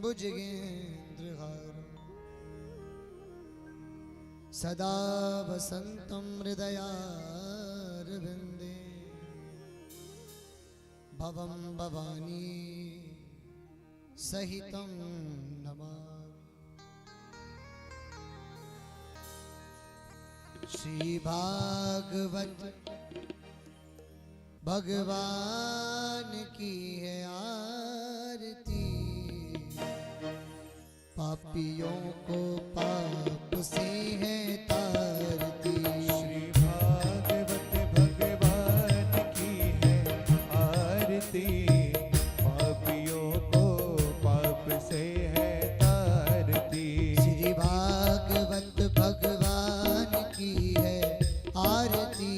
भुजगेन्द्रहारं सदा वसन्तं हृदयारविन्दे भवं भवानी सहितं नमामि। श्री भागवत भगवान की है आरती, पापियों को पाप से है तारती। श्री भागवत भगवान की है आरती, पापियों को पाप से है तारती। श्री भागवत भगवान की है आरती,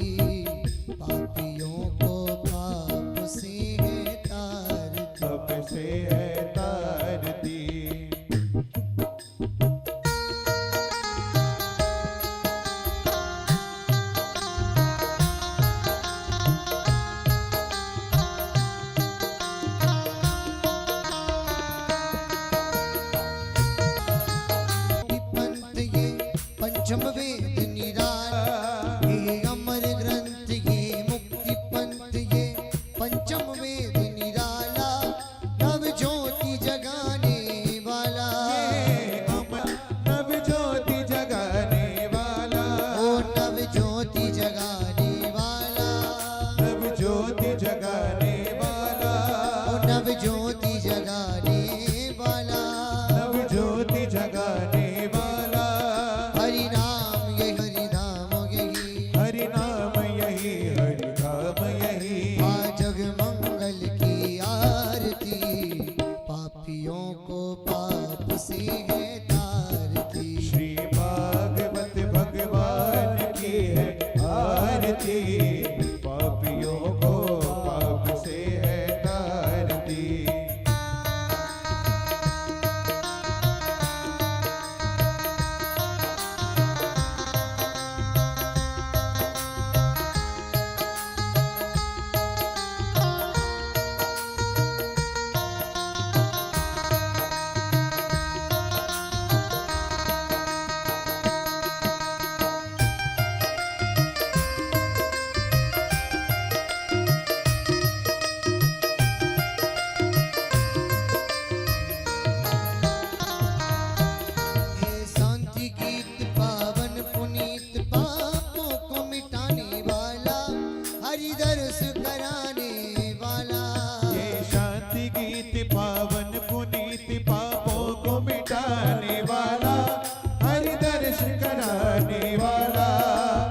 पापियों को पाप से है तारती। पाप से है तारती। पंचम वेद निराला, ये अमर ग्रंथ, ये मुक्ति पंथ, ये पंचम वेद निराला, नव ज्योति जगाने वाला। नव ज्योति जगाने वाला, ओ नव ज्योति जगाने वाला, नव ज्योति जगाने वाला, ओ नव ज्योति जगाने वाला, नव ज्योति जगाने वाला। हरि नाम यही, हरि नाम यही, हरि नाम यही, हरि नाम यही। जग मंगल की आरती, पापियों को पाप से है तारती। श्री भागवत भगवान की है आरती, पापियों को पाप से है तारती। शांति गीत पावन पुनीत, पापों को मिटाने वाला, हरि दर्श कराने वाला। ये शांति गीत पावन पुनीत, पापों को मिटाने वाला, हरि दर्श कराने वाला।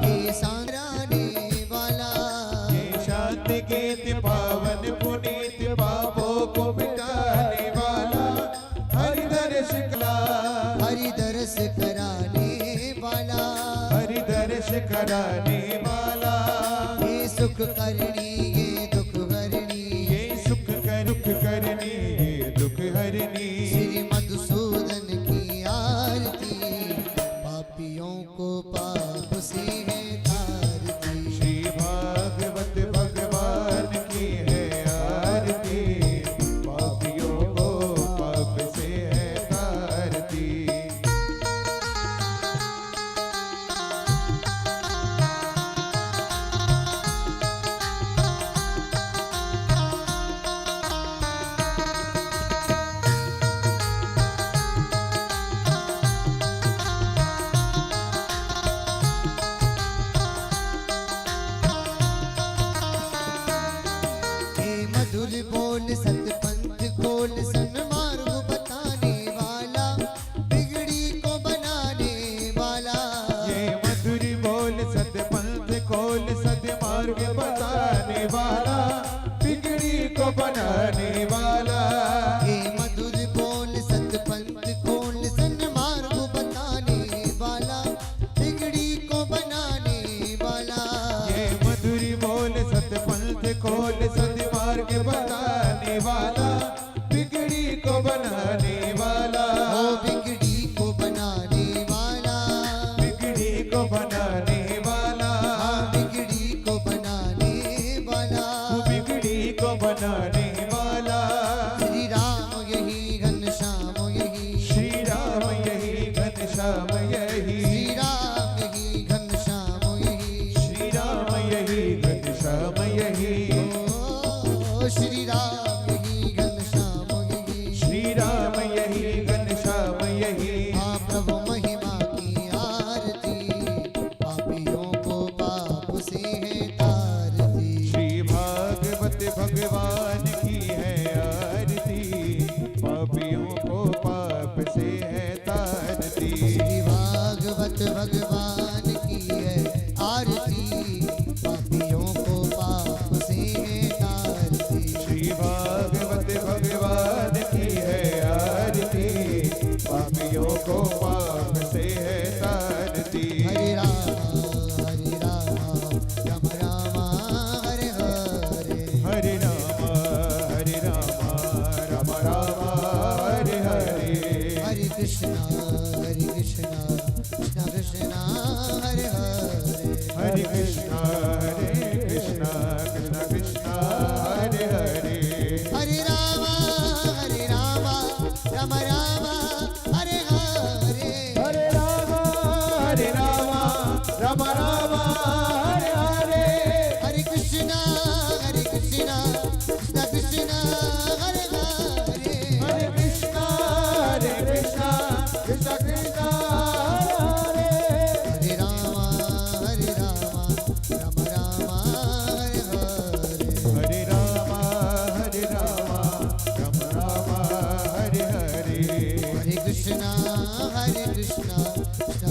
ये सांगराने वाला, ये शांति गीत पावन पुनीत, पापों को मिटाने वाला, हरि दर्श हरि दर्श कराने वाला, हरि दर्श कराने वाला। ये सुख करनी, ये दुख हरनी, ये सुख करनी, ये दुख हरनी। श्री मधुसूदन की आरती, पापियों को पाप से है तारती। श्री भागवत भगवान की है आरती, पापियों को पाप से है तारती। हे मधुर बोल सतपंथ खोल, सन्मार्ग बताने वाला, बिगड़ी को बनाने वाला। ये मधुर बोल सतपंथ खोल, सदमार्ग बताने वाला, बिगड़ी को बनाने वाला। हे मधुर बोल सतपंथ खोल, सन्मार्ग बताने वाला, बिगड़ी को बनाने वाला। ये मधुर बोल सतपंथ खोल, सदमार्ग बताने वाला, बिगड़ी को बनाने वाला। ओ बिगड़ी को बनाने वाला, बिगड़ी को बनाने वाला, बिगड़ी को बनाने वाला, बिगड़ी को बनाने वाला। श्री राम यही घनश्याम यही घनश्याम यही हाँ प्रभु महिमा की आरती पापियों को पाप से है तारती श्री भागवत भगवान की है आरती पापियों को पाप से है तारती श्री भागवत भगवान की है आरती पापियों को पाप से है तारती श्री भागवत भगवान की है आरती पापियों को पाप से है तारती हरे राम राम राम हरे हरे हरे राम राम राम हरे हरे हरे कृष्णा कृष्णा कृष्णा हरे हरे हरे कृष्णा कृष्णा कृष्णा हरे हरे हरे राम राम राम हरे हरे हरे राम राम राम हरे हरे हरे कृष्णा कृष्णा कृष्णा हरे हरे हरे कृष्णा कृष्णा कृष्णा हरे हरे राम राम राम हरे हरे हरे राम राम हरे हरे हरे कृष्णा कृष्णा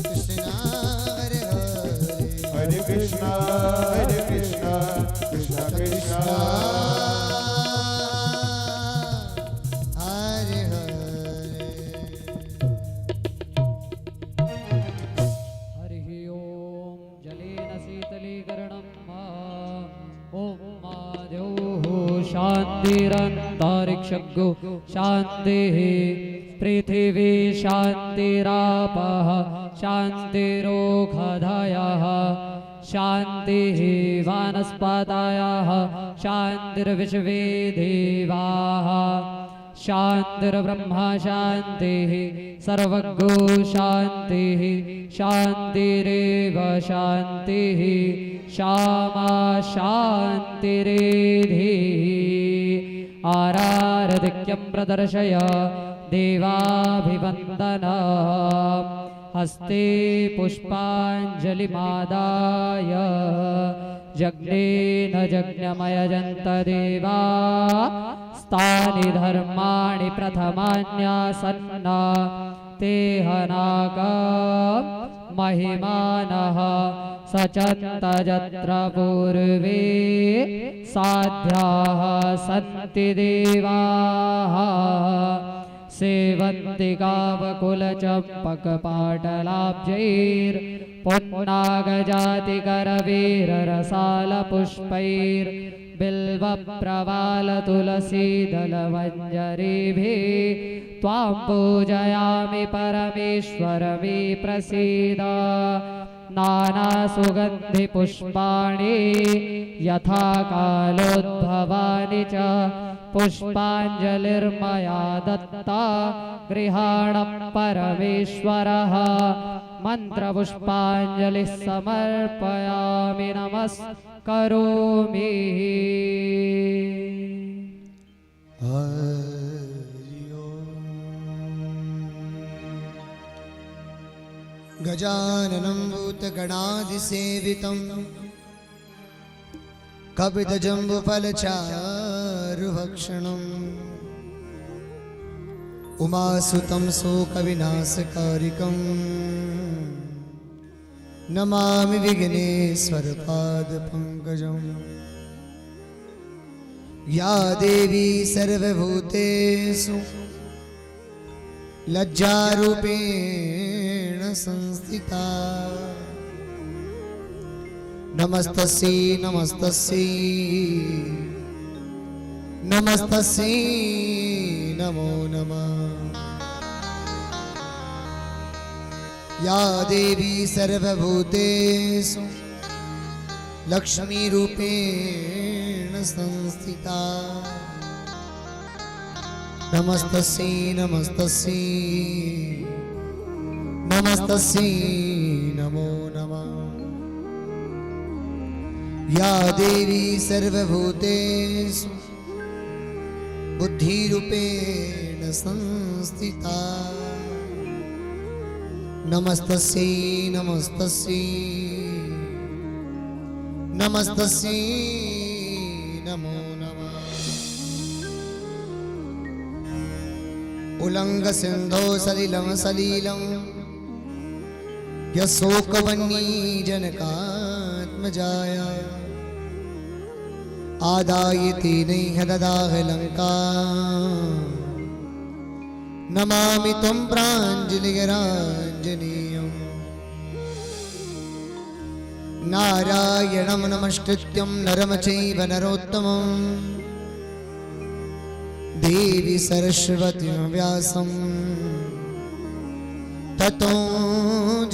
कृष्णा हरे हरे हरे कृष्णा कृष्णा कृष्णा हरे हरे हरिः ओम जलेन शीतलीकरणं ओम माद्योः शान्तिरन्तरिक्षगो शान्तिः पृथिवी शान्तिरापः शान्तिरोषधयः शान्तिः वनस्पतयः शान्तिर्विश्वे देवाः शान्तिर्ब्रह्म शान्तिः सर्वगो शान्तिः शान्तिरेव शान्तिः श्यामा शान्तिरेधि आरारधिक्यं प्रदर्शय देवाभिवन्दना हस्ते पुष्पाञ्जलिमादाय जग्नेन जज्ञमयजन्त देवा स्तानि धर्माणि प्रथमान्यासन्ना ते हनाक महिमानः सचन्त यत्र पूर्वे साध्याः सन्ति देवाः सेवन्ति गावकुलचम्पकपाटलाब्जैर्पुन्नागजातिकरवीररसालपुष्पैर्बिल्वप्रवालतुलसीदलमञ्जरीभिः त्वां पूजयामि परमेश्वर मे प्रसीद नानासुगन्धिपुष्पाणि यथा कालोद्भवानि च पुष्पाञ्जलिर्मया दत्ता गृहाण परमेश्वरः मन्त्रपुष्पाञ्जलिः समर्पयामि नमस्करोमि हरि ओम गजाननं भूतगणाधिसेवितं कपितजम्बुफलचारुभक्षणम् उमासुतं शोकविनाशकारिकम् नमामि विघ्नेश्वरपादपङ्कजम् या देवी सर्वभूतेषु लज्जारूपेण संस्थिता नमस्तस्यै नमस्तस्यै नमस्तस्यै नमो नमः या देवी सर्वभूतेषु लक्ष्मीरूपेण संस्थिता नमस्तस्यै नमस्तस्यै नमस्तस्यै नमो नमः या देवी सर्वभूतेषु बुद्धिरूपेण न संस्थिता नमस्तस्यै नमस्तस्यै नमस्तस्यै नमो नमः उल्लंघ सिंधो सलिलं सलीलं यशोकवन्नी जनकात्मजाया आदाय तेनैह ददाह लंका नमामि त्वं प्राञ्जलिराञ्जनेयम् नारायणं नमस्कृत्यं नरं चैव नरोत्तमं देवी सरस्वतीं व्यासं ततो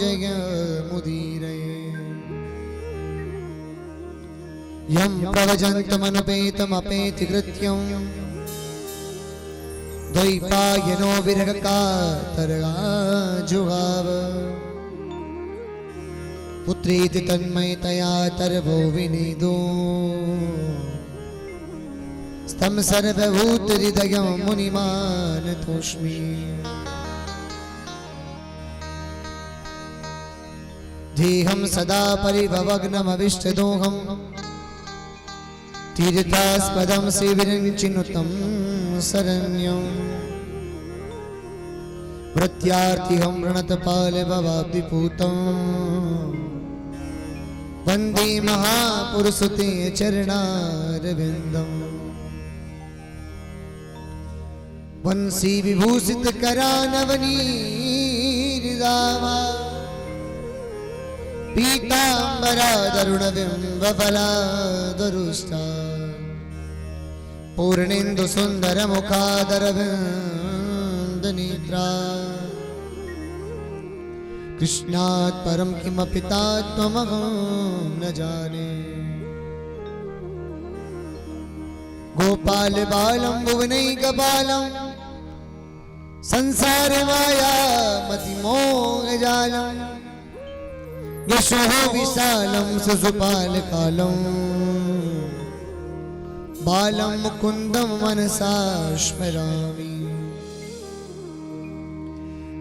जयमुदीरये यं प्रवचन्तमनुपेतमपेति कृत्यं द्वैपायनो विरहकातराजुहाव पुत्रेति तन्मयतया तर्वो विनीदो स्तं सर्वभूतहृदयं मुनिमानतोऽस्मि देहं सदा परिभवग्नमविष्टदोहं तीर्थास्पदं शिविरञ्चिनुतं शरण्यं प्रत्यार्थिहं प्रणतपालभवाब्धिपूतं वन्दे महापुरुषते चरणारविन्दम् वंशी विभूषितकरानवनीर्दामा पीताम्बरादरुणबिम्बफलादरुष्टा पूर्णेन्दुसुन्दरमुखादरविन्दनेत्रा कृष्णात् परं किमपि त्वमहं न जाने गोपाल बालं भुवनैकपालं संसारमाया मतिमोहजालं यशोः विशालं शिशुपालकालं बालं मुकुन्दं मनसा स्मरामि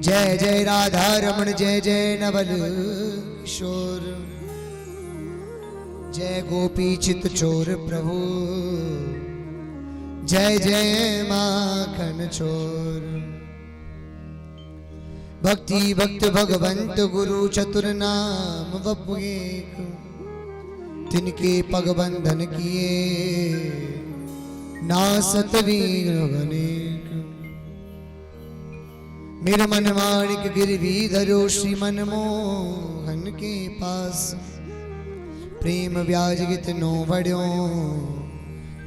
जय जय राधा रमण जय जय नवल किशोर जय गोपी चित चोर प्रभु जय जय माखन चोर भक्ति भक्त भगवंत गुरु चतुर नाम बपु एक तिनके पग बंधन किए नासत वीर अनेक मेरा मन माणिक गिरधरो श्री मनमोहन के पास प्रेम ब्याज गित नो बढ़ो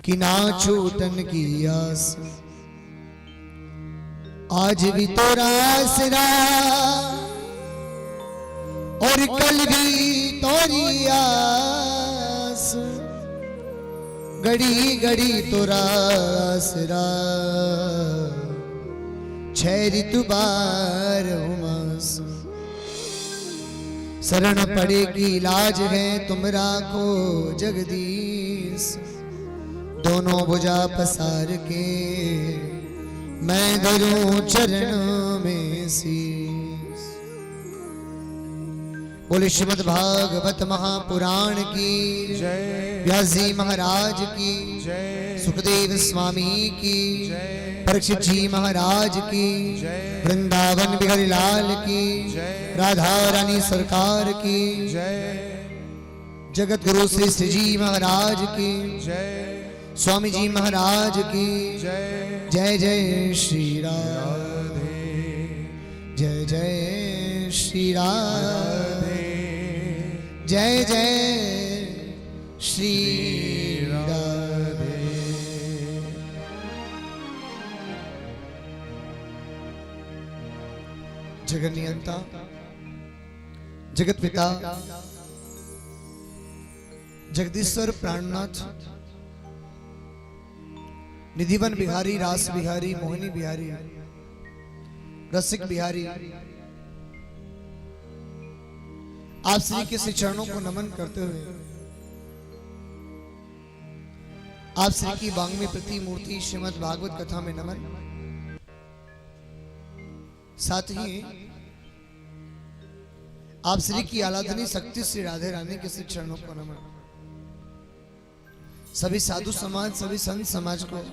कि ना छूटन की आस आज भी तोरा आसरा और कल भी तोरी आस घड़ी घड़ी तोरा आसरा छह ऋतु बार मास शरण पड़े की लाज है तुम राखो जगदीश दोनों भुजा पसार के मैं धरूं चरण में शीश बोले श्रीमद् भागवत महापुराण की जय व्यास जी महाराज की जय सुखदेव स्वामी की जय परीक्षित जी महाराज की जय वृंदावन बिहारी लाल की जय राधा रानी सरकार की जय जगत गुरु श्री श्री जी महाराज की जय स्वामी जी महाराज की जय जय जय श्री राम राधे जय जय श्री राम राधे जय जय श्री राधे जगन्नियंता जगत पिता जगदीश्वर प्राणनाथ निधिवन बिहारी रास बिहारी मोहिनी बिहारी रसिक बिहारी आप श्री के श्री चरणों को नमन करते हुए आप श्री की वांग्मय प्रति मूर्ति श्रीमद् भागवत कथा में नमन साथ ही आप श्री की आराधनी शक्ति श्री राधे रानी के श्री चरणों को नमन। सभी साधु समाज, सभी संत समाज को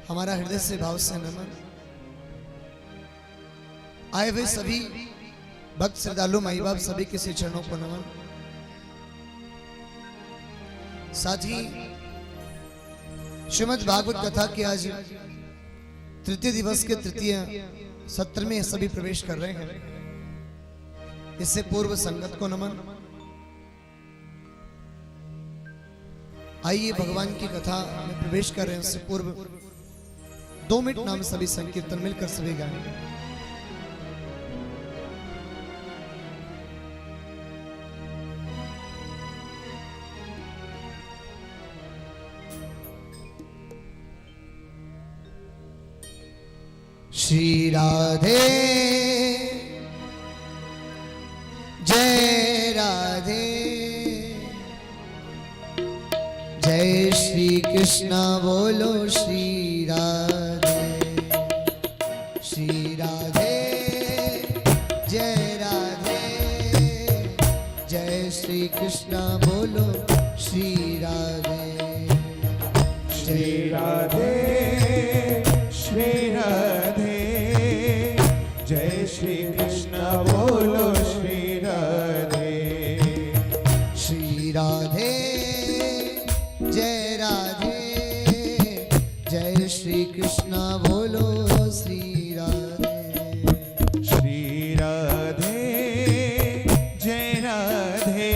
हमारा हृदय से भाव से नमन। आए हुए सभी भक्त श्रद्धालु माई बाप सभी के श्री चरणों को नमन। साथ ही श्रीमद् भागवत कथा के आज तृतीय दिवस के तृतीय सत्र में सभी प्रवेश कर रहे हैं। इससे पूर्व संगत को नमन। आइए भगवान की कथा में प्रवेश कर रहे हैं। उससे पूर्व 2 मिनट नाम सभी संकीर्तन मिलकर सभी गाएंगे। श्री राधे जय राधे, जय श्री कृष्ण बोलो श्री राधे। श्री राधे जय राधे, जय श्री कृष्ण बोलो श्री राधे। श्री राधे श्री राधे, जय श्री कृष्ण बोलो श्री राधे। श्री राधे जय राधे, जय श्री कृष्ण बोलो श्री राधे। श्री राधे जय राधे,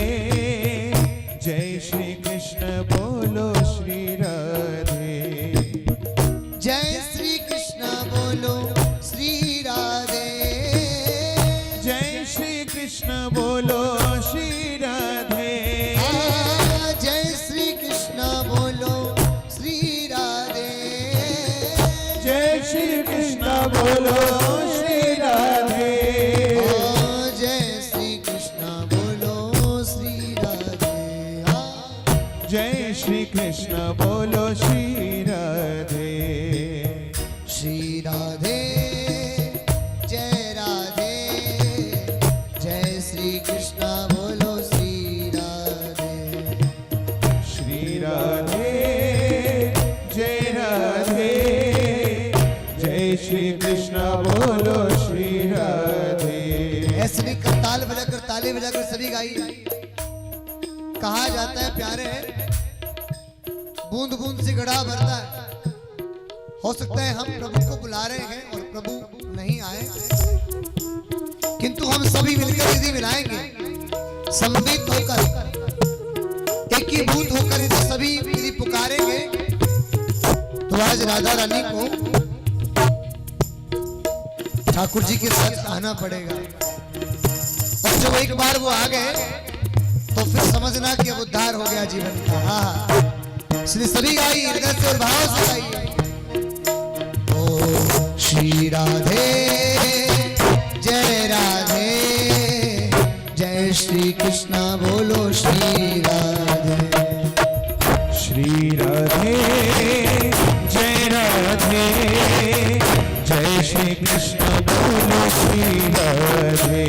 जय श्री कृष्ण बोलो श्री राधे। जय श्री कृष्ण बोलो श्री राधे, जय श्री कृष्ण बोलो श्री राधे। जय श्री कृष्ण बोलो श्री राधे, जय श्री कृष्ण बोलो श्री राधे। जय श्री कृष्ण बोलो श्री राधे। जय श्री कृष्ण बोलो श्री राधे। श्री राधे जय राधे, जय श्री कृष्ण बोलो श्री राधे। श्री राधे जय राधे, जय श्री कृष्ण बोलो श्री राधे। ऐसे भी करताल बजाकर ताली बजाकर सभी गाई। कहा जाता है प्यारे बूंद बूंद से गढ़ा भरता है। हो सकता है हम प्रभु को बुला रहे हैं और प्रभु नहीं आए, किंतु हम सभी मिलकर यदि मिलाएंगे समवेत होकर, एक ही भूत होकर यदि सभी यदि पुकारेंगे तो आज राधा रानी को ठाकुर जी के साथ आना पड़ेगा। और जब एक बार वो आ गए तो फिर समझना कि अब उद्धार हो गया जीवन का। हाँ, इसलिए सभी गाई हृदय से और भाव से गाइए। ओ श्री राधे जय राधे, जय श्री कृष्ण बोलो श्री राधे। श्री राधे जय राधे, जय श्री कृष्ण बोलो श्री राधे।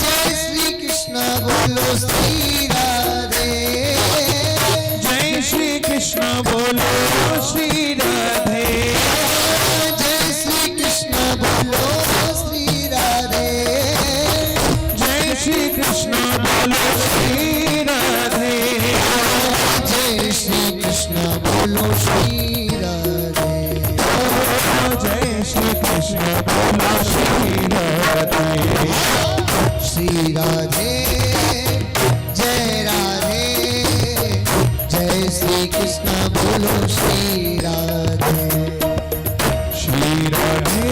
जय श्री कृष्ण बोलो श्री राधे, जय श्री कृष्ण बोलो श्री राधे। जय श्री कृष्ण बोलो श्री राधे। जय श्री कृष्ण बोलो श्री राधे। जय श्री कृष्ण बोलो श्री राधे। जय श्री कृष्ण बोलो श्री राधे। श्री राधे जय राधे, जय श्री कृष्ण बोलो श्री राधे। श्री राधे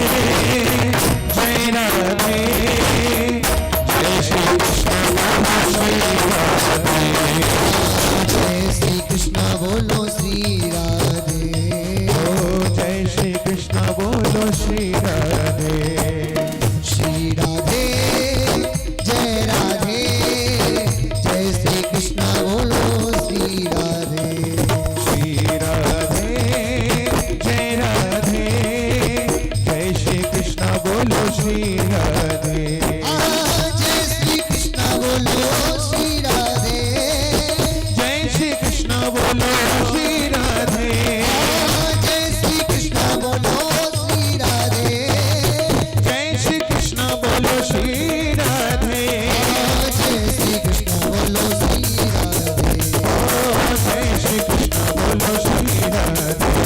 जय राधे, जय श्री कृष्ण बोलो श्री राधे। जय श्री कृष्ण बोलो श्री राधे। ओ जय श्री कृष्ण बोलो श्री राधे। श्री राधे जय राधे, जय श्री कृष्ण बोलो श्री राधे। श्री राधे श्री राधे। जय श्री कृष्ण बोलो श्री राधे। जय श्री कृष्ण बोलो श्री राधे। जय श्री कृष्ण बोलो श्री राधे। जय श्री कृष्ण बोलो श्री राधे। जय श्री कृष्ण बोलो श्री राधे। जय श्री कृष्ण बोलो श्री राधे।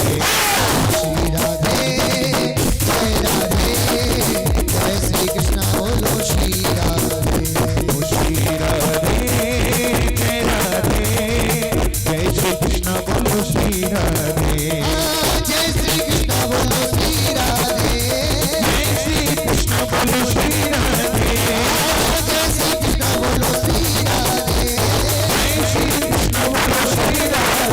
श्री राधे जय राधे। जय श्री कृष्ण बोलो श्री राधे। श्री राधे जय राधे। जय श्री कृष्ण बोलो श्री राधे। जय श्री कृष्ण बोलो श्री राधे। जय श्री कृष्ण बोलो श्री राधे। जय श्री कृष्ण बोलो श्री राधे।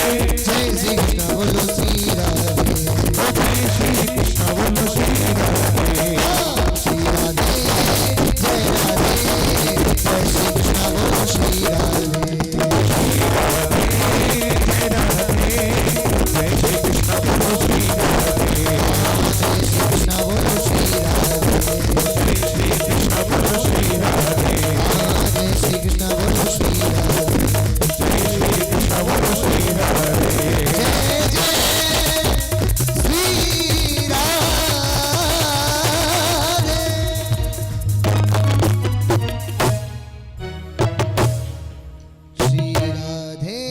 जय श्री कृष्ण बोलो श्री राधे। जय श्री कृष्ण बोलो श्री राधे। जय श्री कृष्ण बोलो श्री राधे। श्री राधे जय राधे। जय श्री कृष्ण बोलो श्री राधे। जय श्री कृष्ण बोलो श्री राधे। जय श्री कृष्ण बोलो श्री राधे। जय श्री कृष्ण बोलो श्री राधे। जय श्री कृष्ण बोलो श्री राधे। जय श्री कृष्ण बोलो श्री राधे। जय जय श्री राधे। श्री राधे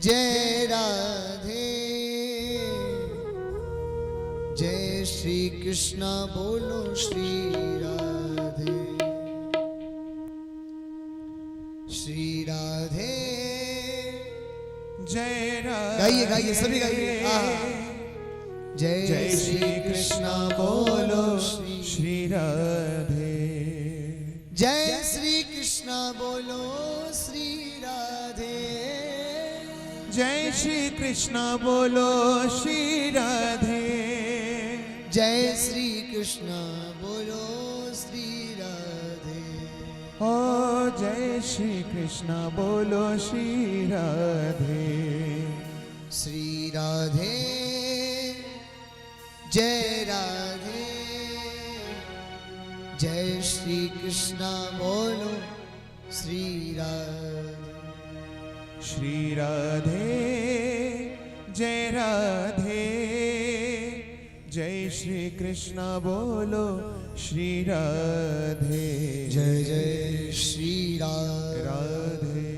जय राधे। जय श्री कृष्ण बोलो श्री राधे। श्री राधे जय राधे। गाइए गाइए सभी गाइए। जय जय श्री कृष्ण बोलो श्री राधे। जय श्री कृष्ण बोलो श्री राधे। जय श्री कृष्ण बोलो श्री राधे। जय श्री कृष्ण बोलो श्री राधे। ओ जय श्री कृष्ण बोलो श्री राधे। श्री राधे जय राधे। जय श्री कृष्ण बोलो श्री राधे। श्री राधे जय राधे। जय श्री कृष्ण बोलो श्री राधे। जय जय श्री राधे। राधे।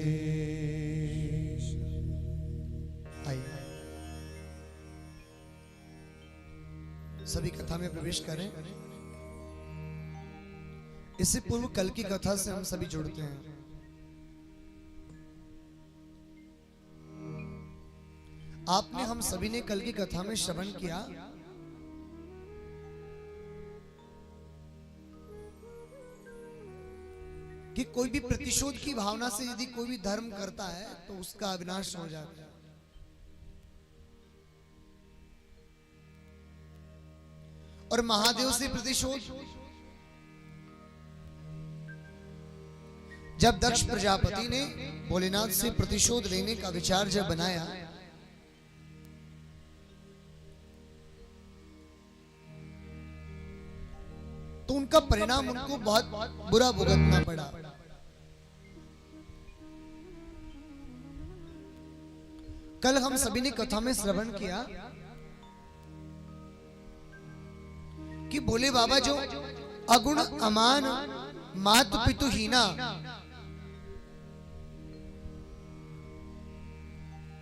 आइए सभी कथा में प्रवेश करें। इससे पूर्व कल की कथा से हम सभी जुड़ते हैं। आपने हम सभी ने कल की कथा में श्रवण किया कि कोई भी प्रतिशोध की भावना से यदि कोई भी धर्म करता है तो उसका अविनाश हो जाता है। और महादेव से प्रतिशोध, जब दक्ष प्रजापति ने भोलेनाथ से प्रतिशोध लेने का विचार जब बनाया तो उनका परिणाम उनको बहुत बुरा भुगतना पड़ा। कल हम सभी ने कथा में श्रवण किया कि भोले बाबा जो अगुण अमान मातु पितु हीना,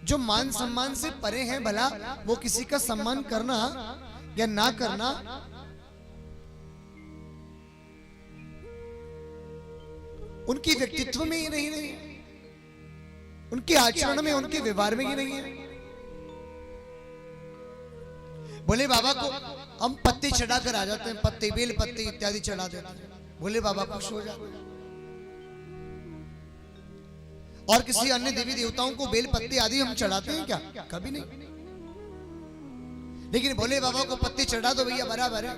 जो मान सम्मान से परे हैं, भला वो किसी का सम्मान करना या ना करना उनके व्यक्तित्व में ही नहीं है, उनके आचरण में, उनके व्यवहार में ही नहीं है। भोले बाबा को हम पत्ते चढ़ाकर आ जाते हैं, पत्ते बेल पत्ते इत्यादि चढ़ा देते हैं, भोले बाबा खुश हो जाते हैं। और किसी अन्य देवी देवताओं को बेल पत्ते आदि हम चढ़ाते हैं क्या? कभी नहीं। लेकिन भोले बाबा को पत्ते चढ़ा दो भैया, बराबर है,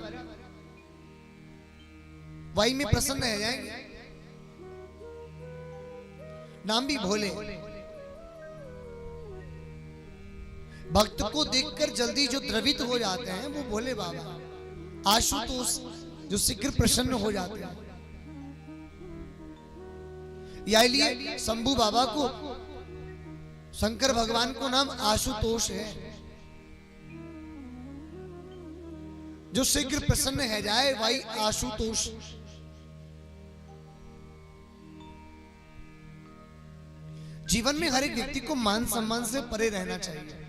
वही में प्रसन्न रह जाएंगे। नाम भी भोले, भक्त को देखकर जल्दी जो द्रवित हो जाते हैं वो भोले बाबा, आशुतोष जो शीघ्र प्रसन्न हो जाते हैं। इसलिए शंभू बाबा को, शंकर भगवान को नाम आशुतोष है, जो शीघ्र प्रसन्न है जाए वही आशुतोष। जीवन में हर एक व्यक्ति को मान सम्मान से परे रहना चाहिए।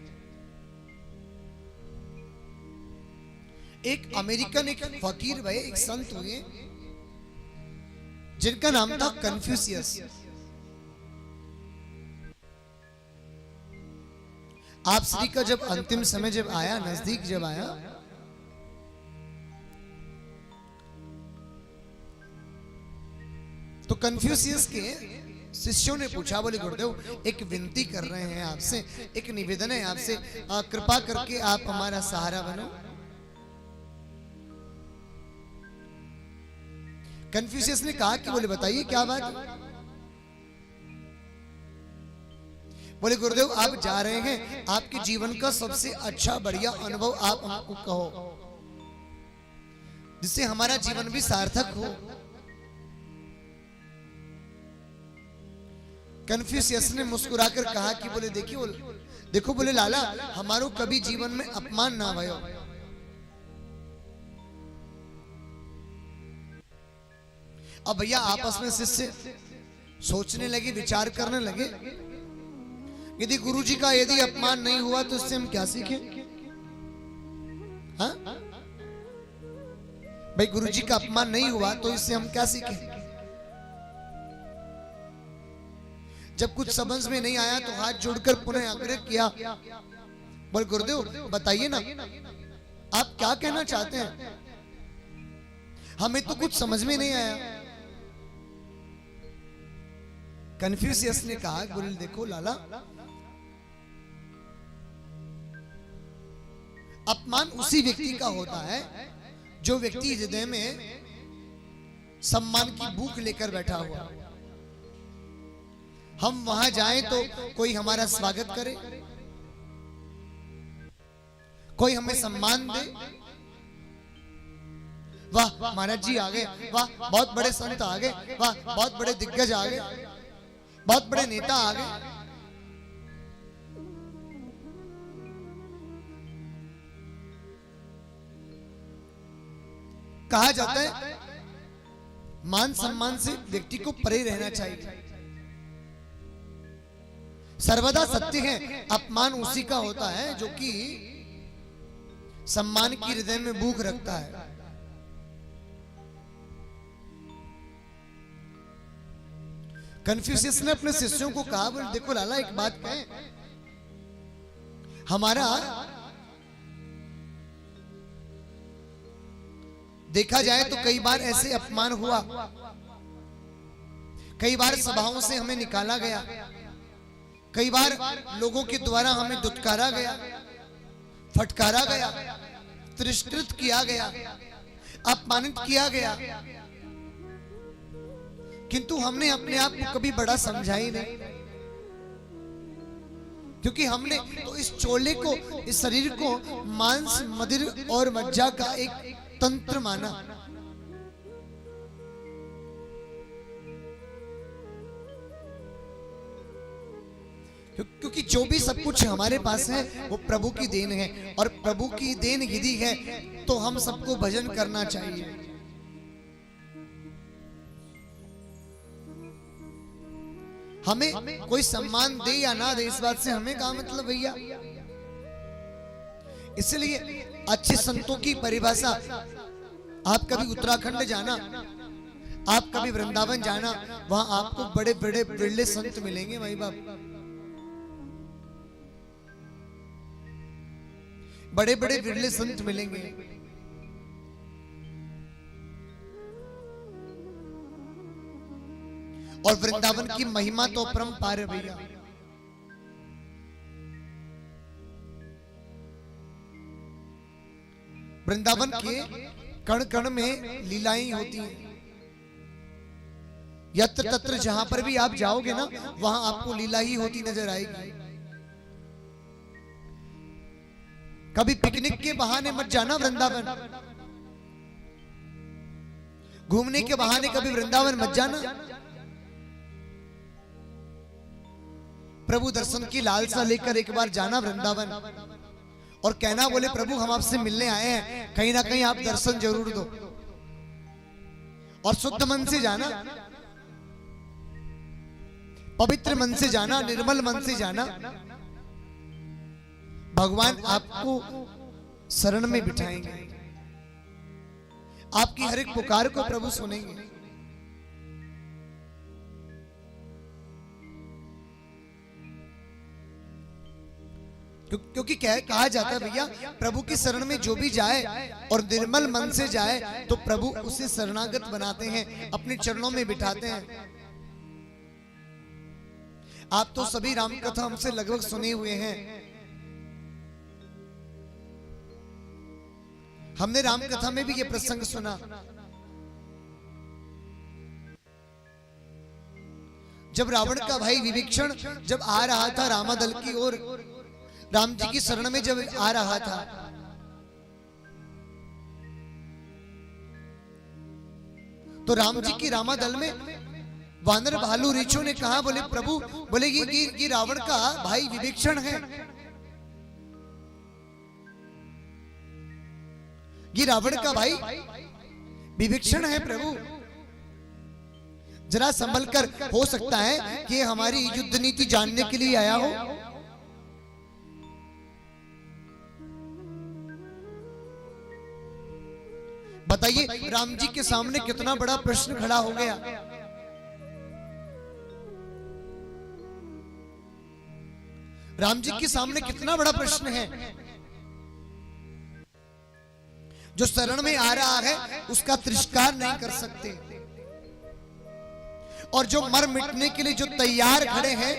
एक अमेरिकन एक फकीर भाई, एक संत हुए जिनका नाम था कन्फ्यूशियस। आप श्री का जब अंतिम समय जब आया, नजदीक जब आया, तो कन्फ्यूशियस के शिष्यों ने पूछा, बोले गुरुदेव एक विनती कर रहे हैं आपसे, एक निवेदन है आपसे, कृपा करके आप हमारा सहारा बनो। कन्फ्यूशियस ने कहा कि बोले बताइए क्या बात है। बोले गुरुदेव आप जा रहे हैं, आपके जीवन का सबसे अच्छा बढ़िया अनुभव आप हमको कहो, जिससे हमारा जीवन भी सार्थक हो। कन्फ्यूशियस ने मुस्कुराकर कहा कि बोले देखिए, देखो बोले लाला, हमारो कभी जीवन में अपमान ना भयो। अब भैया आपस में शिष्य सोचने लगे, विचार करने लगे, यदि गुरुजी का यदि अपमान नहीं हुआ तो इससे हम क्या सीखें? हाँ भाई, गुरुजी का अपमान नहीं हुआ तो इससे हम क्या सीखें? जब कुछ समझ में नहीं आया तो हाथ जोड़कर पुनः आग्रह किया, बोल गुरुदेव बताइए ना, आप क्या कहना चाहते हैं? हमें तो कुछ समझ में नहीं आया। कन्फ्यूशियस ने कहा, बोले देखो लाला, अपमान उसी व्यक्ति का होता है जो व्यक्ति हृदय में सम्मान की भूख लेकर बैठा हुआ। हम वहां जाएं तो कोई हमारा स्वागत करे, कोई हमें सम्मान दे, वाह महाराज जी आ गए, वाह बहुत बड़े संत आ गए, वाह बहुत बड़े दिग्गज आ गए, बहुत बड़े नेता आ गए। कहा जाता है मान सम्मान से व्यक्ति को परे रहना चाहिए। सर्वदा सत्य है, अपमान उसी का होता है जो कि सम्मान की हृदय में भूख रखता है। कन्फ्यूशियस ने अपने शिष्यों को कहा, बोले देखो लाला एक बात कहें, हमारा देखा जाए तो कई बार ऐसे अपमान हुआ, कई बार सभाओं से हमें निकाला गया, कई बार लोगों के द्वारा हमें दुत्कारा गया, फटकारा गया, तिरस्कृत किया गया, अपमानित किया गया, किंतु हमने अपने आप को कभी बड़ा समझा ही नहीं, क्योंकि हमने तो इस चोले को, इस शरीर को मांस, मदिर और मज्जा का एक तंत्र माना। क्योंकि जो भी सब कुछ हमारे पास है वो प्रभु की देन है, और प्रभु की देन यदि है तो हम सबको भजन करना चाहिए। हमें कोई सम्मान दे या ना दे इस बात से हमें क्या मतलब भैया। इसलिए अच्छे संतों की परिभाषा, आप कभी उत्तराखंड जाना, आप कभी वृंदावन जाना, वहां आपको बड़े बड़े बिरले संत मिलेंगे भाई बाप, बड़े बड़े बिरले संत मिलेंगे। और वृंदावन की महिमा तो अपरंपार है भैया। वृंदावन के कण कण में लीलाएं होती हैं। यत्र तत्र जहां पर भी आप जाओगे ना, वहां आपको लीला ही होती नजर आएगी। कभी पिकनिक के बहाने मत जाना वृंदावन, घूमने के बहाने कभी वृंदावन मत जाना। प्रभु दर्शन की लालसा लेकर एक बार जाना वृंदावन और कहना, बोले प्रभु हम आपसे मिलने आए हैं, कहीं ना कहीं आप दर्शन जरूर दो। और शुद्ध मन से जाना, पवित्र मन से जाना, निर्मल मन से जाना। भगवान आपको शरण में बिठाएंगे, आपकी हर एक पुकार को प्रभु सुनेंगे। क्योंकि कहा जाता है भैया, प्रभु की शरण में जो भी जाए और निर्मल मन से जाए तो प्रभु उसे शरणागत बनाते हैं, अपने चरणों में बिठाते हैं। आप तो सभी राम कथा हमसे लगभग सुने हुए हैं। हमने राम कथा में भी ये प्रसंग सुना। जब रावण का भाई विभीषण जब आ रहा था रामादल की ओर, राम जी की शरण में जब आ रहा था, तो राम जी की रामादल में वानर भालू ऋषियों ने कहा, बोले प्रभु, बोले ये रावण का भाई विभीषण है, ये रावण का भाई विभीषण है प्रभु, जरा संभल कर, हो सकता है कि हमारी युद्ध नीति जानने के लिए आया हो। बताइए राम जी के सामने कितना बड़ा प्रश्न खड़ा हो गया। राम जी के सामने कितना बड़ा प्रश्न है। जो शरण में आ रहा है उसका तिरस्कार नहीं कर सकते, और जो मर मिटने के लिए जो तैयार खड़े हैं,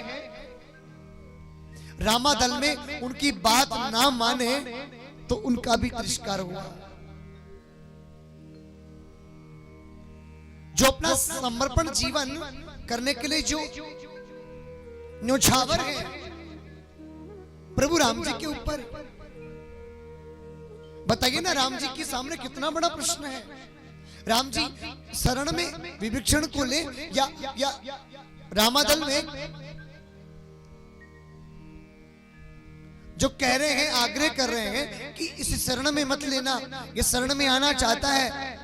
रामादल में उनकी बात ना माने तो उनका भी तिरस्कार हुआ। जो अपना समर्पण जीवन करने के लिए जो न्योछावर है प्रभु राम जी के ऊपर, बताइए ना, राम जी के सामने कितना बड़ा प्रश्न है। राम जी शरण में विभीषण को ले या रामादल में जो कह रहे हैं, आग्रह कर रहे हैं कि इस शरण में मत लेना, ये शरण में आना चाहता है,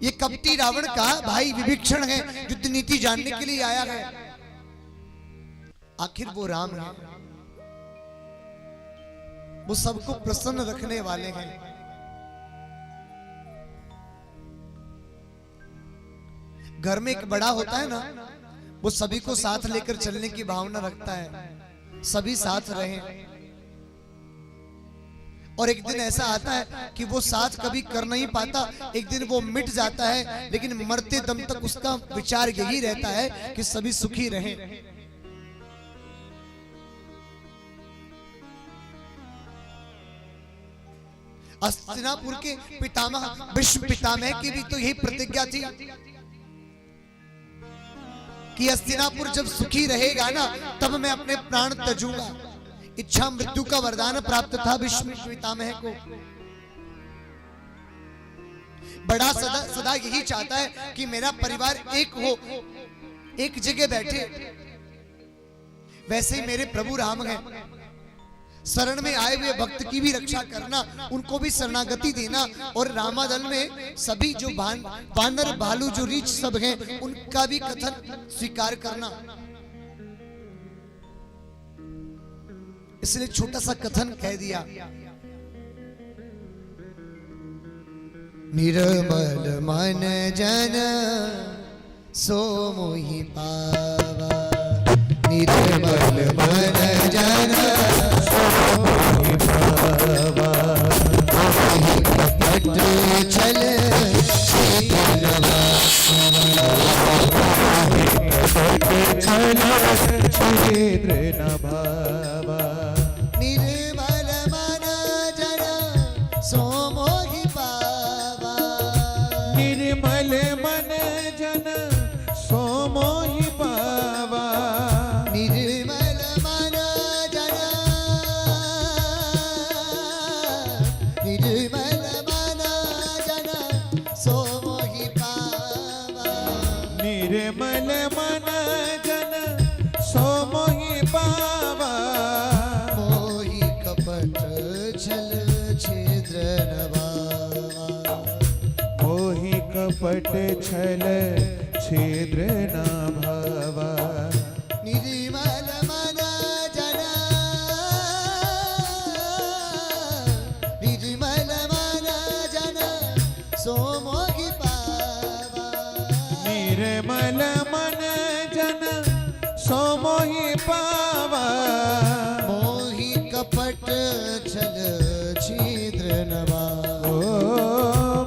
ये कपटी रावण का भाई विभीषण है, युद्ध नीति जानने के लिए आया है। आखिर वो राम है, वो सबको प्रसन्न रखने वाले हैं। घर में एक बड़ा होता है ना, वो सभी को साथ लेकर चलने की भावना रखता है, सभी साथ रहें। और एक दिन ऐसा आता है कि वो साथ कभी कर नहीं पाता, एक दिन वो मिट जाता है, लेकिन मरते दम तक उसका विचार यही रहता है कि सभी सुखी रहें। हस्तिनापुर के पितामह विश्व पितामह की भी तो यही प्रतिज्ञा थी कि हस्तिनापुर जब सुखी रहेगा ना, तब मैं अपने प्राण त्यजूंगा। इच्छा मृत्यु का वरदान प्राप्त था विश्व पितामह को। बड़ा सदा यही चाहता है कि मेरा परिवार एक हो, एक जगह बैठे। वैसे ही मेरे प्रभु राम हैं, शरण में आए हुए भक्त की भी रक्षा करना, उनको भी शरणागति देना, और रामादल में सभी जो वानर भालू जो रीछ सब हैं, उनका भी कथन स्वीकार करना। इसलिए छोटा सा कथन कह दिया, निर्मल मन जन सो मोहि पावा, निर्मल मन जन सो मोहि पावा, पट चल क्षेत्र न भावा, निर्मल मन जन सो मोहि पावा, निर्मल मन जन सो मोहि पावा, निर्मल मन जन कपट छल छिद्र न भावा निर्मल मन जन निर्मल मन जन सो मोहि पावा निर्मल मन जन सो मोहि पावा मोहि कपट छल छिद्र न भावा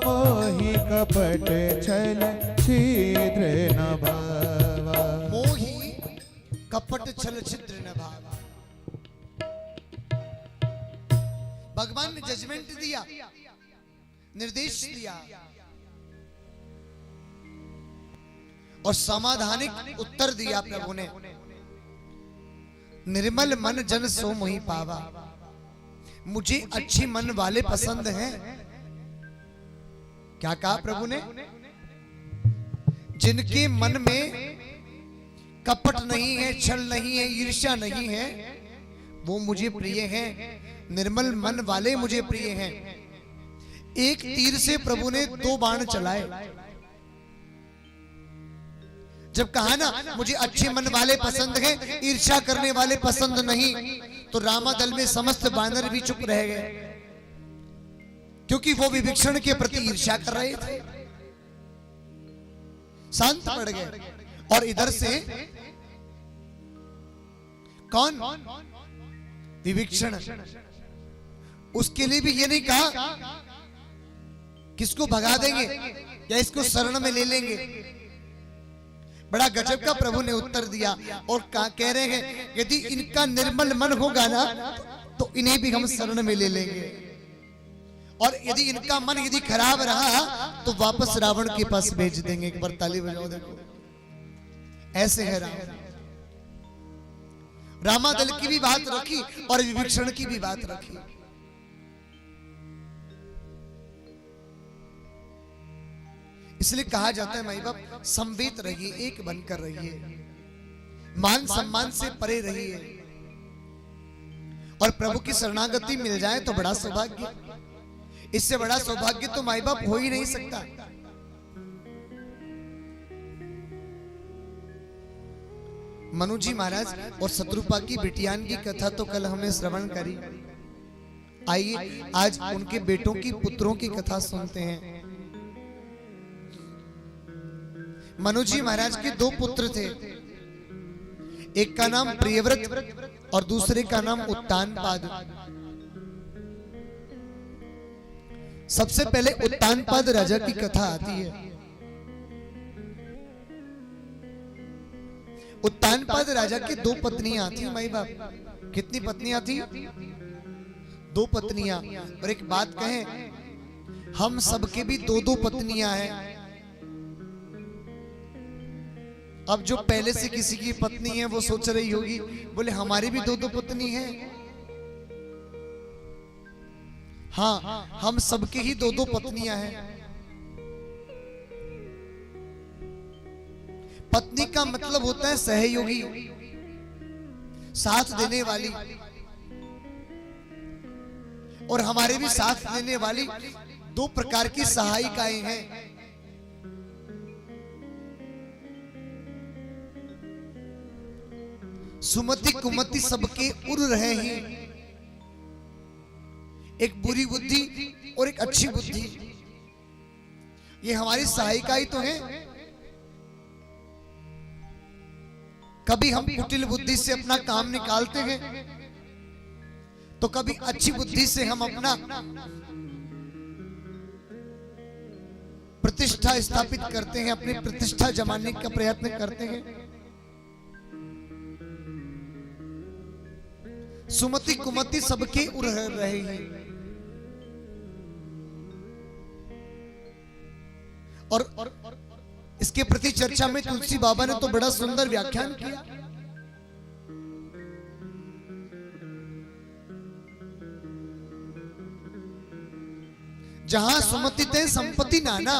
मोहि कपट छल छिद्र न भावा मोहि कपट छल छिद्र न भावा। भगवान ने जजमेंट दिया, निर्देश दिया और समाधानिक उत्तर दिया प्रभु ने। निर्मल मन जन सो मोहि पावा, मुझे अच्छी मन वाले पसंद हैं। क्या कहा प्रभु ने? जिनके मन में कपट नहीं है, छल नहीं है, ईर्ष्या नहीं है, वो मुझे प्रिय हैं। निर्मल मन वाले मुझे प्रिय हैं। एक तीर से प्रभु ने 2 बाण चलाए। जब कहा ना मुझे अच्छे मन वाले पसंद हैं, ईर्ष्या करने वाले पसंद नहीं, तो रामा दल में समस्त वानर भी चुप रह गए, क्योंकि वो विभीषण के प्रति ईर्ष्या कर रहे थे, शांत पड़ गए। और इधर से कौन? विभीषण। उसके लिए भी ये नहीं कहा किसको भगा देंगे या इसको शरण में ले लेंगे। बड़ा गजब का प्रभु ने उत्तर दिया और कह रहे हैं यदि इनका निर्मल मन होगा ना तो इन्हें भी हम शरण में ले लेंगे, और यदि इनका मन यदि खराब रहा तो वापस रावण के पास भेज देंगे। एक बार ताली बजाओ, देखो ऐसे है राम। रामादल की भी बात रखी और विभीषण की भी बात रखी। इसलिए कहा जाता है माई बाप संवेद रहिए, एक बनकर रहिए, मान सम्मान से परे रहिए, और प्रभु की शरणागति मिल जाए तो बड़ा सौभाग्य। इससे बड़ा सौभाग्य तो माई बाप हो ही नहीं सकता। मनु जी महाराज और शत्रुपा की बिटियान की कथा तो कल हमने श्रवण करी। आइए आज उनके बेटों की पुत्रों की कथा सुनते हैं। मनु जी महाराज के 2 पुत्र थे, एक का नाम प्रियव्रत और दूसरे का नाम उत्तानपाद। सबसे पहले उत्तानपाद राजा की कथा आती है। उत्तानपाद राजा की 2 पत्नियां थी माई बाप। कितनी पत्नियां थी? 2 पत्नियां। और एक बात कहें, हम सबके भी 2-2 पत्नियां हैं। अब जो पहले से किसी की पत्नी है वो सोच रही होगी, बोले हमारी भी 2-2 पत्नी है। हाँ, हम सबके ही 2-2 पत्नियां हैं। पत्नी का मतलब होता है सहयोगी, साथ देने वाली, और हमारे भी साथ देने वाली 2 प्रकार की सहायिकाएं हैं। सुमति कुमति सबके उड़ रहे हैं, एक बुरी बुद्धि और एक अच्छी बुद्धि, ये हमारी सहायिका ही तो है। कभी हम कुटिल बुद्धि से अपना काम निकालते हैं, तो कभी अच्छी बुद्धि से हम अपना प्रतिष्ठा स्थापित करते हैं, अपनी प्रतिष्ठा जमाने का प्रयत्न करते हैं। सुमति कुमति सबके उड़ रहे हैं। और इसके प्रति चर्चा में तुलसी बाबा ने तो बड़ा सुंदर व्याख्यान किया। जहां सुमति ते संपत्ति नाना,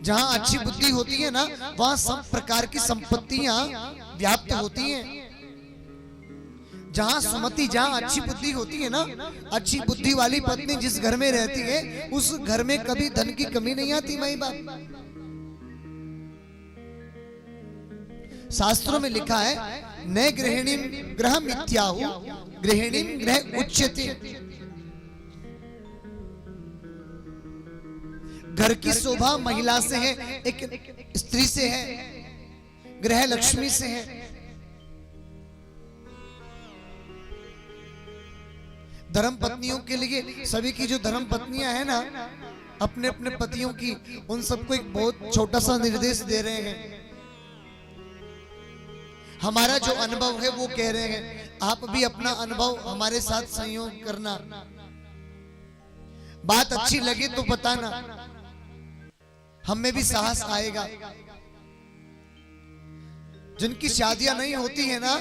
जहां अच्छी बुद्धि होती है ना, वहां सब प्रकार की संपत्तियां व्याप्त होती हैं। जहां सुमति, जहां अच्छी बुद्धि होती है ना, अच्छी बुद्धि वाली पत्नी जिस घर में रहती है उस घर में कभी धन की कमी नहीं आती माई बाप। शास्त्रों में लिखा है न गृहिणी ग्रह मिथ्याहु गृहिणी ग्रह उच्यते। घर की शोभा महिला से है, एक स्त्री से है, ग्रह लक्ष्मी से है। धर्म पत्नियों के लिए, सभी की जो धर्म पत्नियां हैं ना, अपने अपने पतियों की, उन सबको एक बहुत छोटा सा निर्देश दे रहे हैं। हमारा जो अनुभव है वो कह रहे हैं, आप भी अपना अनुभव हमारे साथ संयोग करना। बात अच्छी लगे तो बताना, हमें भी साहस आएगा। जिनकी शादियां नहीं होती है ना,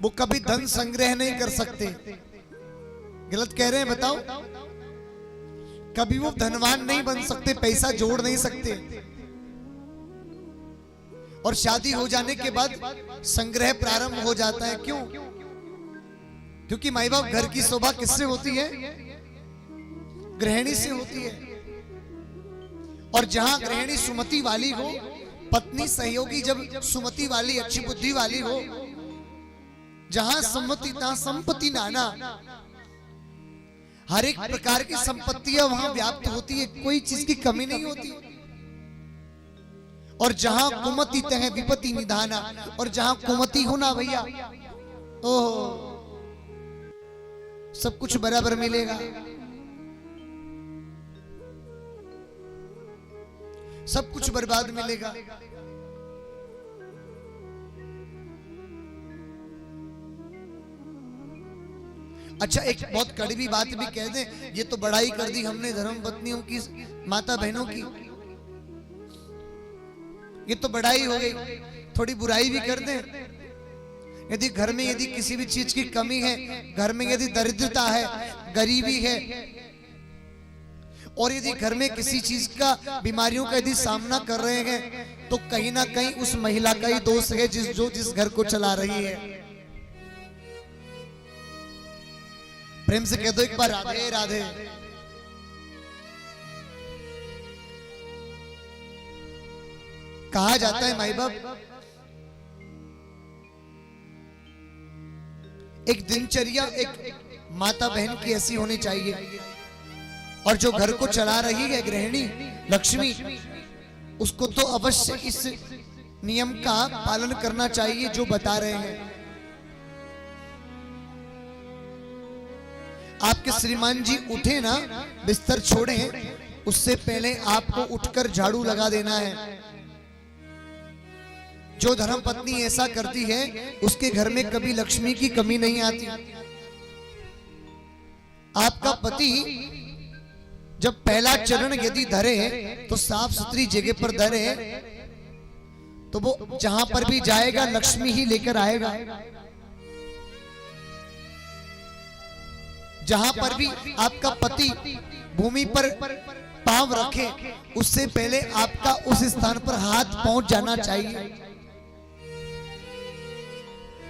वो कभी धन संग्रह नहीं कर सकते। गलत कह रहे हैं बताओ? कभी वो धनवान नहीं बन सकते, पैसा जोड़ नहीं सकते। और शादी हो जाने के बाद संग्रह प्रारंभ हो जाता है। क्यों? क्योंकि माई बाप घर की शोभा किससे होती है? गृहिणी से होती है। और जहां गृहिणी सुमति वाली हो, पत्नी सहयोगी जब सुमति वाली, अच्छी बुद्धि वाली हो, जहां सम्मति तहां संपत्ति नाना। हर एक प्रकार की संपत्तियां वहां व्याप्त होती है, कोई चीज की कमी नहीं होती। और जहां कुमति तह विपत्ति निधाना, और जहां कुमति हो ना भैया, ओह, सब कुछ बराबर मिलेगा, सब कुछ बर्बाद मिलेगा। अच्छा, एक बहुत कड़वी बात भी कह दें, ये तो बड़ाई कर दी हमने धर्म पत्नियों की, माता बहनों की, ये तो बड़ाई हो गई। थोड़ी बुराई भी कर दें। यदि घर में यदि किसी भी चीज की कमी है, घर में यदि दरिद्रता है, गरीबी है, और यदि घर में किसी चीज का, बीमारियों का यदि सामना कर रहे हैं, तो कहीं ना कहीं उस महिला का ही दोष है जिस घर को चला रही है। प्रेम से कह दो एक बार, राधे राधे। कहा जाता है माई बाप, एक दिनचर्या एक माता बहन की ऐसी होनी चाहिए, और जो घर को चला रही है गृहिणी लक्ष्मी, उसको तो अवश्य इस नियम का पालन करना चाहिए जो बता रहे हैं। आपके श्रीमान जी उठे ना, बिस्तर छोड़े, उससे पहले आपको उठकर झाड़ू लगा देना है। जो धर्म पत्नी ऐसा करती है, उसके घर में कभी लक्ष्मी की कमी नहीं आती। आपका पति जब पहला चरण यदि धरे तो साफ सुथरी जगह पर धरे, तो वो जहां पर भी जाएगा लक्ष्मी ही लेकर आएगा। जहां पर भी आपका पति भूमि पर पांव रखे, उससे पहले आपका उस स्थान पर हाथ पहुंच जाना चाहिए।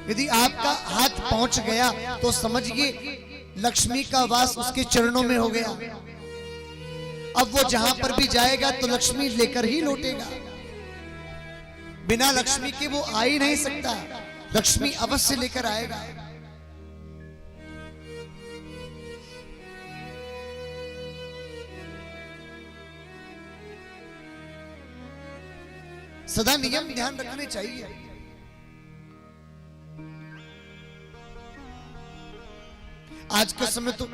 यदि आपका हाथ पहुंच गया तो समझिए लक्ष्मी का वास उसके चरणों में हो गया। अब वो जहां पर भी जाएगा तो लक्ष्मी लेकर ही लौटेगा। बिना लक्ष्मी के वो आ ही नहीं सकता, लक्ष्मी अवश्य लेकर आएगा। सदा नियम ध्यान रखने चाहिए। आज का समय तो,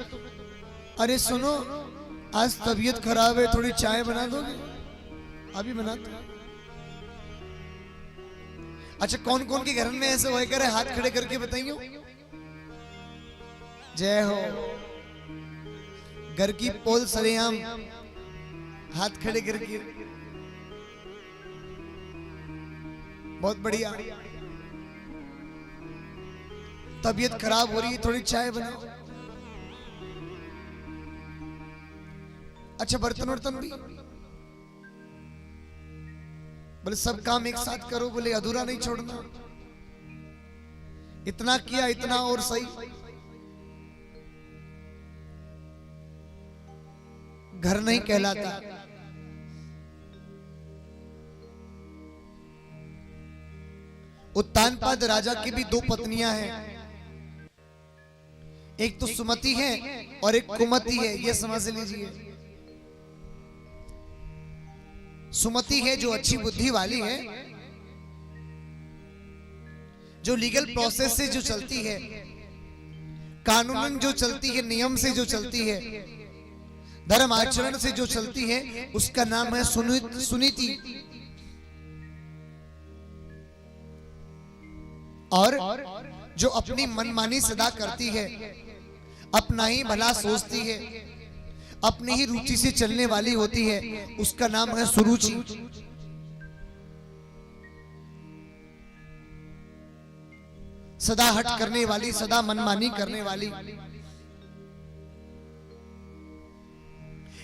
अरे सुनो, आज तबीयत खराब है, थोड़ी चाय बना दोगे? अभी बना दो। अच्छा, कौन कौन के घर में ऐसे हुआ करे? हाथ खड़े करके बताइए। जय हो। घर की पोल सरेआम हाथ खड़े करके, बहुत बढ़िया। तबीयत खराब हो रही है, थोड़ी चाय बनाओ। अच्छा, बर्तन वर्तन भी बोले सब काम एक साथ करो, बोले अधूरा नहीं छोड़ना। इतना किया इतना और सही। घर नहीं कहलाता। उत्तानपाद राजा की भी दो पत्नियां हैं, एक तो सुमति है और एक कुमति है, ये समझ लीजिए। सुमति है जो अच्छी बुद्धि वाली है, जो लीगल प्रोसेस से जो चलती है, कानूनन जो चलती है, नियम से जो चलती है, धर्म आचरण से जो चलती है, उसका नाम है सुनीति। और जो अपनी मनमानी सदा करती है, अपना ही भला सोचती है, अपनी ही रुचि से चलने वाली होती है, उसका नाम है सुरुचि। सदा हट करने वाली, सदा मनमानी करने वाली।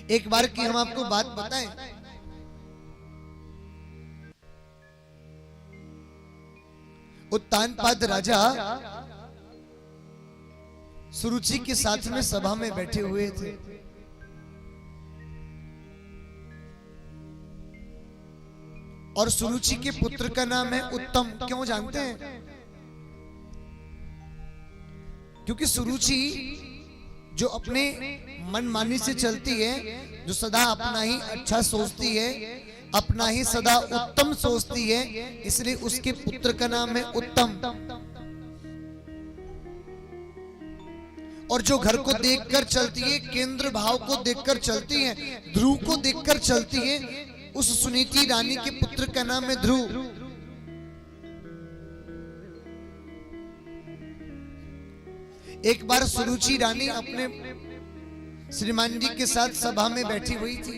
एक बार की हम आपको बात बताएं, उत्तानपाद राजा सुरुचि के साथ में सभा में बैठे हुए थे। और सुरुचि के पुत्र का नाम है उत्तम। क्यों जानते हैं? क्योंकि सुरुचि जो अपने मनमानी से चलती है, जो सदा अपना ही अच्छा सोचती है, अपना ही सदा उत्तम सोचती है, इसलिए उसके पुत्र का नाम है उत्तम। और जो घर को देखकर चलती है, केंद्र भाव को देखकर चलती है, ध्रुव को देखकर चलती है, उस सुनीति रानी के पुत्र का नाम है ध्रुव। एक बार सुरुचि रानी अपने श्रीमान जी के साथ सभा में बैठी हुई थी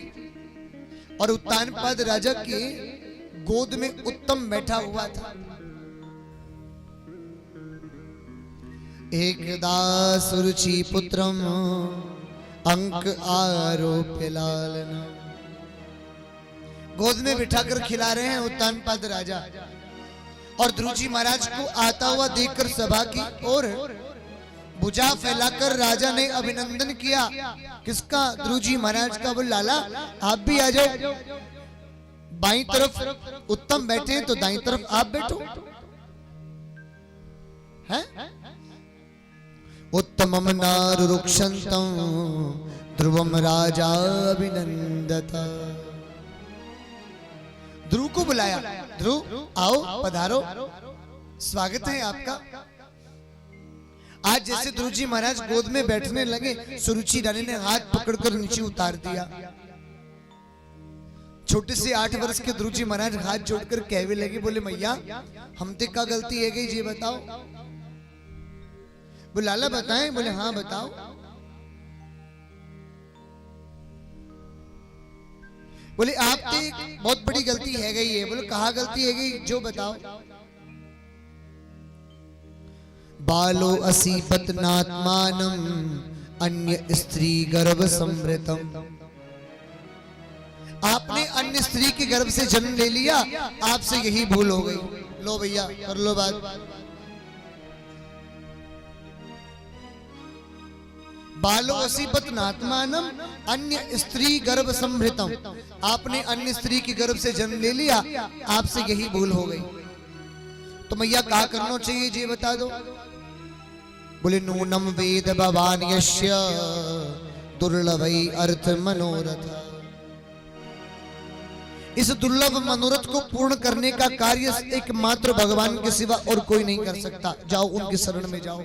और उत्तानपाद राजा के गोद में उत्तम बैठा हुआ था। एकदा सुरुचि पुत्रम अंक आरोप्य लालना। गोद में बिठाकर खिला रहे हैं उत्तानपाद राजा। और ध्रुव जी महाराज को आता हुआ देखकर सभा की ओर भुजा फैलाकर राजा ने अभिनंदन किया। किसका? ध्रुव जी महाराज का। बोल लाला आप भी आ जाओ। बाईं तरफ उत्तम बैठे हैं तो दाईं तरफ आप बैठो। हैं? उत्तमम नारुरुक्षन्तम ध्रुवम राजा अभिनंदता। ध्रुव को बुलाया। ध्रुव आओ, पधारो, स्वागत है आपका। आज जैसे ध्रुव जी महाराज गोद में बैठने लगे, सुरुचि रानी ने हाथ पकड़कर नीचे उतार दिया। छोटे से 8 वर्ष के ध्रुव जी महाराज हाथ जोड़कर कहने लगे, बोले मैया हमते क्या गलती है गई जी बताओ। बोले लाला बताएं। बोले हाँ बताओ। बोले आपकी बहुत बड़ी गलती है गई है। बोले कहाँ गलती है गई, जो बताओ। बालो असि पत्नात्मानम अन्य स्त्री गर्भ संवृतम। आपने अन्य स्त्री के गर्भ से जन्म ले लिया, आपसे यही भूल हो गई। लो भैया कर लो बात। बालो असि पत्नात्मानम अन्य स्त्री गर्भ संवृतम। आपने अन्य स्त्री के गर्भ से जन्म ले लिया, आपसे यही भूल हो गई। तो मैया क्या करना चाहिए जी बता दो। बोले नूनम वेद भवान यस्य दुर्लभई अर्थ मनोरथ। इस दुर्लभ मनोरथ को पूर्ण करने का कार्य एकमात्र भगवान के सिवा और कोई नहीं कर सकता। जाओ उनके शरण में जाओ।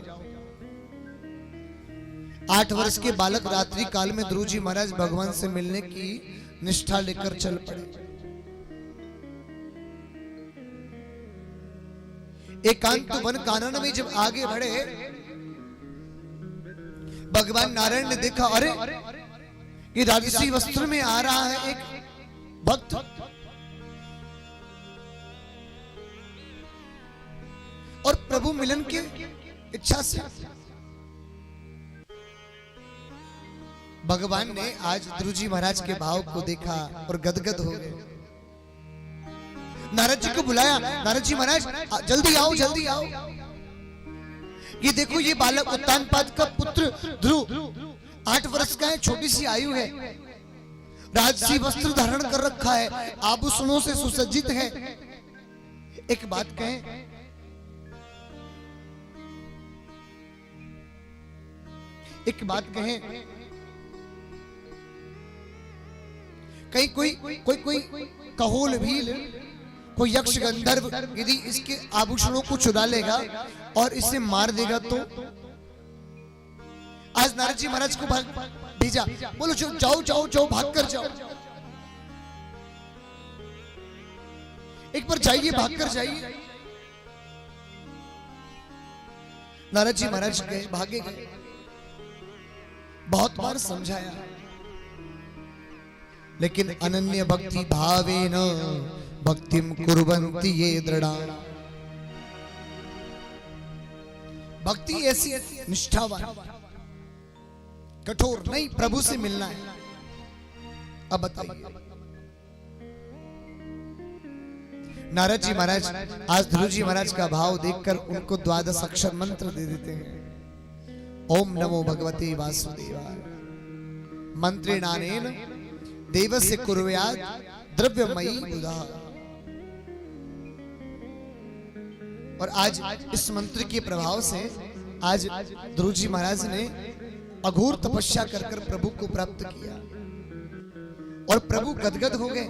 8 वर्ष के बालक रात्रि काल में ध्रुव जी महाराज भगवान से मिलने की निष्ठा लेकर चल पड़े। एकांत वन कानन में जब आगे बढ़े, भगवान नारायण ने देखा, अरे ये राजसी वस्त्र में आ रहा है एक भक्त। और प्रभु मिलन की इच्छा से भगवान ने आज ध्रुव जी महाराज के भाव को देखा और गदगद हो गए। नारद जी को बुलाया। नारद जी महाराज जल्दी आओ, जल्दी आओ। ये देखो, ये बालक उत्तानपाद का पुत्र ध्रुव 8 वर्ष का है, छोटी सी आयु है, राजसी वस्त्र धारण कर रखा है, आभूषणों से सुसज्जित है। एक बात कहें, एक बात कहें, कहीं कोई कहोल भील, कोई यक्ष गंधर्व यदि इसके आभूषणों को चुरा लेगा और इसे मार देगा तो? आज नारद जी महाराज को भेजा, बोलो जाओ जाओ जाओ, भाग कर जाओ, एक बार जाइए, भाग कर जाइए। नारद जी महाराज गए, भागे गए, बहुत बार समझाया, लेकिन अनन्य भक्ति भावेन भक्तिम कुर्वन्ति ये दृढ़ा। भक्ति ऐसी निष्ठावान, कठोर नहीं, प्रभु से मिलना है। अब बताइए, नारद जी महाराज आज ध्रुव जी महाराज का भाव देखकर उनको 12 अक्षर मंत्र दे देते हैं। ओम नमो भगवते वासुदेवाय मंत्रेणानेन देवस्य कुर्यात् द्रव्यमयी बुधा। और आज इस मंत्र के प्रभाव से आज ध्रुव जी महाराज ने अघोर तपस्या कर कर प्रभु को प्राप्त किया और प्रभु गदगद हो गए।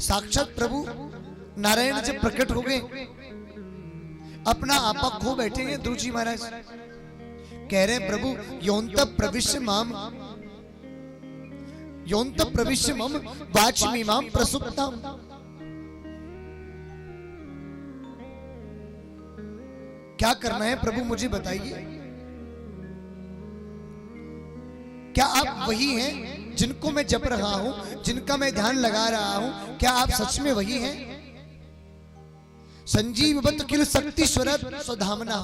साक्षात प्रभु नारायण जब प्रकट हो गए, अपना आपा खो बैठे हैं ध्रुव जी महाराज, कह रहे हैं प्रभु योंत प्रविश्य माम, योंत प्रविश्य मम वाचमी माम प्रसुप्ताम। क्या करना है प्रभु मुझे बताइए, क्या आप वही हैं जिनको मैं जप रहा हूं, जिनका मैं ध्यान लगा रहा हूं? क्या आप सच में वही हैं? संजीववत किल शक्ति स्वरत स्वधामना।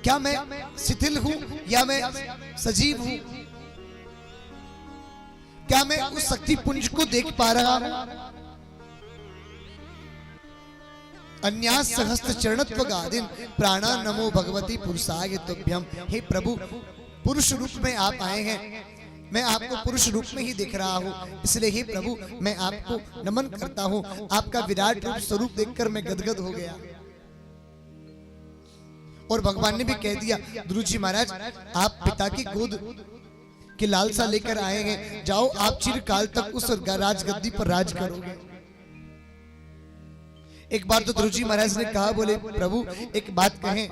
क्या मैं शिथिल हूं या मैं सजीव हूं? क्या मैं उस शक्ति पुंज को देख पा रहा हूं? अन्यास सहस्त्र चरणत्व गादिन प्राणा नमो भगवती पुरुषाय तुभ्यम। हे प्रभु, पुरुष रूप में आप आए हैं, मैं आपको पुरुष रूप में ही दिख रहा हूं, इसलिए हे प्रभु मैं आपको नमन करता हूं। आपका विराट रूप स्वरूप देखकर मैं गदगद हो गया। और भगवान ने भी कह दिया, ध्रुव जी महाराज आप पिता की गोद की लालसा लेकर आए हैं, जाओ आप चिरकाल तक उस राजगद्दी पर राज करोगे। एक बार तो ध्रुव जी महाराज ने कहा, बोले प्रभु एक बात कहें,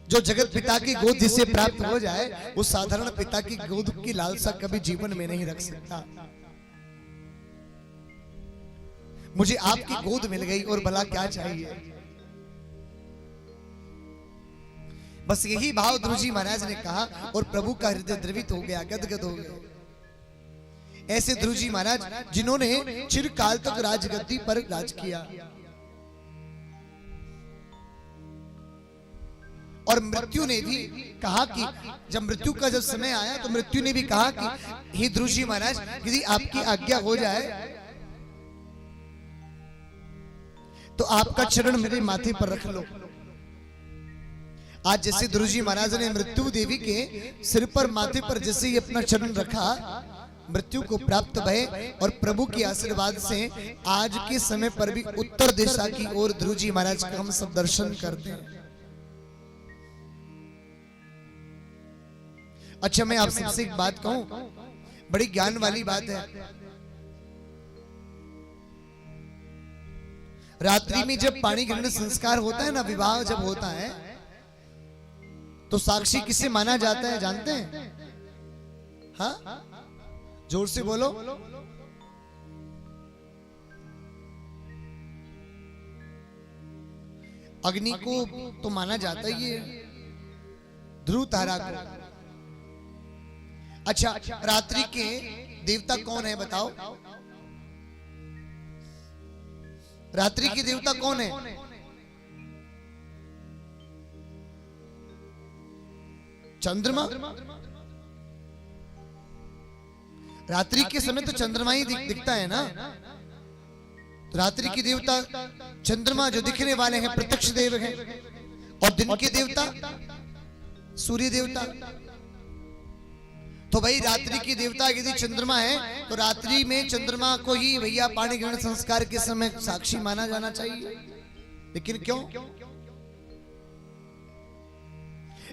जो जगत पिता की गोद जिसे प्राप्त हो जाए वो साधारण पिता की गोद की लालसा कभी जीवन में नहीं रख सकता। मुझे आपकी गोद मिल गई और भला क्या चाहिए। बस यही भाव ध्रुव जी महाराज ने कहा और प्रभु का हृदय द्रवित हो गया, गदगद हो गया। ऐसे ध्रुव जी महाराज जिन्होंने चिरकाल तक राजगद्दी पर राज किया और मृत्यु ने भी कहा कि जब मृत्यु का जब समय आया तो मृत्यु ने भी कहा कि हे ध्रुव जी महाराज यदि आपकी आज्ञा हो जाए तो आपका चरण मेरे माथे पर रख लो। आज जैसे ध्रुव जी महाराज ने मृत्यु देवी के सिर पर माथे पर जैसे ही अपना चरण रखा, मृत्यु को प्राप्त भय और प्रभु के आशीर्वाद से आज के समय पर भी उत्तर दिशा की ओर ध्रुव जी महाराज का हम सब दर्शन करते हैं। अच्छा मैं आप सबसे एक बात कहूं, बड़ी ज्ञान वाली बात है। रात्रि में जब पाणी ग्रहण संस्कार होता है ना, विवाह जब होता है तो साक्षी किसे माना जाता है जानते हैं? हाँ जोर से बोलो। अग्नि को तो माना जाता ही है, ध्रुव तारा को। अच्छा रात्रि के देवता कौन है बताओ? रात्रि के देवता कौन है? चंद्रमा। रात्रि के समय तो चंद्रमा ही दिखता है ना। तो रात्रि के देवता चंद्रमा जो दिखने वाले हैं प्रत्यक्ष देव हैं, और दिन के देवता सूर्य देवता। तो भाई रात्रि की देवता यदि चंद्रमा है तो रात्रि में चंद्रमा को ही भैया पाणी ग्रहण संस्कार के समय साक्षी माना जाना चाहिए। लेकिन क्यों?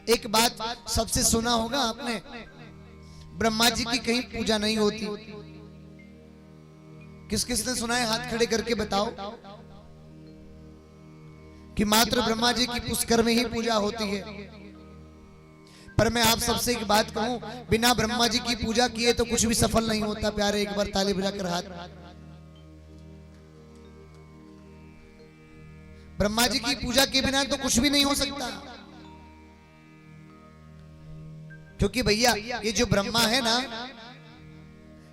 एक बात सबसे सुना होगा आपने, ब्रह्मा जी की कहीं पूजा नहीं होती। किस किसने सुना है? हाथ खड़े करके बताओ कि मात्र ब्रह्मा जी की पुष्कर में ही पूजा होती है। पर मैं आप सबसे एक बात कहूं, बिना ब्रह्मा जी की पूजा किए तो कुछ भी सफल नहीं होता। प्यारे एक बार ताली बजाकर हाथ। ब्रह्मा जी की पूजा के बिना तो कुछ भी नहीं हो सकता, क्योंकि भैया ये जो ब्रह्मा है ना,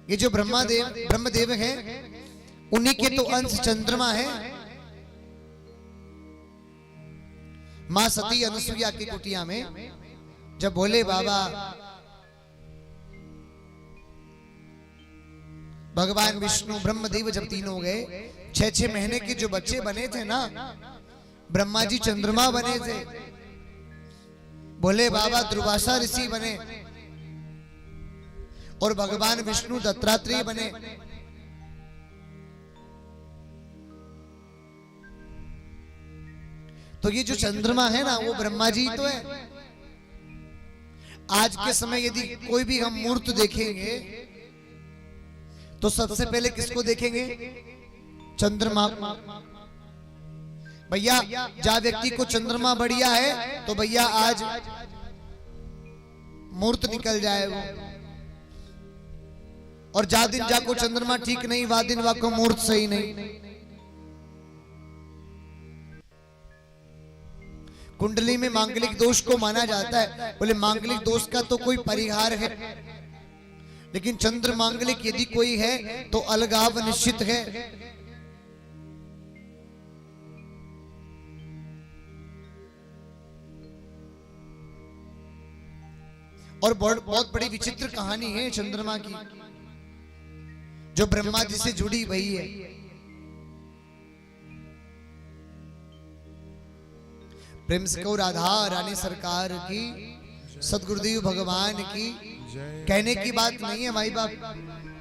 ये जो ब्रह्मदेव हैं, उन्हीं के तो अंश चंद्रमा है। मां सती अनुसुईया की कुटिया में जब भोले बाबा भगवान विष्णु ब्रह्मदेव जब तीनों गए, 6-6 महीने के जो बच्चे बने थे ना, ब्रह्मा जी चंद्रमा बने थे, भोले बाबा दुर्वासा ऋषि बने, और भगवान विष्णु दत्तात्रेय बने। तो ये जो चंद्रमा है ना, वो ब्रह्मा जी तो है। आज के समय यदि कोई भी हम मूर्त देखेंगे तो सबसे पहले किसको देखेंगे? चंद्रमा। भैया जहां व्यक्ति को चंद्रमा बढ़िया है तो भैया आज मूर्त निकल जाए वो, और जा दिन जाको चंद्रमा ठीक नहीं, वा दिन वाको मूर्त सही नहीं। कुंडली में मांगलिक दोष को माना जाता है, बोले मांगलिक दोष का तो कोई परिहार है, लेकिन चंद्र मांगलिक यदि कोई है तो अलगाव निश्चित है। और बहुत बड़ी विचित्र कहानी है चंद्रमा की, जो ब्रह्मा जी से जुड़ी हुई है। प्रेम से कहो राधा रानी सरकार की, सदगुरुदेव भगवान की। कहने की बात नहीं है भाई बाप,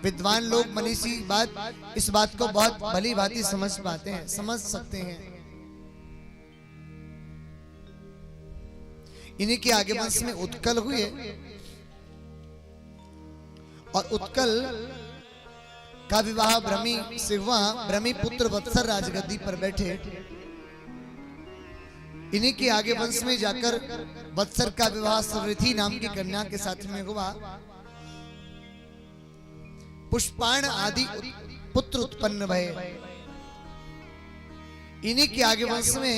विद्वान लोग मनीषी बात, इस बात को बहुत भली भांति समझ पाते हैं, समझ सकते हैं। इन्हीं के आगे वंश में उत्कल हुए, और उत्कल का विवाह ब्रह्मी से हुआ। ब्रह्मी पुत्र वत्सर राजगद्दी पर बैठे। इन्हीं के आगे वंश में जाकर वत्सर का विवाह सवृथी नाम की कन्या के साथ में हुआ। पुष्पाण आदि पुत्र उत्पन्न भये। इन्हीं के आगे वंश में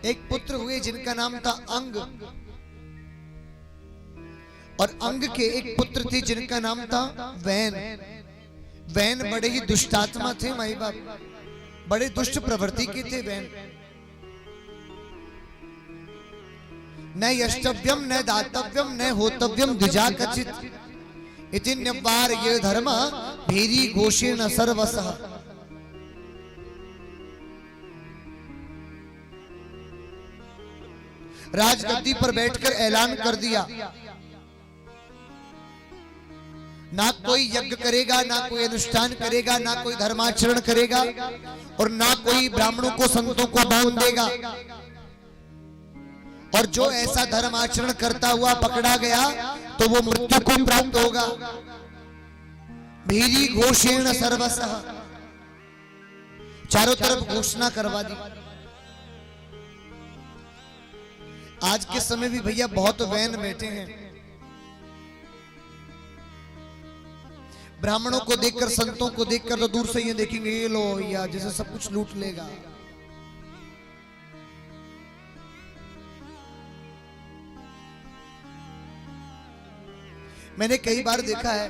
एक पुत्र हुए जिनका नाम था अंग, और अंग के एक पुत्र थे जिनका नाम था वैन। वैन बड़े ही दुष्टात्मा थे माई बाप, बड़े दुष्ट प्रवृत्ति के थे वैन। न यष्टव्यम न दातव्यम न होतव्यम द्विजा कचित इति न्यवार ये धर्म भीरी घोषेण सर्वसः। राजगद्दी पर बैठकर ऐलान कर दिया, ना कोई यज्ञ करेगा, ना कोई अनुष्ठान करेगा, ना कोई धर्माचरण करेगा, और ना कोई ब्राह्मणों को संतों को दान देगा। और जो ऐसा धर्म आचरण करता हुआ पकड़ा गया तो वो मृत्यु को प्राप्त होगा। भीरी घोषेण सर्वसः, चारों तरफ घोषणा करवा दी। आज के समय भी भैया बहुत वैन बैठे हैं, ब्राह्मणों को देखकर संतों को देखकर तो दूर से ये देखेंगे ये लो या जैसे सब कुछ लूट लेगा। मैंने कई बार देखा है,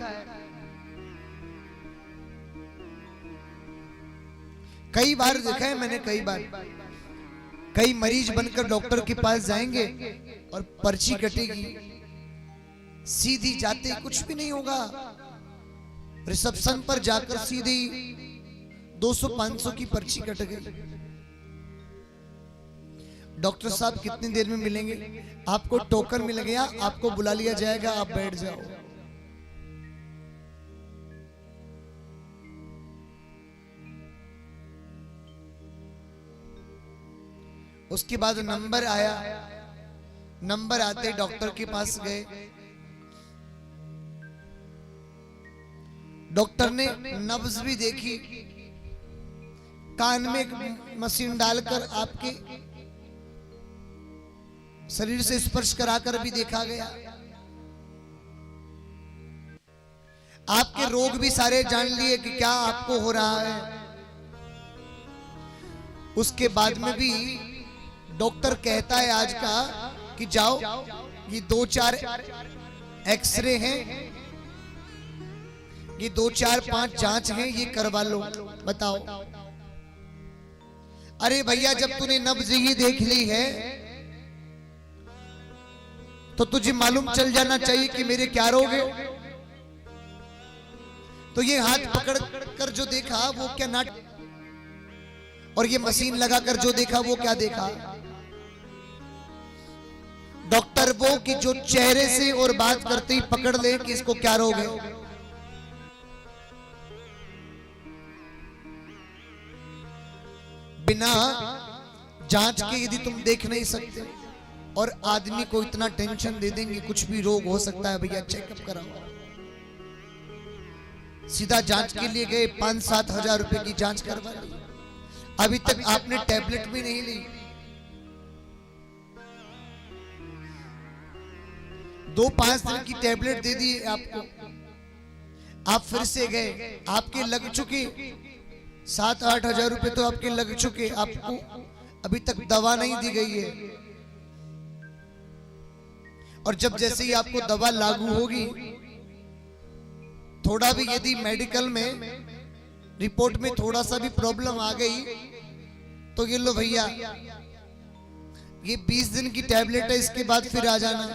मैंने कई बार, कई मरीज बनकर डॉक्टर के पास जाएंगे और पर्ची कटेगी, सीधी जाते कुछ भी नहीं होगा, रिसेप्शन पर जाकर सीधी 200-500 की पर्ची कट गई। डॉक्टर साहब कितनी देर में मिलेंगे? आपको टोकन मिल गया, आपको बुला लिया जाएगा, आप बैठ जाओ। उसके बाद नंबर आया, नंबर आते डॉक्टर के पास गए। डॉक्टर ने नब्ज भी देखी, कान में एक मशीन डालकर आपके शरीर से स्पर्श कराकर भी देखा गया। आपके रोग भी सारे जान लिए कि क्या आपको हो रहा है। उसके बाद में भी डॉक्टर कहता है आज का कि जाओ, ये 2-4 एक्सरे हैं, ये 2-4-5 जांच हैं, ये करवा लो। बताओ, अरे भैया जब तूने नब्ज ही देख ली है तो तुझे मालूम चल जाना चाहिए कि मेरे क्या रोग है। तो ये हाथ पकड़ कर जो देखा वो क्या नाटक, और ये मशीन लगाकर जो देखा वो क्या देखा। डॉक्टर वो कि जो चेहरे से और बात करते ही पकड़ ले कि इसको क्या रोग है। बिना जांच के यदि तुम देख नहीं सकते और आदमी को इतना टेंशन दे देंगे, कुछ भी रोग हो सकता है भैया चेकअप कराओ। सीधा जांच के लिए गए, 5-7 हजार रुपए की जांच करवा ली, अभी तक आपने टैबलेट भी नहीं ली। 2-5 दिन की टैबलेट दे दी आपको, आप फिर से गए, आपके लग चुके 7-8 हजार रुपए तो आपके लग चुके, आपको अभी तक दवा नहीं दी गई है। और जब जैसे ही आपको दवा लागू होगी, थोड़ा भी यदि मेडिकल में रिपोर्ट में थोड़ा सा भी प्रॉब्लम आ गई तो ये लो भैया, ये 20 दिन की टैबलेट है, इसके बाद फिर आ जाना।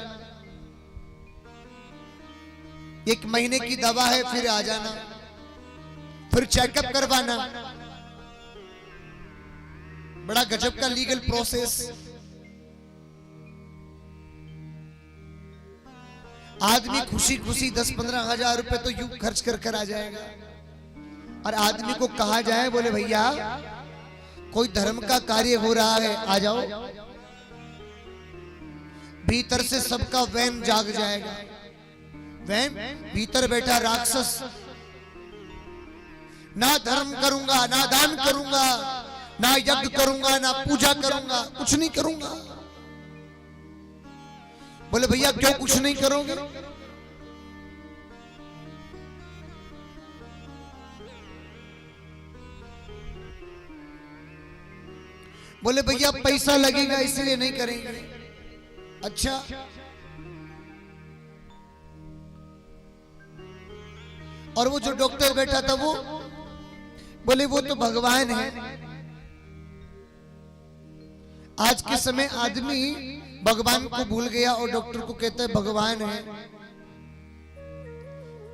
1 महीने की दवा है, फिर आ जाना, फिर चेकअप करवाना। बड़ा गजब का लीगल प्रोसेस। आदमी खुशी खुशी 10-15 हजार रुपए तो यूं खर्च कर आ जाएगा, और आदमी को कहा जाए बोले भैया कोई धर्म का कार्य हो रहा है, आ जाओ, भीतर से सबका वहम जाग जाएगा। वहम, भीतर बैठा राक्षस, ना धर्म करूंगा, ना दान करूंगा, ना यज्ञ करूंगा, ना पूजा करूंगा, कुछ नहीं करूंगा। बोले भैया क्यों कुछ नहीं करोगे? बोले भैया पैसा लगेगा इसलिए नहीं करेंगे। अच्छा, और वो जो डॉक्टर बैठा था वो बोले वो तो भगवान है। आज के समय आदमी भगवान को भूल गया और डॉक्टर को कहता है भगवान है।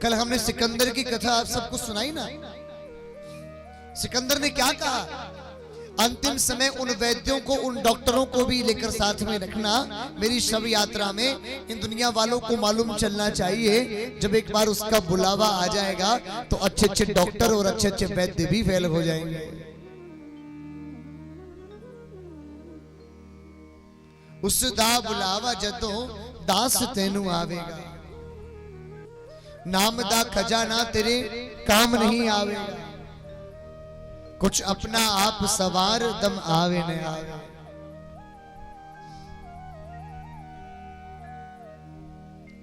कल हमने सिकंदर की कथा आप सबको सुनाई ना। सिकंदर ने क्या कहा? अंतिम समय उन वैद्यों को, उन डॉक्टरों को भी लेकर साथ में रखना। मेरी शव यात्रा में इन दुनिया वालों को मालूम चलना चाहिए, जब एक बार उसका बुलावा आ जाएगा तो अच्छे अच्छे डॉक्टर और अच्छे अच्छे वैद्य भी फेल हो जाएंगे। उस दा बुलावा जदों दास तेनू आवेगा, नाम दा खजाना तेरे काम नहीं आवेगा, कुछ अपना आप सवार दम आवे न आवे।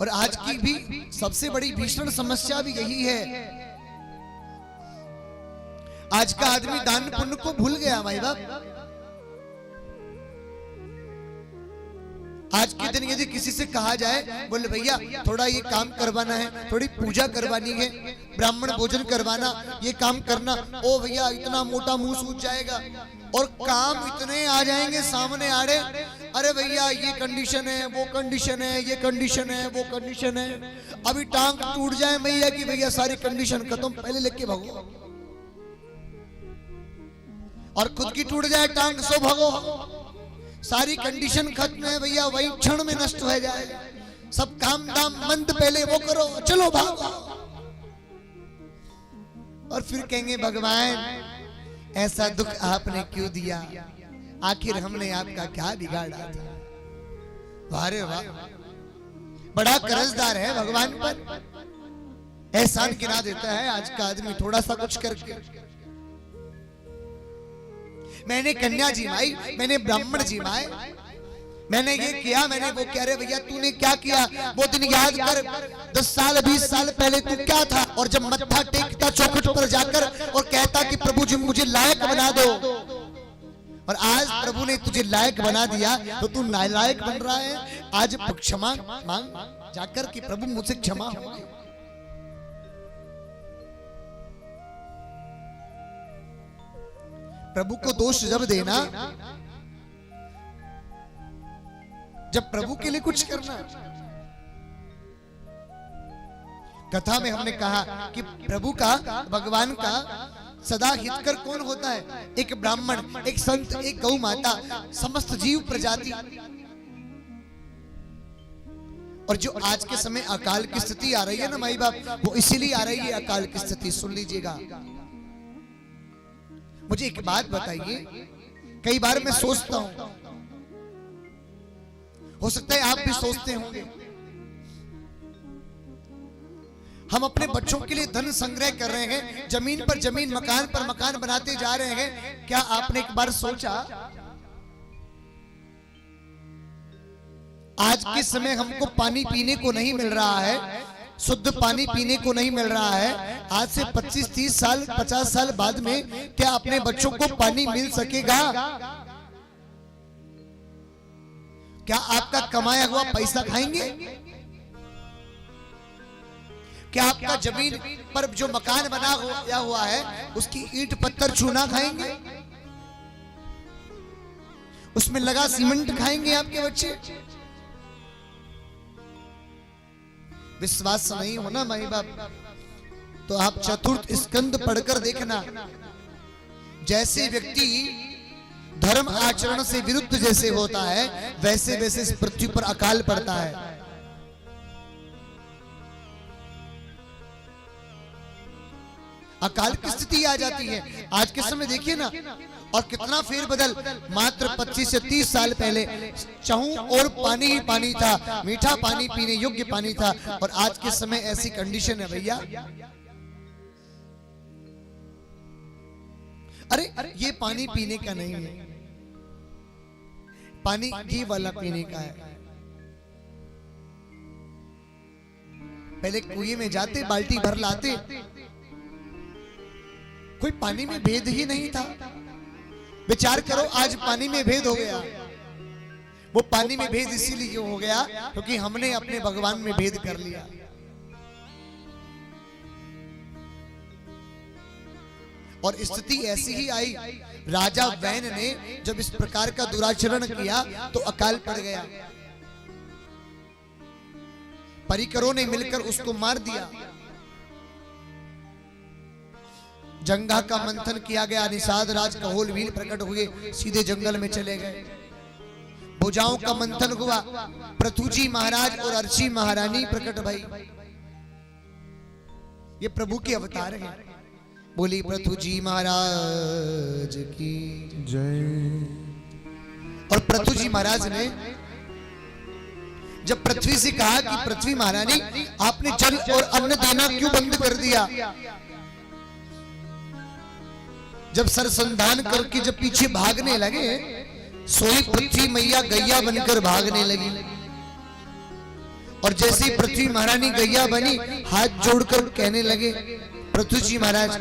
और आज की भी सबसे बड़ी भीषण समस्या भी यही है। आज का आदमी दान पुण्य को भूल गया भाई बाप। आज के दिन यदि किसी से कहा जाए बोले भैया थोड़ा ये काम करवाना है, थोड़ी पूजा करवानी है, ब्राह्मण भोजन करवाना, ये काम करना, ओ भैया इतना मोटा मुंह सूज जाएगा और काम इतने आ जाएंगे सामने आड़े। अरे भैया ये कंडीशन है, वो कंडीशन है, ये कंडीशन है, वो कंडीशन है। अभी टांग टूट जाए भैया कि भैया सारी कंडीशन खत्म, पहले लेके भागो। और खुद की टूट जाए टांग सो भगो, सारी कंडीशन खत्म है भैया, वही क्षण में नष्ट हो जाए। सब काम दाम मंद पहले वो करो, चलो भागो। और फिर कहेंगे भगवान ऐसा दुख आपने क्यों दिया, आखिर हमने आपका क्या बिगाड़ा था। वारे वाह, बड़ा कर्जदार है भगवान पर, एहसान गिना देता है आज का आदमी थोड़ा सा कुछ करके। मैंने कन्या जीवाई, मैंने ब्राह्मण जीवाए, मैंने ये किया, मैंने वो कह रहे भैया तूने क्या किया, वो दिन याद कर 10 साल 20 साल पहले तू क्या था। और जब मत्था टेकता चौखट पर जाकर और कहता कि प्रभु जी मुझे लायक बना दो, और आज प्रभु ने तुझे लायक बना दिया तो तू नालायक बन रहा है। आज क्षमा मांग जाकर कि प्रभु मुझसे क्षमा हो। प्रभु को दोष जब देना, जब प्रभु के लिए कुछ करना। कथा में हमने कहा कि प्रभु का, भगवान का सदा हितकर कौन होता है? एक ब्राह्मण, एक संत, एक गौ माता, समस्त जीव प्रजाति। और जो आज के समय अकाल की स्थिति आ रही है ना माई बाप, वो इसीलिए आ रही है अकाल की स्थिति। सुन लीजिएगा, मुझे एक बात बताइए, कई बार मैं सोचता हूं, हो सकता है आप भी सोचते होंगे, हम अपने बच्चों के लिए धन संग्रह कर रहे हैं, जमीन पर जमीन, मकान पर मकान बनाते जा रहे हैं। क्या आपने एक बार सोचा आज के समय हमको पानी पीने को नहीं मिल रहा है, शुद्ध पानी पीने को नहीं मिल रहा है। आज से 25-30 साल 50 साल बाद में क्या अपने बच्चों को पानी मिल सकेगा? क्या आपका कमाया हुआ पैसा खाएंगे? क्या आपका जमीन पर जो मकान बना हुआ है उसकी ईंट पत्थर चूना खाएंगे? उसमें लगा सीमेंट खाएंगे आपके बच्चे? विश्वास नहीं होना माई बाप, तो आप चतुर्थ स्कंद पढ़कर देखना। जैसे व्यक्ति धर्म आचरण से विरुद्ध जैसे होता है, वैसे वैसे इस पृथ्वी पर अकाल पड़ता है। अकाल की स्थिति आ जाती है। आज के समय देखिए ना, और कितना फेरबदल। मात्र 25 से 30 साल पहले चाहूं और पानी ही पानी था, मीठा पानी पीने योग्य पानी था, और आज के समय ऐसी कंडीशन है भैया। अरे ये पानी पीने का नहीं है, पानी घी वाला पीने का है। पहले कुएं में जाते, बाल्टी भर लाते, कोई पानी में भेद ही नहीं था। विचार करो, आज पानी में भेद हो गया। वो पानी में भेद इसीलिए हो गया क्योंकि हमने अपने भगवान में भेद कर लिया। और स्थिति ऐसी ही आई। राजा वैन ने जब इस प्रकार का दुराचरण किया तो अकाल पड़ गया। परिकरों ने मिलकर उसको मार दिया। जंगा का मंथन किया गया, निषाद राज कहोल वीर प्रकट हुए, सीधे जंगल में चले गए। भुजाओं का मंथन हुआ, पृथुजी महाराज और अर्ची महारानी प्रकट भई। ये प्रभु के अवतार हैं। बोली पृथुजी महाराज की जय। और पृथुजी महाराज ने जब पृथ्वी से कहा कि पृथ्वी महारानी आपने जल और अन्न देना क्यों बंद कर दिया? जब सरसंधान करके जब पीछे भागने लगे, सोई पृथ्वी मैया गैया बनकर भागने लगी। और जैसे ही पृथ्वी महारानी गैया बनी, हाथ जोड़कर कहने लगे, पृथ्वी जी महाराज,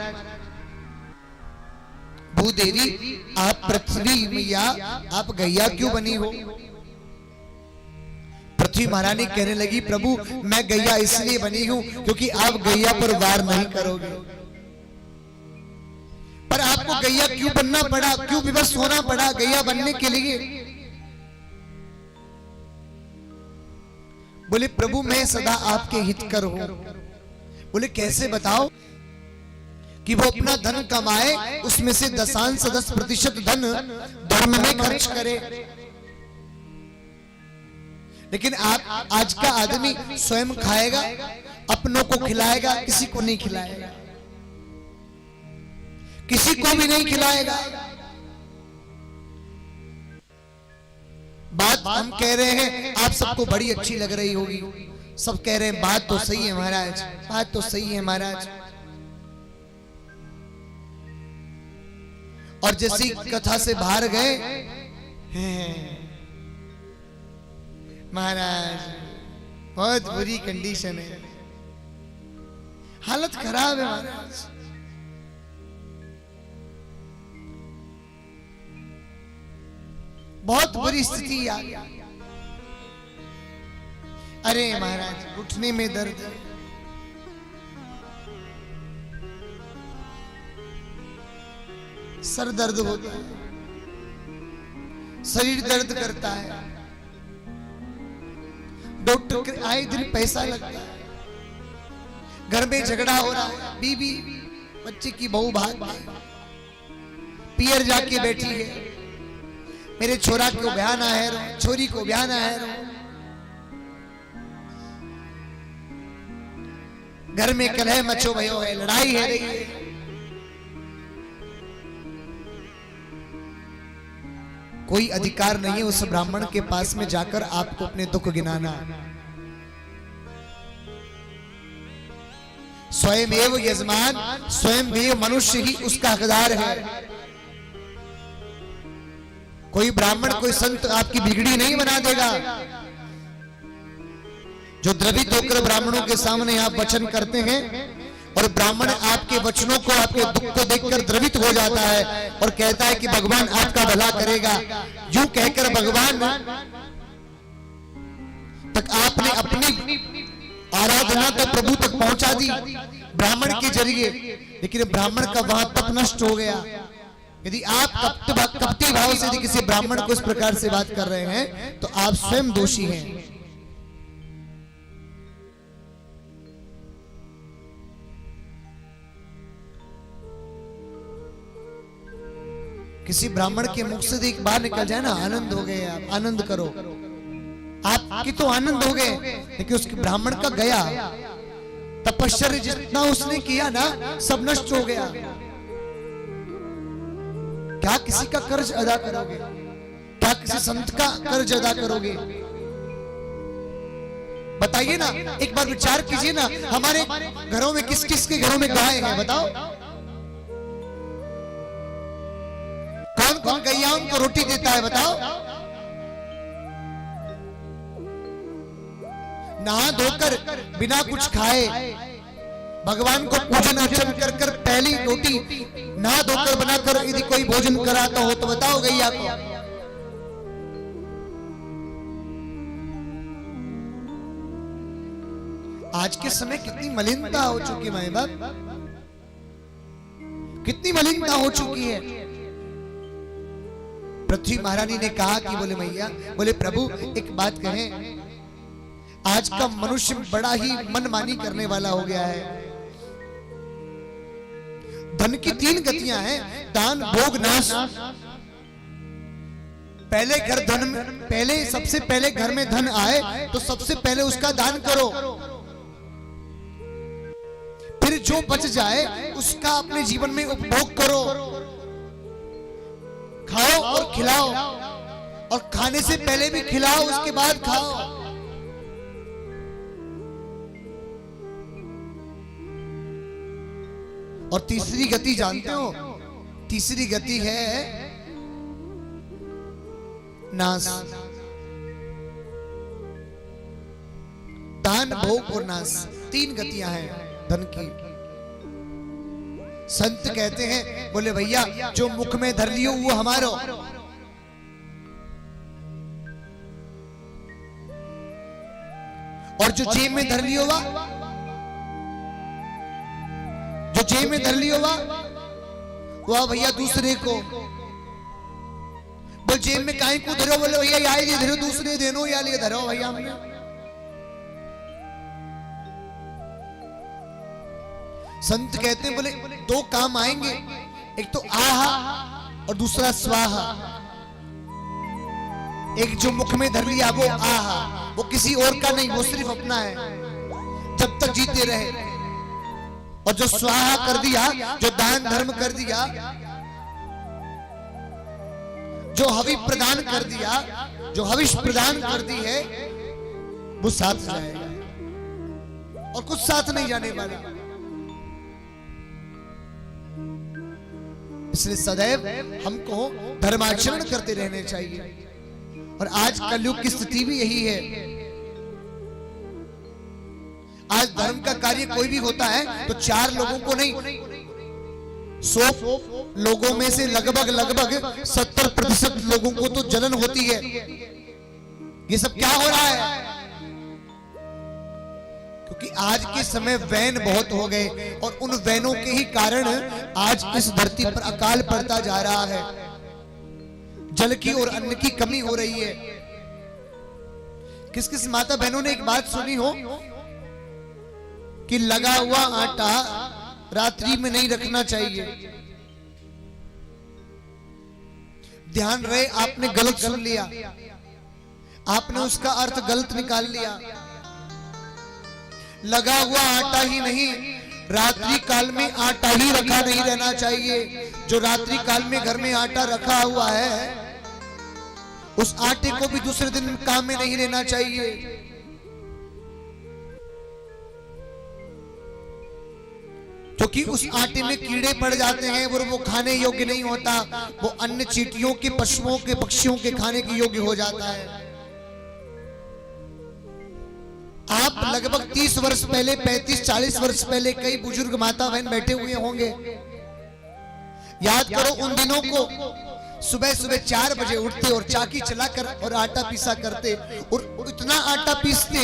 भूदेवी आप पृथ्वी मैया, आप गैया क्यों बनी हो? पृथ्वी महारानी कहने लगी, प्रभु मैं गैया इसलिए बनी हूं क्योंकि आप गैया पर वार नहीं करोगे। पर आपको गैया क्यों बनना पड़ा, क्यों विवश होना पड़ा गैया बनने के लिए? बोले प्रभु मैं सदा आपके हितकर हूं। बोले कैसे बताओ? कि वो अपना धन कमाए, उसमें से 10% धन धर्म में खर्च करे। लेकिन आप आज का आदमी स्वयं खाएगा, अपनों को खिलाएगा, किसी को नहीं खिलाएगा, किसी को भी नहीं खिलाएगा। बात हम कह रहे हैं, आप सबको बड़ी अच्छी लग रही होगी, सब कह रहे हैं बात तो सही है महाराज, बात तो सही है महाराज। और जैसी कथा से बाहर गए महाराज बहुत बुरी कंडीशन है, हालत खराब है महाराज। बहुत बुरी स्थिति आ गई। अरे महाराज उठने में दर्द, सर दर्द होता है, शरीर दर्द करता है, डॉक्टर के आए दिन पैसा लगता है, घर में झगड़ा हो रहा है, बीवी बच्चे की बहू भाग पियर जाके बैठी है, मेरे छोरा को बयाना है, छोरी को बयाना है, घर में कलह मचो भयो है, लड़ाई है रही है। कोई अधिकार नहीं है उस ब्राह्मण के पास में जाकर आपको अपने दुख गिनाना। स्वयं एव यजमान, स्वयं भी मनुष्य ही उसका हकदार है। कोई ब्राह्मण कोई संत आपकी बिगड़ी नहीं बना देगा। जो द्रवित होकर ब्राह्मणों के सामने आप वचन करते हैं और ब्राह्मण आपके वचनों को, आपके दुख को देखकर द्रवित हो जाता है और कहता है कि भगवान आपका भला करेगा, यूं कहकर भगवान तक आपने अपनी आराधना तो प्रभु तक पहुंचा दी ब्राह्मण के जरिए, लेकिन ब्राह्मण का वहां तप नष्ट हो गया। यदि आप कपटी भाव से यदि किसी ब्राह्मण को इस प्रकार से बात कर रहे हैं तो आप स्वयं दोषी हैं। किसी ब्राह्मण के मुख से एक बार निकल जाए ना, आनंद हो गए, आप आनंद करो, आपकी तो आनंद हो गए, लेकिन उसके ब्राह्मण का गया, तपश्चर्या जितना उसने किया ना सब नष्ट हो गया। क्या किसी का कर्ज अदा करोगे? क्या किसी संत का कर्ज अदा करोगे? बताइए ना, एक बार विचार कीजिए ना, हमारे घरों में किस किस के घरों में गाय है बताओ? कौन कौन गैयाओं को रोटी देता है बताओ? नहा धोकर बिना कुछ खाए भगवान को पूजन अर्चन कर कर पहली रोटी नहा धोकर बनाकर यदि कोई भोजन कराता हो तो बताओ गैया को। आज के समय कितनी मलिनता हो चुकी माए बाप, कितनी मलिनता हो चुकी है। पृथ्वी महारानी ने कहा कि बोले मैया, बोले प्रभु एक बात कहें, आज का मनुष्य बड़ा ही मनमानी करने वाला हो गया है। धन की 3 गतियां हैं, दान भोग नाश। पहले सबसे पहले घर में धन आए तो सबसे पहले उसका दान करो, फिर जो बच जाए उसका अपने जीवन में उपभोग करो, खाओ और खिलाओ, और खाने से पहले भी खिलाओ उसके बाद खाओ। और तीसरी गति जानते हो? तीसरी गति है नाश, दान भोग और नाश, 3 गतियां हैं धन की। संत कहते हैं बोले भैया जो मुख में धर लियो वो हमारो, और जो जेब में धर लियो जो जेब में धर लियो वह भैया दूसरे को। बोल जेब में काहे को धरो? बोले भैया या ये धरो दूसरे देनो, या लिए धरो भैया भैया। संत कहते हैं बोले दो काम आएंगे, एक तो आहा और दूसरा स्वाहा। एक जो मुख में धर लिया वो आहा, वो किसी और का नहीं, वो सिर्फ अपना है जब तक जीते रहे। और जो स्वाहा कर दिया, जो दान धर्म कर दिया, जो हवि प्रदान कर दिया, जो हविष प्रदान कर दी है, वो साथ जाएगा और कुछ साथ नहीं जाने वाला। इसलिए सदैव हमको धर्माचरण करते रहने चाहिए। और आज कलयुग की स्थिति भी यही है। आज धर्म का कार्य कोई भी होता है तो 4 लोगों को नहीं, 100 लोगों में से लगभग 70% लोगों को तो जलन होती है। ये सब क्या हो रहा है? क्योंकि आज के समय वैन बहुत हो गए और उन वैनों के ही कारण आज इस धरती पर अकाल पड़ता जा रहा है। जल की और अन्न की कमी हो रही है। किस किस माता बहनों ने एक बात सुनी हो कि लगा हुआ आटा रात्रि में नहीं रखना चाहिए? ध्यान रहे, आपने गलत सुन लिया, आपने उसका अर्थ गलत निकाल लिया। लगा हुआ आटा ही नहीं, रात्रि काल में आटा ही रखा नहीं रहना चाहिए। जो रात्रि काल में घर में आटा रखा हुआ है, उस आटे को भी दूसरे दिन काम में नहीं लेना चाहिए। क्योंकि उस आटे में कीड़े पड़ जाते हैं और वो खाने योग्य नहीं होता, वो अन्य चींटियों के, पशुओं के, पक्षियों के खाने के योग्य हो जाता है। आप लगभग 30 वर्ष पहले, 35-40 वर्ष पहले कई बुजुर्ग माता बहन बैठे हुए होंगे। याद करो उन दिनों को, सुबह सुबह 4 बजे उठते और चाकी चलाकर और आटा पीसा करते, और इतना आटा पीसते,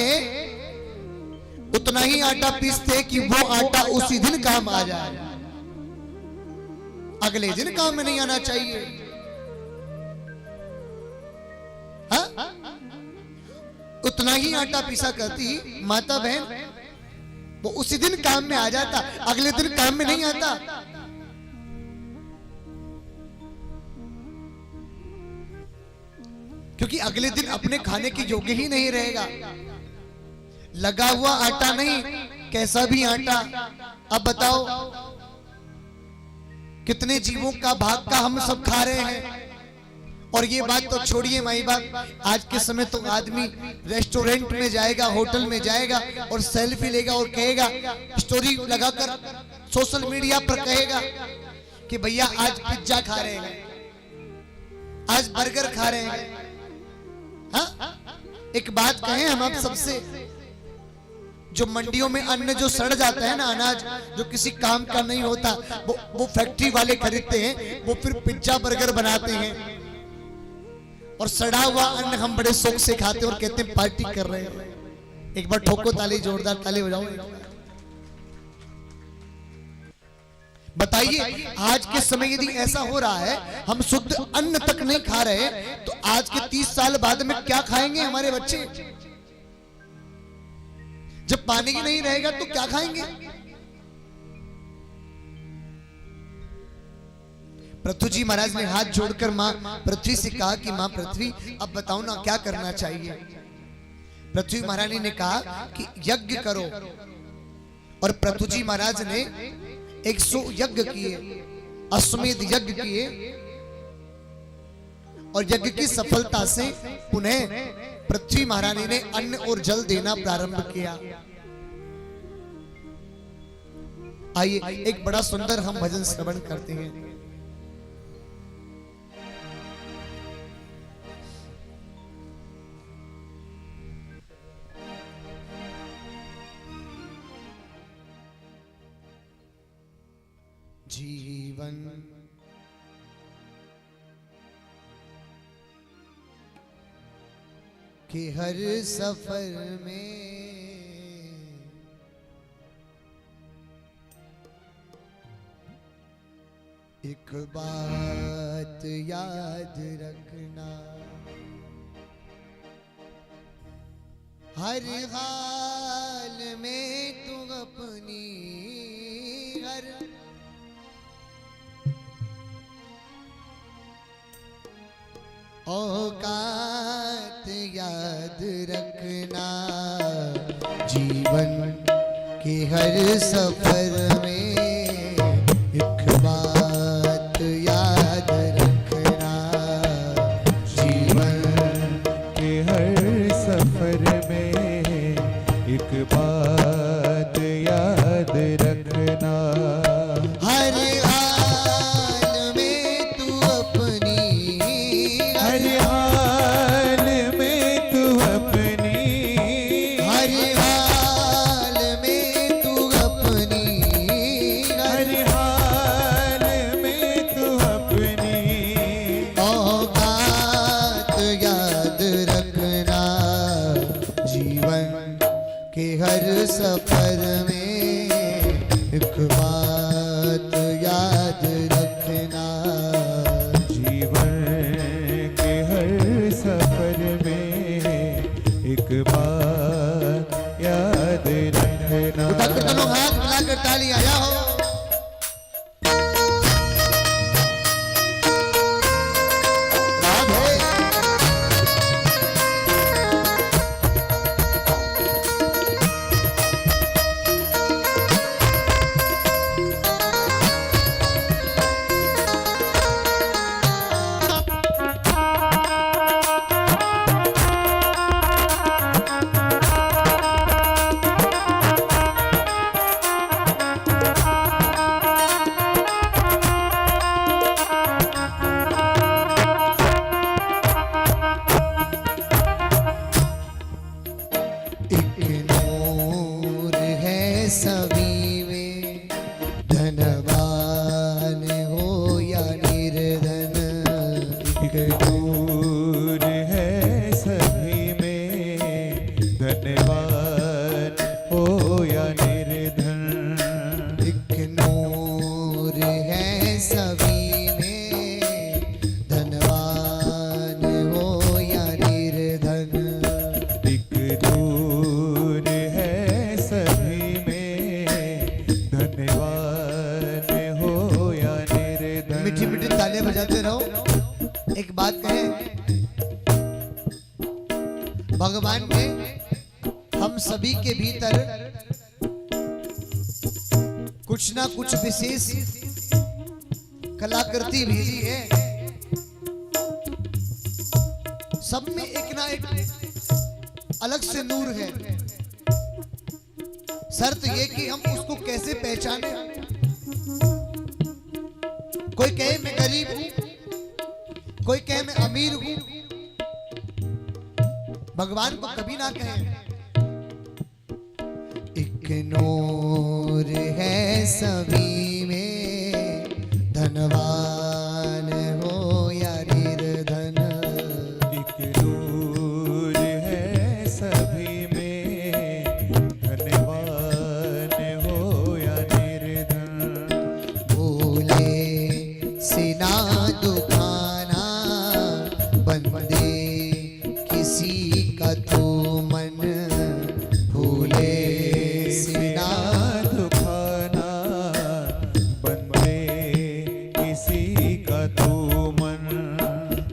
उतना ही आटा पीसते कि वो आटा उसी दिन काम आ जाए, अगले दिन काम में नहीं आना चाहिए। हाँ? उतना ही आटा पीसा करती माता बहन, वो उसी दिन काम में आ जाता, अगले दिन काम में नहीं आता। क्योंकि अगले दिन अपने खाने के योग्य ही नहीं रहेगा। लगा हुआ आटा नहीं, कैसा भी आटा। अब बताओ कितने जीवों का भाग का हम सब खा रहे हैं। और ये बात तो छोड़िए माई बात, आज के समय तो आदमी रेस्टोरेंट में जाएगा, होटल में जाएगा और सेल्फी लेगा और कहेगा, स्टोरी लगाकर सोशल मीडिया पर कहेगा कि भैया आज पिज्जा खा रहे हैं, आज बर्गर खा रहे हैं। हाँ? एक बात कहें हम आप सबसे, जो मंडियों में अन्न जो सड़ जाता है ना, अनाज जो किसी काम का नहीं होता, वो फैक्ट्री वाले खरीदते हैं, वो फिर पिज्जा बर्गर बनाते हैं और सड़ा हुआ अन्न हम बड़े शौक से खाते हैं और कहते हैं पार्टी कर रहे हैं। एक बार ठोको ताली, जोरदार ताली बजाओ। बताइए आज के समय यदि ऐसा हो रहा है, हम शुद्ध अन्न तक नहीं खा रहे, तो आज के 30 साल बाद में क्या खाएंगे हमारे बच्चे? जब पानी ही नहीं रहेगा तो क्या खाएंगे? पृथ्वी जी महाराज ने हाथ जोड़कर मां पृथ्वी से कहा कि मां पृथ्वी, अब बताओ ना क्या करना चाहिए। पृथ्वी महारानी ने कहा कि यज्ञ करो। और पृथ्वी जी महाराज ने 100 यज्ञ किए, अश्वमेध यज्ञ किए, और यज्ञ की सफलता से पुनः पृथ्वी महारानी ने अन्न और जल देना प्रारंभ किया। आइए एक बड़ा सुंदर हम भजन श्रवण करते हैं। जीवन के हर सफर में एक बात याद रखना, हर हाल में तू अपनी औकात याद रखना, जीवन के हर सफर में एक बात याद रखना, जीवन के हर सफर में एक बात याद रखना। हर हाल में तू अपनी, हर हाल में तू अपनी, हर हाल में तू अपनी, हर हाल में तू अपनी औकात याद रखना, जीवन के हर सफर में एक बात याद रखना, जीवन के हर सफर में एक बात याद रखना। उठा कर दोनों हाथ मिलाकर ताली आया हो। राधे। एक नूर है सभी में, धनवान हो या निर्धन, एक दूर है सभी में, धनवान हो या निर्धन। एक नूर है सभी में, धनवान हो या निर्धन, एक दूर है सभी में, धनवान हो या निर्धन। मीठी मीठी तालियां बजाते रहो। एक बात कहें, भगवान ने हम सभी के भीतर कुछ ना कुछ विशेष कलाकृति भेजी है। सब में एक ना एक अलग से नूर है। शर्त ये कि हम उसको कैसे पहचाने। कोई कहे मैं गरीब हूं, कोई कहे मैं अमीर हूं, भगवान को कभी ना कहें। एक नूर है सभी में, धनवान हो या निर्धन, एक दूर है सभी में, धनवान हो या निर्धन। भूले सिना दुखाना, बंदे किसी का तू मन, भूले सिना दुखाना, बंदे किसी का तू मन।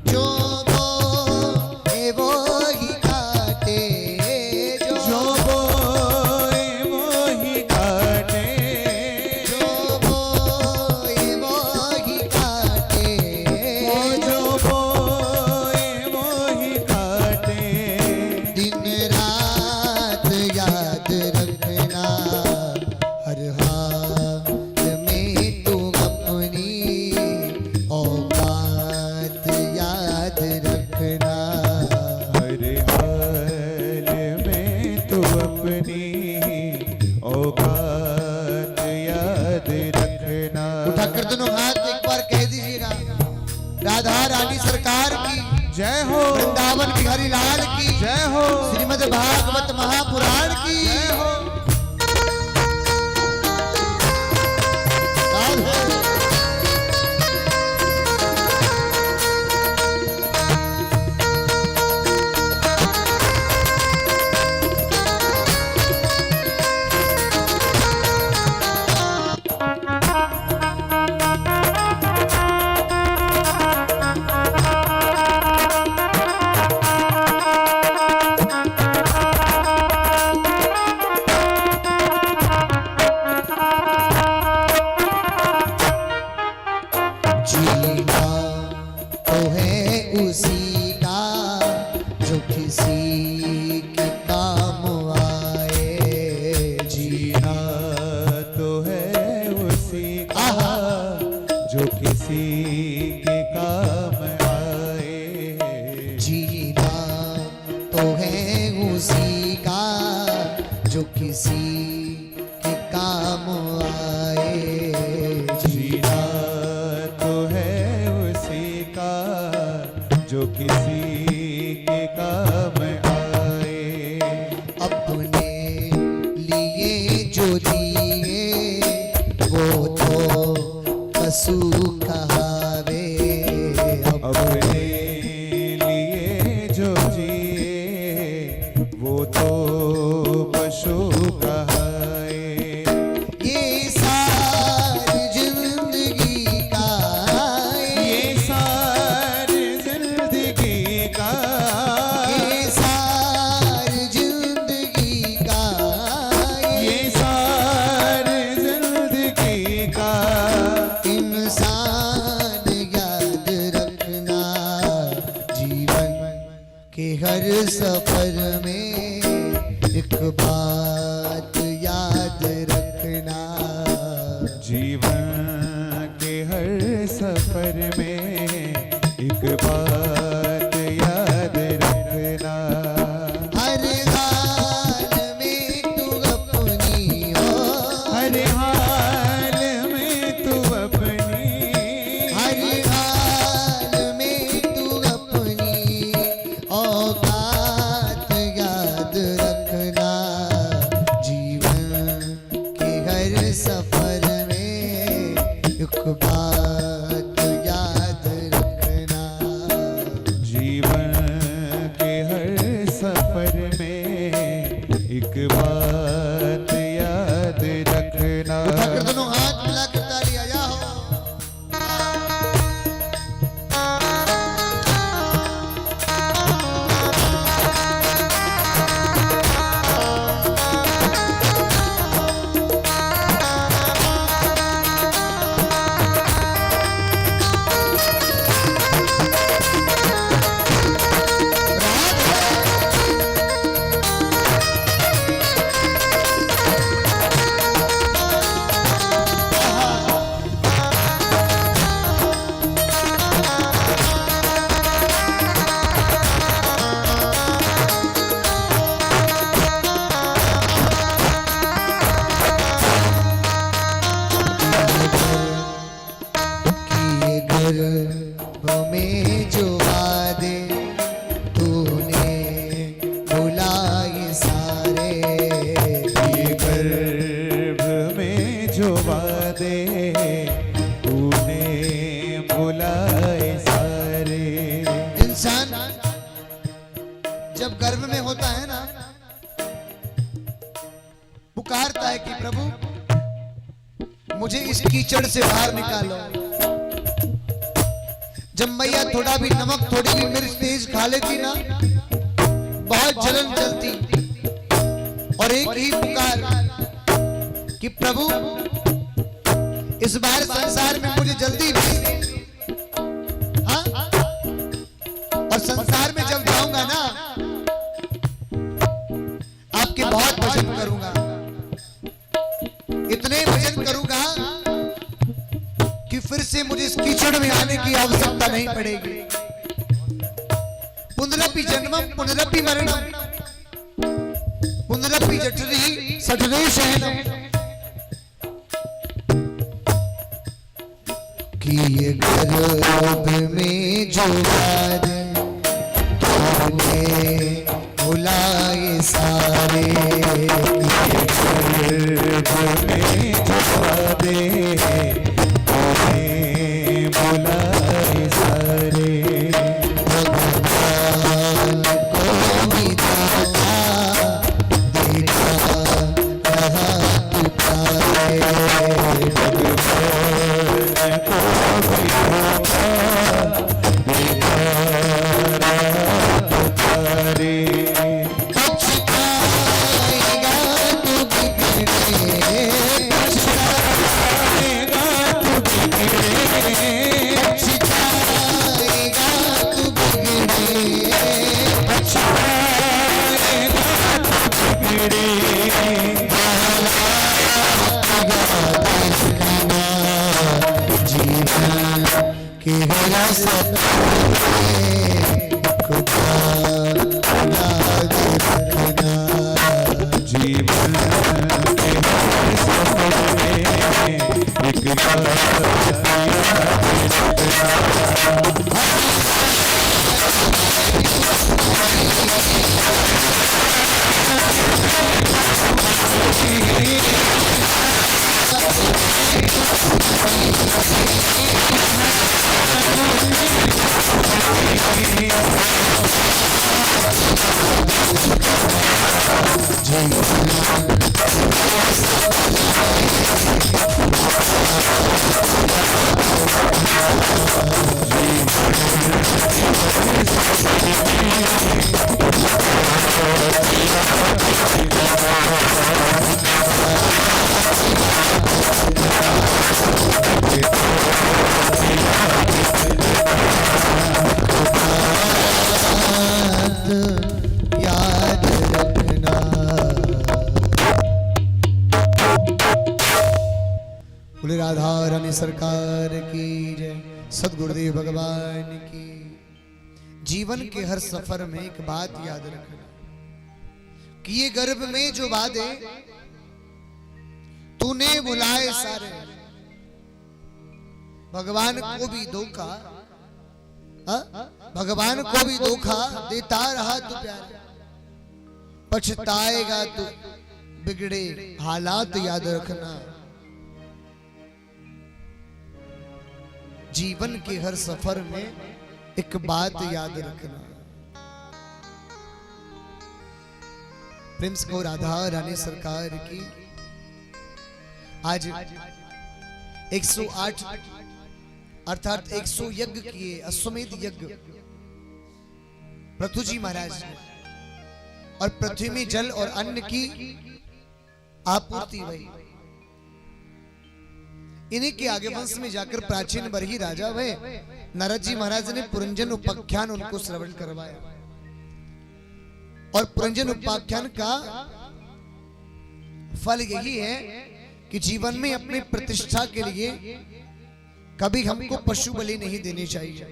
जो बोए वो ही काटे, जो बोए वो ही काटे, जो बोए वो ही काटे, जो बोए वो ही काटे। दिन रात याद रखना, हर हाल में तू अपनी औकात याद रखना, हर हाल में तू अपनी औकात याद रखना। उठाकर दोनों हाथ एक बार कह दीजिएगा, राधा रानी सरकार की जय हो, वृंदावन बिहारी लाल की जय हो, श्रीमद् भागवत महापुराण की जय हो। राधे। किसी के काम आए। जीना तो है उसी का जो किसी के काम आए। अपने लिए जो जिए वो तो पशु कहावे। अपने लिए जो जिए वो तो पशु कहाए। ये सारी जिंदगी का ये सारी जिंदगी का ये सारी जिंदगी का ये सारी जिंदगी का इंसान याद रखना। जीवन के हर सफर में एक बात याद रखना। जीवन के हर सफर में एक बात याद रखना। हर हाल में तू अपनी हो। हर हाल में तू अपनी हर हाल में तू अपनी औकात याद रखना। जीवन के हर सफर में एक बात याद रखना। जीवन के हर सफर में एक बात याद रखना। उठाकर दोनों हाथ मिलाकर ताली आ जाओ। किए घर में जो वादे तूने भुलाए सारे। ये गर्भ में जो वादे तूने बुलाए सारे। इंसान जब गर्भ में होता है ना, पुकारता है कि प्रभु मुझे इस कीचड़ से बाहर निकालो। जब मैया थोड़ा भी नमक थोड़ी भी मिर्च तेज खा लेती ना, बहुत जलन चलती और एक ही पुकार कि प्रभु इस बार संसार में मुझे जल्दी भेज। हाँ? और संसार में जब जाऊंगा ना, आपके बहुत भजन करूंगा। इतने भजन करूंगा कि फिर से मुझे इस कीचड़ में आने की आवश्यकता नहीं पड़ेगी। पुनरपि जन्मम पुनरपि मरणम पुनरपि जठरी सठरे शयनम। कि ये गर्भ में जो वादे तूने भुलाए सारे। गर्भ में जो वादे तूने बुलाए सारे। भगवान को भी दाता देखा रहा पुकारे। भगवान को भी धोखा देखा रहा पुकारे। पछताएगा तू बिगड़े, पछताएगा तू बिगड़े, याद रखना। बोले राधा रानी सरकार की जय, सदगुरुदेव भगवान की। जीवन के हर सफर में एक बात याद रखना कि ये गर्भ में जो वादे तूने बुलाए सारे, भगवान को भी धोखा, भगवान को भी धोखा देता रहा तू प्यार, पछताएगा तू बिगड़े हालात याद रखना। जीवन के हर सफर में एक बात याद रखना। प्रिंस को राधा रानी सरकार की आज 108 अर्थात 100 यज्ञ किए, अश्वमेध यज्ञ पृथु जी महाराज ने, और पृथ्वी में जल और अन्न की आपूर्ति हुई। इन्हीं के आगे वंश में जाकर प्राचीन बरही राजा हुए नारद जी महाराज ने पुरंजन उपाख्यान उनको श्रवण करवाया, और पुरंजन उपाख्यान का फल यही है कि जीवन में अपनी प्रतिष्ठा के लिए कभी हमको पशु बलि नहीं देनी चाहिए।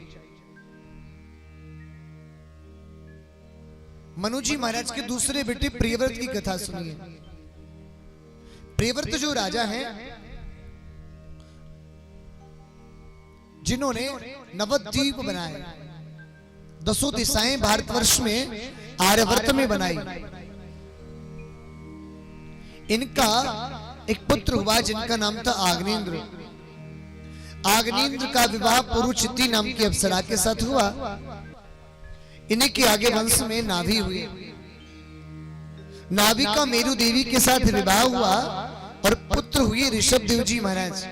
मनु जी महाराज के दूसरे बेटे प्रियव्रत की कथा सुनिए। प्रियव्रत जो राजा हैं, जिन्होंने नवद्वीप बनाए, 10 दिशाएं भारतवर्ष में आर्यवर्त में बनाई, इनका एक पुत्र हुआ जिनका नाम था आग्नेन्द्र। आग्नेन्द्र का विवाह पुरुचिति नाम की अप्सरा के साथ हुआ। इन्हीं के आगे वंश में नाभि हुई। नाभि का मेरु देवी के साथ विवाह हुआ और पुत्र हुए ऋषभ देव जी महाराज।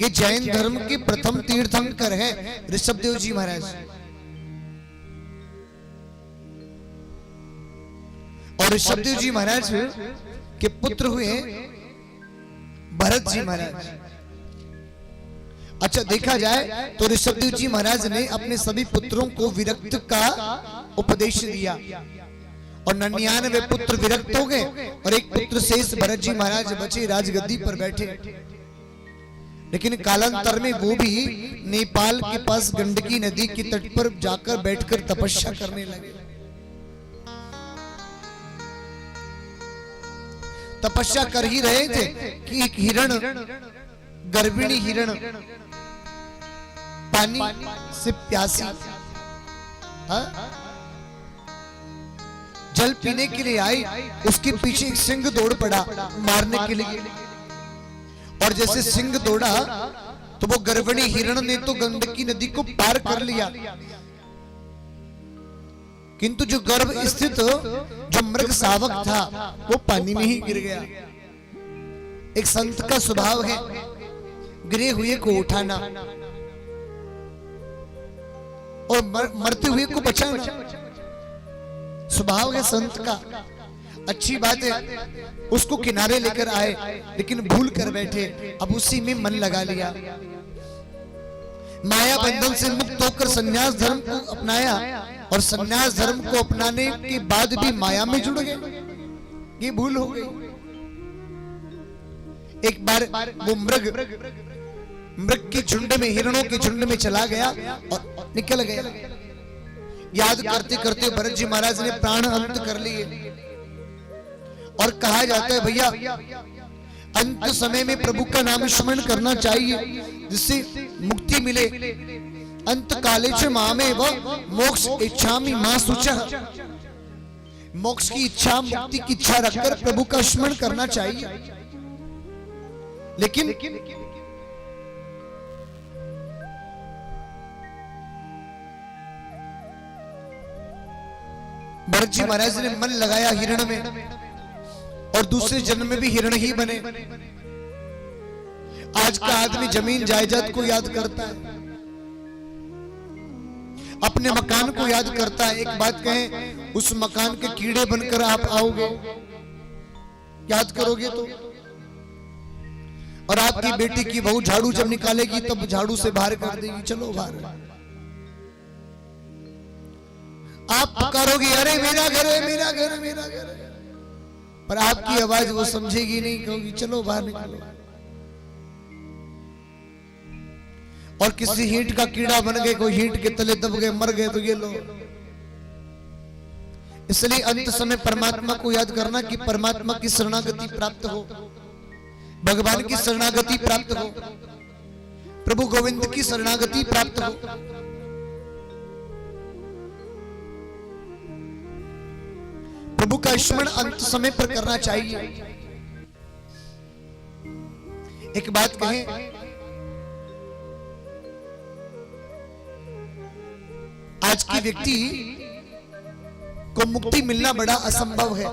ये जैन धर्म के प्रथम तीर्थंकर हैं ऋषभ देव जी महाराज। और ऋषभ देव जी महाराज के पुत्र हुए भरत जी महाराज। अच्छा, देखा जाए तो ऋषभदेव जी महाराज ने अपने सभी पुत्रों को विरक्त का उपदेश दिया और 99 पुत्र विरक्त हो गए और एक पुत्र शेष भरत जी महाराज बचे, राजगद्दी पर बैठे। लेकिन कालांतर में वो भी नेपाल के पास गंडकी नदी के तट पर जाकर बैठकर तपस्या करने लगे। तपस्या कर ही रहे थे कि एक हिरण, गर्भिणी हिरण, पानी से प्यासी, जल पीने के लिए आई। उसके पीछे एक सिंह दौड़ पड़ा मारने के लिए, और जैसे सिंह दौड़ा तो वो गर्भिणी हिरण ने तो गंडकी नदी को पार कर लिया, किंतु जो गर्भ स्थित जो मृग शावक था वो पानी में ही गिर गया। एक संत का स्वभाव है गिरे हुए को उठाना और मरते हुए को बचाना, स्वभाव है संत का। अच्छी बात है, उसको किनारे लेकर आए लेकिन भूल कर बैठे, अब उसी में मन लगा लिया। माया बंधन से मुक्त होकर संन्यास धर्म को अपनाया और संन्यास धर्म को अपनाने के बाद भी माया में जुड़ गए। ये भूल हो गई। एक बार वो मृग के झुंड में, हिरणों के झुंड में चला गया और निकल गया। याद करते करते भरत जी महाराज ने प्राण अंत कर लिए। और कहा जाता है भैया, अंत समय में प्रभु का नाम स्मरण करना चाहिए जिससे मुक्ति मिले। अंत काले च मामे व मोक्ष इच्छामि मां शुचः। मोक्ष की इच्छा, मुक्ति की इच्छा रखकर प्रभु का स्मरण करना चाहिए। लेकिन भरत जी महाराज ने मन लगाया हिरण में और दूसरे जन्म में भी हिरण ही बने। आज का आदमी जमीन जायदाद को याद करता है, अपने मकान को याद करता है। एक बात कहें, उस मकान के कीड़े बनकर आप आओगे, याद करोगे तो। और आपकी बेटी की बहू झाड़ू जब निकालेगी तब झाड़ू से बाहर कर देगी, चलो बाहर। आप पुकारोगे, अरे मेरा घर है, मेरा घर है, मेरा घर है, पर आपकी आवाज वो समझेगी नहीं, कहोगी चलो बाहर निकालो। और किसी हींट का कीड़ा बन गए, कोई हींट के तले दब गए, मर गए, तो ये लो। इसलिए अंत समय परमात्मा को याद करना कि परमात्मा की शरणागति प्राप्त हो, भगवान की शरणागति प्राप्त हो, प्रभु गोविंद की शरणागति प्राप्त हो। प्रभु का स्मरण अंत समय पर करना चाहिए। एक बात कहें, आज की व्यक्ति को मुक्ति मिलना बड़ा असंभव है,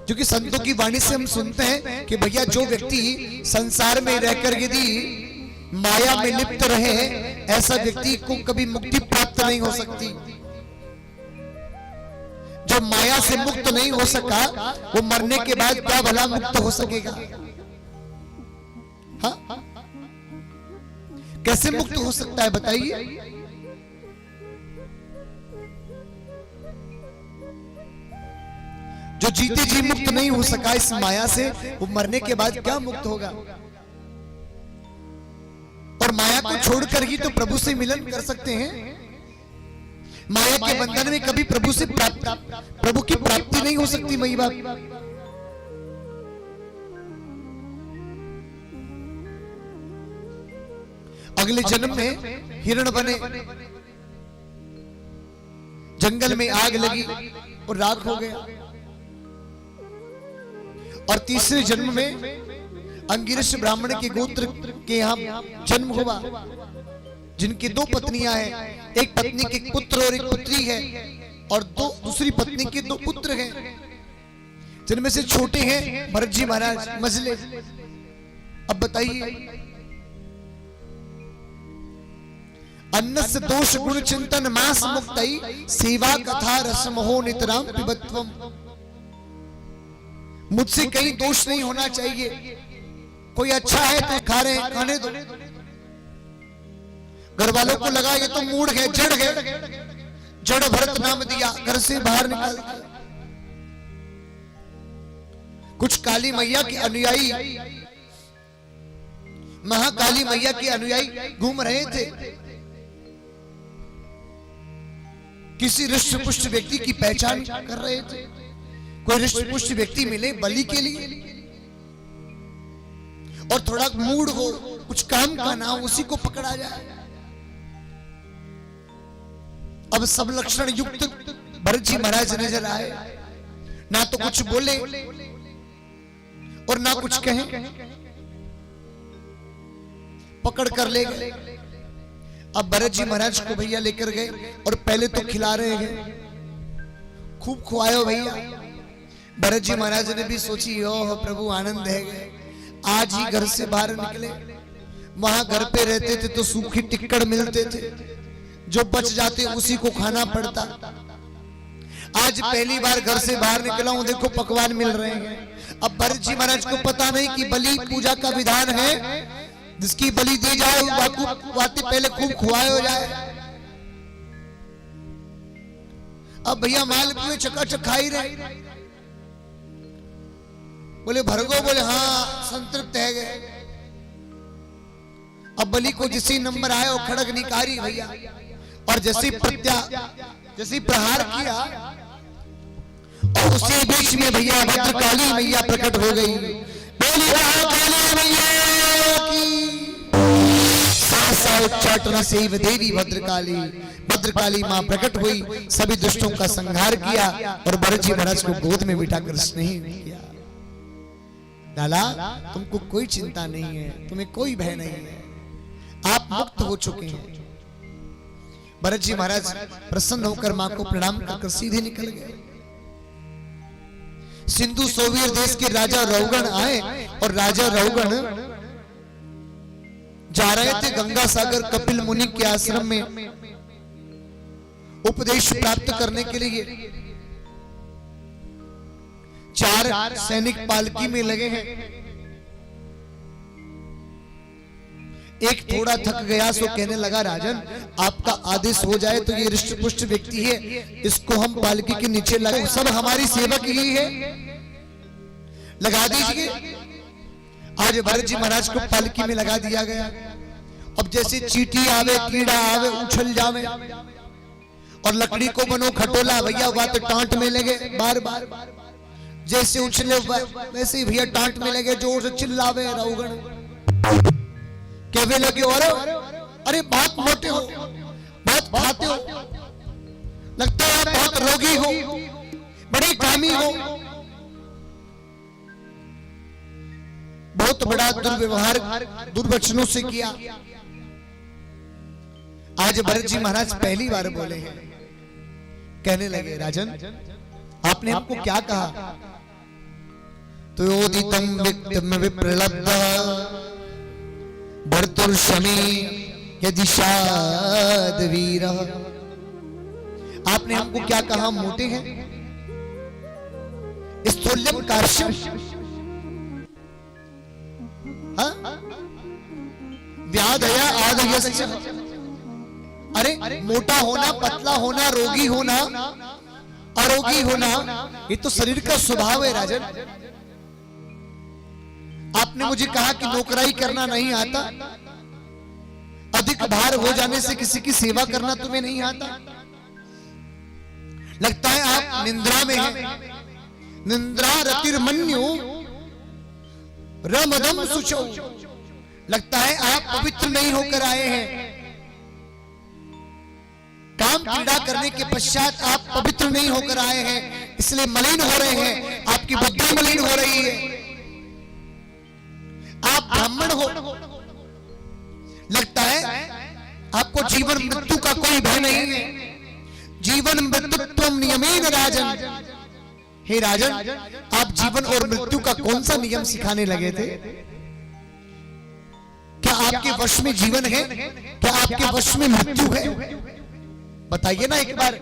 क्योंकि संतों की वाणी से हम सुनते हैं कि भैया जो व्यक्ति संसार में रहकर यदि माया में लिप्त रहे, ऐसा व्यक्ति को कभी मुक्ति प्राप्त नहीं हो सकती। जो माया से मुक्त नहीं हो सका, वो मरने के बाद क्या भला मुक्त हो सकेगा? हाँ? कैसे मुक्त हो सकता है बताइए? जो जीते जी मुक्त नहीं हो सका इस माया से, वो मरने के बाद क्या मुक्त होगा? और माया को छोड़कर ही तो प्रभु से मिलन कर सकते हैं। माया के बंधन में कभी प्रभु से प्रभु की प्राप्ति नहीं हो सकती। मई बात, अगले जन्म में हिरण बने, जंगल में आग लगी और राख हो गया। और तीसरे जन्म में अंगिरस ब्राह्मण के गोत्र के यहाँ जन्म हुआ, जिनकी दो पत्नियां हैं। एक पत्नी के पुत्र और एक पुत्री है, और दूसरी पत्नी के दो पुत्र हैं, जिनमें से छोटे हैं भरत जी महाराज मजले। अब बताइए, अन्न से दोष गुण चिंतन मास मुक्तई, सेवा कथा रसमहो नितराम पिबत्वम। मुझसे कहीं दोष नहीं होना चाहिए। कोई अच्छा है तो खा रहे हैं, खाने दो। घर वालों को लगा ये तो मूड है, जड़ है, जड़ भरत नाम दिया, घर से बाहर निकाल दिया। कुछ काली मैया के अनुयायी, महाकाली मैया के अनुयायी घूम रहे थे। किसी रिष्ट पुष्ट व्यक्ति की पहचान कर रहे थे। कोई रिष्ट पुष्ट व्यक्ति मिले बलि के लिए, और थोड़ा मूड हो, कुछ काम का ना हो, उसी को पकड़ा जाए। अब सब लक्षण युक्त भरत जी महाराज नजर आए, ना तो कुछ बोले और ना कुछ कहें, पकड़ कर ले गए। अब भरत जी महाराज को भैया लेकर गए और पहले तो खिला रहे हैं, खूब खुआयो भैया। भरत जी महाराज ने भी सोची, ओह प्रभु आनंद है गए, आज ही घर से बाहर निकले। वहां घर पे रहते थे तो सूखी टिक्कड़ मिलते थे, जो बच जाते उसी को खाना पड़ता। आज पहली बार घर से बाहर निकला हूं, देखो पकवान मिल रहे हैं। अब भरत जी महाराज को पता नहीं कि बलि पूजा का विधान है, जिसकी बलि दी जाए वाते पहले खूब खुआए हो जाए। अब भैया माल पुए चकाचक खा ही रहे। बोले भरगो, बोले हाँ संतृप्त है गए। अब बलि को जिसी नंबर आया वो खड़ग निकारी भैया, और जैसे प्रहार किया और और उसी बीच में भैया भद्रकाली मैया प्रकट हो गई। बोली काली मैया की। सासा उच्चाटन से देवी भद्रकाली मां प्रकट हुई, सभी दुष्टों का संहार किया और भरत जी महाराज को गोद में बिठाकर स्नेह किया। लाला, तुमको कोई चिंता नहीं है, तुम्हें कोई भय नहीं है, आप मुक्त हो चुके हैं। भरत जी महाराज प्रसन्न होकर मां को प्रणाम कर सीधे निकल गए। सिंधु सोवियर देश के राजा रहुगण आए और राजा रहुगण जा रहे थे गंगा सागर कपिल मुनि के आश्रम में उपदेश प्राप्त करने के लिए। 4 सैनिक पालकी में लगे हैं। एक थोड़ा थक गया सो कहने लगा, राजन आपका आदेश हो जाए तो ये रिष्ट पुष्ट व्यक्ति है, इसको हम पालकी के नीचे लगाए, सब हमारी सेवक ही है, लगा दीजिए। आज भरत जी महाराज को पालकी में लगा दिया गया। अब जैसे चींटी आवे, कीड़ा आवे, उछल जावे और लकड़ी को बनो खटोला, भैया बात टांट में लगे बार बार, जैसे उछले वैसे ही भैया टांट में लगे, जोर से चिल्लावे रहुगण, कहने लगे अरे बहुत मोटे हो, बहुत खाते हो, लगता है बहुत रोगी हो, बड़ी कामी हो, बहुत बड़ा दुर्व्यवहार दुर्वचनों से किया। आज भरत जी महाराज पहली बार बोले हैं। कहने लगे, राजन आपने हमको क्या कहा? तो योदितम विक्तम विप्रलब्ध भर्तुर्षमे यदि शाद वीर। आपने हमको क्या कहा? मोटे हैं, स्थूल्यम कार्श्यम, व्याधया आदयस्य। अरे मोटा होना, पतला होना, रोगी होना, अरोगी होना, ये तो शरीर का स्वभाव है राजन। आपने मुझे कहा कि नौकराई करना नहीं आता, अधिक भार हो जाने से किसी की सेवा करना तुम्हें नहीं आता, लगता है आप निंद्रा में हैं। निंद्रा रतिर्मन्यु रमदम सुचौ, लगता है आप पवित्र नहीं होकर आए हैं। काम पीड़ा करने के पश्चात आप पवित्र नहीं होकर आए हैं, इसलिए मलिन हो रहे हैं, आपकी बुद्धि मलिन हो रही है। आप ब्राह्मण हो, लगता है आपको जीवन मृत्यु का कोई भय नहीं है। जीवन मृत्युत्वम नियमेन राजन। हे राजन, आप जीवन और मृत्यु का कौन सा नियम सिखाने लगे थे? क्या आपके वश में जीवन है? क्या आपके वश में मृत्यु है? बताइए ना एक बार।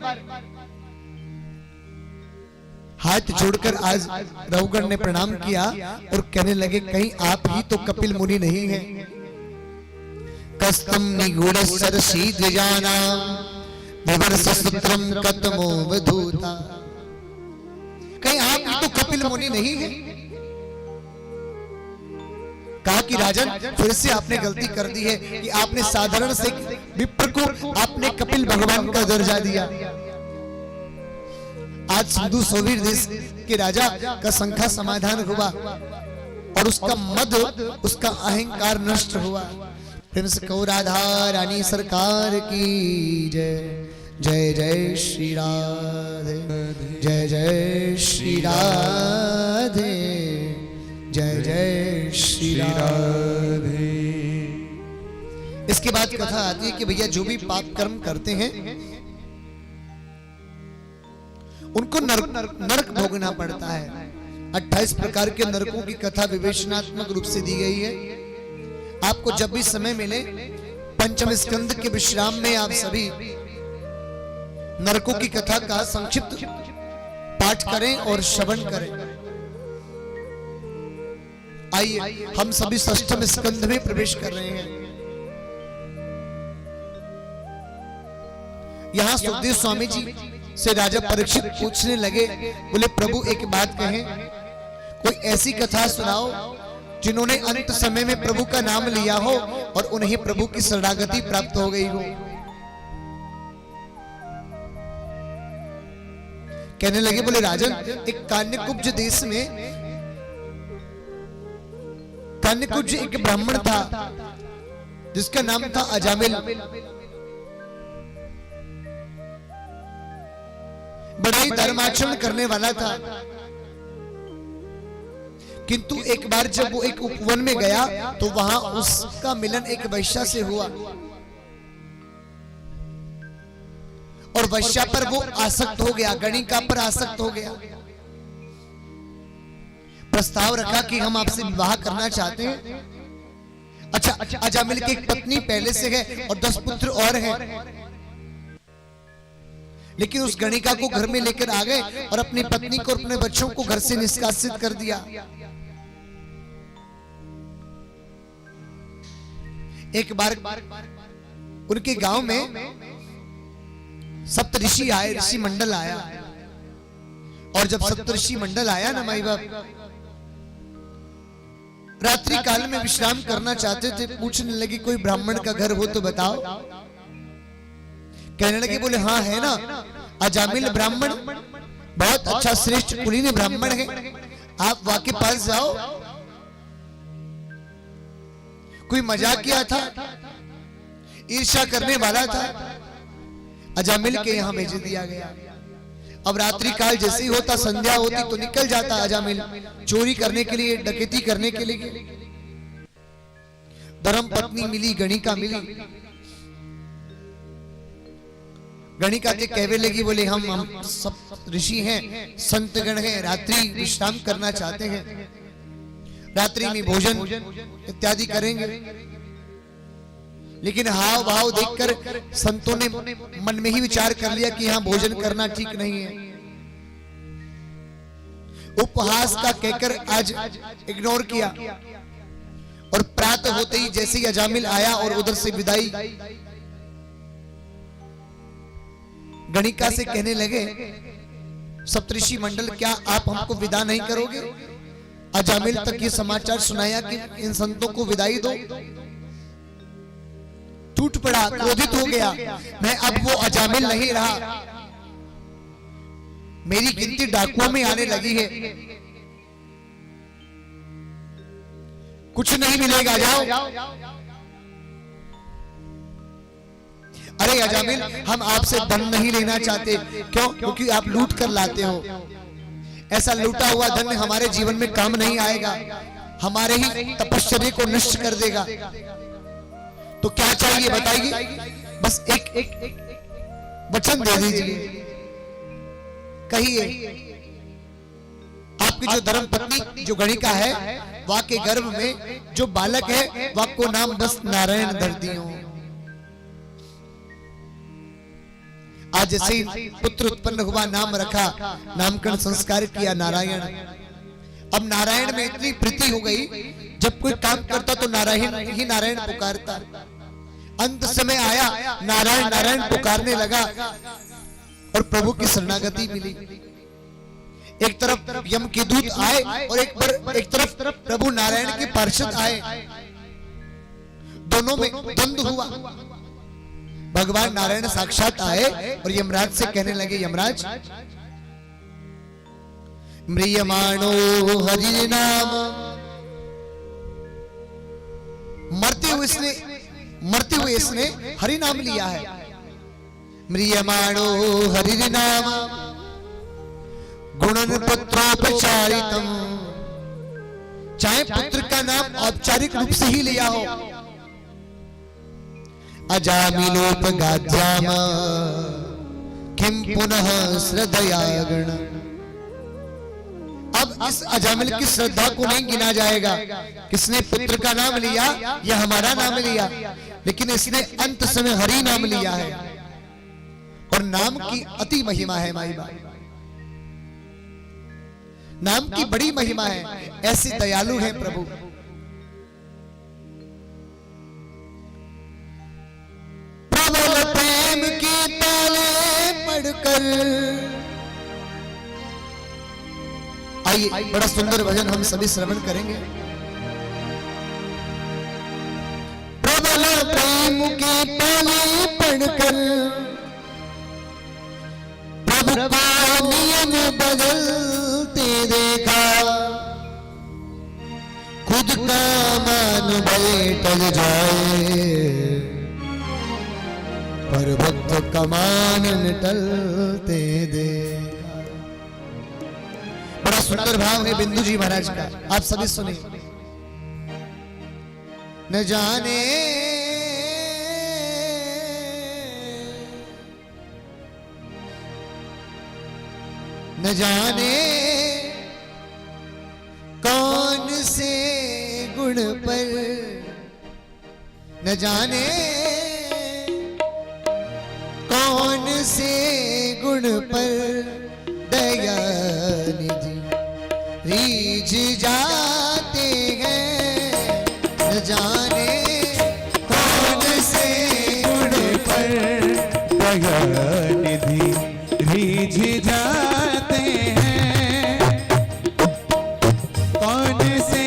हाथ जोड़कर आज रहुगण ने प्रणाम किया और कहने लगे, कहीं आप ही तो कपिल मुनि नहीं हैं? कस्तम निगूढ़ सरसी द्विजाना विवर्ष सूत्रम कतमो वधूता। कहीं आप ही तो कपिल मुनि नहीं हैं? कहा कि राजन फिर से आपने गलती कर दी है कि आपने साधारण से विप्र को आपने कपिल भगवान का दर्जा दिया। आज सिंधु सोवीर देश के राजा का शंखा समाधान हुआ और उसका मद, उसका अहंकार नष्ट हुआ। फिर से कहो राधा रानी सरकार की जय। जय जय श्री राधे, जय जय श्री राधे, जय जय श्री राधे। इसके बाद कथा आती है कि भैया जो भी पाप कर्म करते हैं उनको नरक भोगना पड़ता है। 28 प्रकार के नरकों की कथा विवेचनात्मक रूप से दी गई है। आपको जब भी समय मिले पंचम स्कंद के विश्राम में आप सभी नरकों की कथा का संक्षिप्त पाठ करें और श्रवण करें। आइए हम सभी षष्ठम स्कंद में प्रवेश कर रहे हैं। यहां सुखदेव स्वामी जी से राजा परीक्षित पूछने लगे, बोले प्रभु एक बात कहें, कोई ऐसी कथा सुनाओ जिन्होंने अंत समय में प्रभु का नाम लिया हो और उन्हें प्रभु की शरणागति प्राप्त हो गई हो। कहने लगे, बोले राजन, एक कान्यकुब्ज देश में कान्यकुब्ज एक ब्राह्मण था जिसका नाम था अजामिल। बड़ा ही धर्माचरण करने वाला था, किंतु एक बार जब वो एक उपवन में गया तो वहां उसका मिलन एक वैश्या से हुआ और वैश्या पर वो आसक्त हो गया, गणिका पर आसक्त हो गया। प्रस्ताव रखा कि हम आपसे विवाह करना चाहते हैं। अच्छा, अजामिल की एक पत्नी पहले से है और 10 पुत्र और हैं, लेकिन उस गणिका को घर में लेकर आ गए और अपनी पत्नी को और अपने बच्चों को घर से निष्कासित कर दिया। एक बार उनके गांव में सप्तऋषि आए, ऋषि मंडल आया, और जब सप्तऋषि मंडल आया ना माई बाप, रात्रि काल में विश्राम करना चाहते थे। पूछने लगे कोई ब्राह्मण का घर हो तो बताओ। कहने लगे, बोले हाँ है ना, अजामिल ब्राह्मण, बहुत अच्छा श्रेष्ठ कुलीन ब्राह्मण है, आप वहां के पास जाओ। कोई मजाक किया था, ईर्ष्या करने वाला था, अजामिल के यहां भेज दिया गया। अब रात्रि काल जैसे ही होता, संध्या होती तो निकल जाता अजामिल चोरी करने के लिए, डकैती करने के लिए। धर्म पत्नी मिली, गणिका मिली। गणिका के कहवे लगी, बोले हम सब ऋषि हैं, संतगण हैं, रात्रि विश्राम करना चाहते हैं, रात्रि में भोजन इत्यादि करेंगे। लेकिन हाव भाव देखकर संतों ने मन में ही विचार कर लिया कि यहां भोजन करना ठीक नहीं है। उपहास का कहकर आज इग्नोर किया, और प्रातः होते ही जैसे ही अजामिल आया और उधर से विदाई, गणिका से कहने लगे, सप्तऋषि मंडल, क्या आप हमको विदा नहीं करोगे? अजामिल तक ये समाचार सुनाया कि इन संतों को विदाई दो। टूट पड़ा, क्रोधित हो गया, मैं अब वो अजामिल नहीं रहा, मेरी गिनती डाकुओं में आने लगी है, कुछ नहीं मिलेगा, जाओ। अरे अजामिल, हम आपसे धन नहीं लेना चाहते। क्यों? क्योंकि आप लूट कर लाते हो। ऐसा लूटा हुआ धन हमारे जीवन में काम नहीं आएगा, हमारे ही तपश्चर्या को नष्ट कर देगा। तो क्या चाहिए बताइए? बस एक वचन दे दीजिए, कहिए। आपकी जो धर्म पत्नी जो गणिका है, वहां के गर्भ में जो बालक है, वहां को नाम बस नारायण धर दियो। आज जैसे ही पुत्र उत्पन्न हुआ, नाम रखा, नामकरण संस्कार किया नारायण। अब नारायण में इतनी प्रीति हो गई, जब कोई काम करता तो नारायण ही नारायण पुकारता। अंत समय आया, नारायण नारायण पुकारने लगा और प्रभु की शरणागति मिली। एक तरफ यम के दूत आए और एक तरफ प्रभु नारायण के पार्षद आए, दोनों में द्वंद्व हुआ। भगवान नारायण साक्षात आए और यमराज से कहने लगे, यमराज, म्रियमाणो हरि नाम, मरते हुए इसने हरि नाम लिया है। म्रियमाणो हरि नाम गुणन पुत्रोपचारितम, चाहे पुत्र का नाम औपचारिक रूप से ही लिया हो। अजामिलोपगाद्याम किम पुनः श्रद्धया गण। अब इस अजामिल की श्रद्धा को नहीं गिना जाएगा। किसने पुत्र का नाम लिया या हमारा नाम लिया, लेकिन इसने अंत समय हरि नाम लिया है। और नाम की अति महिमा है माई बाप, नाम की बड़ी महिमा है। ऐसे दयालु है प्रभु। प्रबल प्रेम की ताले पढ़कर, आइए बड़ा सुंदर भजन हम सभी श्रवण करेंगे। प्रबल प्रेम की ताले पढ़कर प्रभु प्रभु नियम बदलते देखा, खुद का मन भले टल जाए, पर भक्त का मान न टलते देखा। बड़ा सुंदर भाव है बिंदु जी महाराज का, आप सभी सुने। न जाने न जाने कौन से गुण पर, न जाने कौन से गुण पर दया निधि रीझ जाते हैं, न जाने कौन से गुण पर दया निधि रीझ जाते हैं, कौन से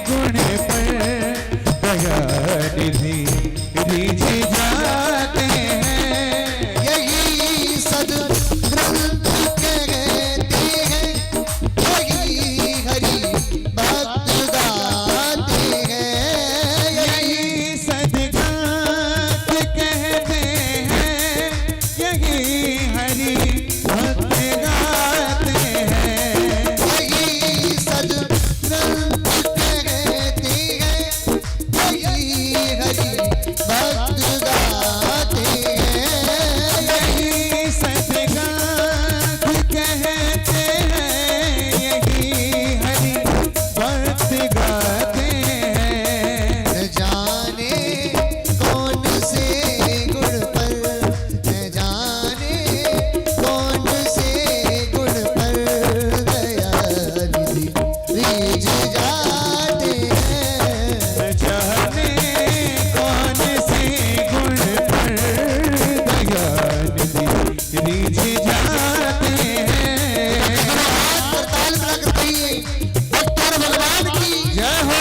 गुण पर दया निधि रीझ जाते हैं। यही सद्ग्रंथ कहते हैं, यही हरि भक्त गाते हैं। यही सद्ग्रंथ कहते हैं, यही हरि भक्त गाते हैं। यही सद्ग्रंथ कहते हैं, यही हरि भक्त गाते हैं। यही सद्ग्रंथ कहते हैं, यही हरि भक्त गाते हैं। न जाने कौन से गुण पर, न जाने कौन से गुण पर दया निधि रीझ जाते हैं। न जाने कौन से गुण पर दया निधि रीझ जाते हैं। हाथ पर ताल मिलाकर कहिए, भक्तों भगवान की जय हो।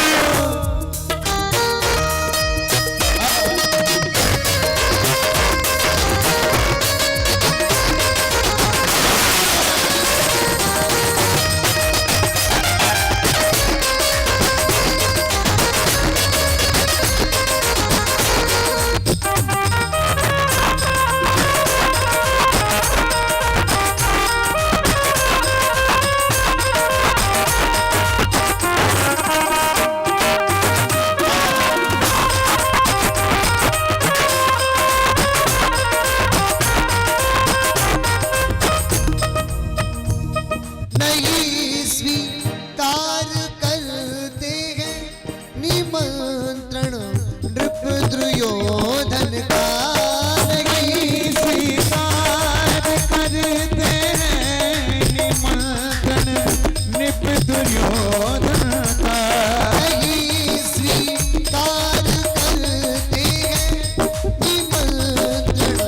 नहीं स्वीकार करते हैं निमंत्रण नृप दुर्योधन का। नहीं स्वीकार करते हैं निमंत्रण निप दुर्योधन का। नहीं स्वीकार करते हैं निमंत्रण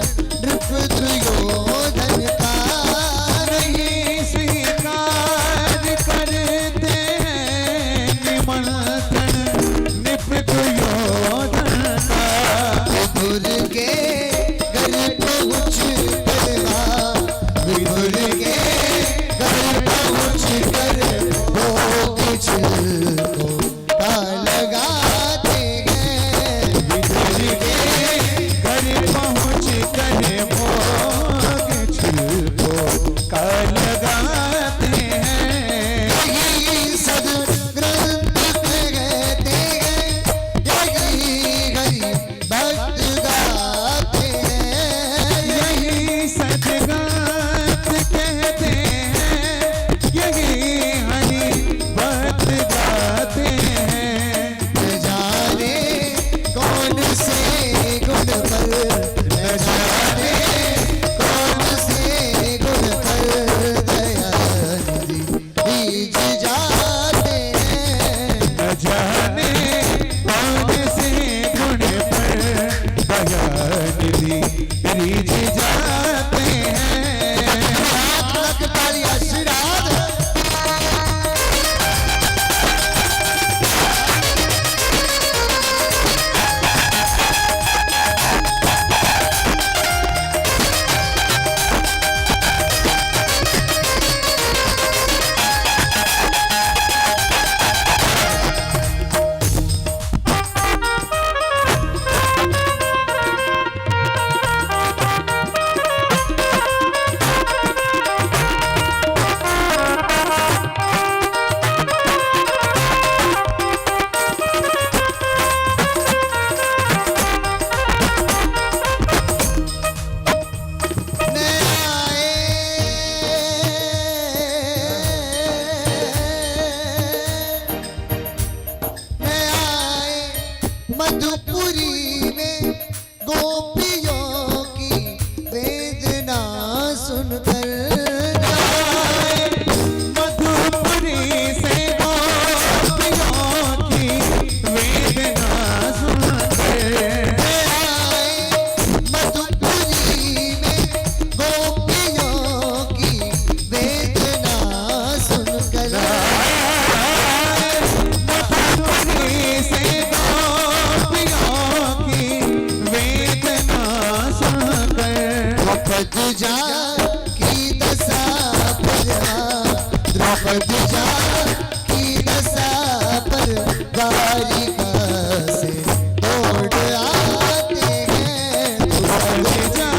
नृप दुर्योधन का। नहीं स्वीकार बद जा की दशा पर बालिका से दौड़ आते हैं बद जा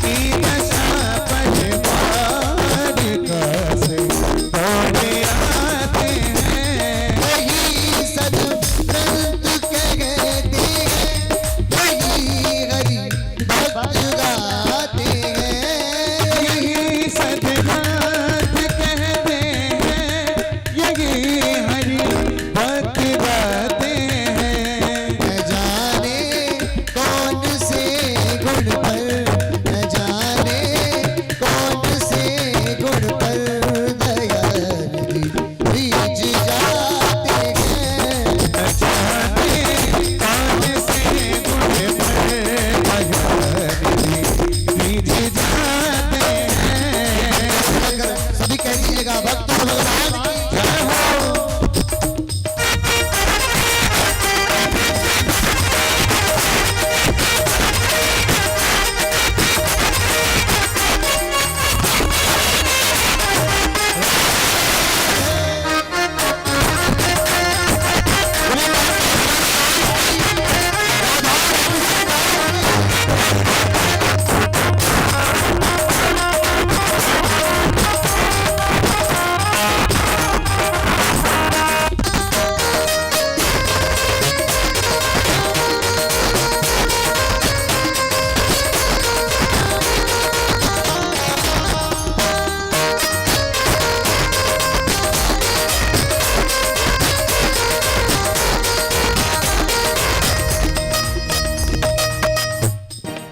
की दशा पर बालिका से दौड़ आते हैं। यही सदग्रंथ कहते हैं, यही हरि भक्त गाते हैं। यही सदग्रंथ कहते हैं, यही हरि भक्त गाते हैं। न जाने कौन से गुण पर, न जाने कौन से गुण पर दयानिधि रीझ जाते हैं। न जाने कौन से गुण पर दयानिधि रीझ जाते हैं। सभी कह दीजिएगा भक्त भगवान की जय हो।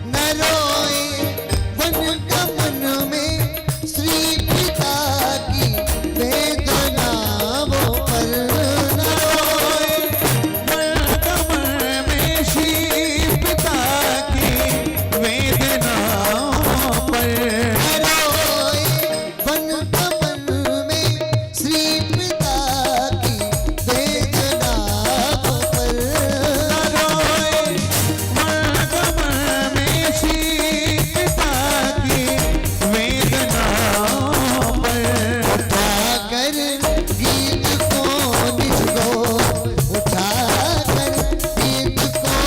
न रोए वन गमन में श्री पिता की वेदनाओं पर। न रोए कमर में श्री पिता की वेदनाओं पर। न रोए वन गमन में श्री पिता की वेदनाओं पर। कमर में श्री पिता की वेदनाओं पर। उठाकर गीत को निज गोद, उठाकर गीत को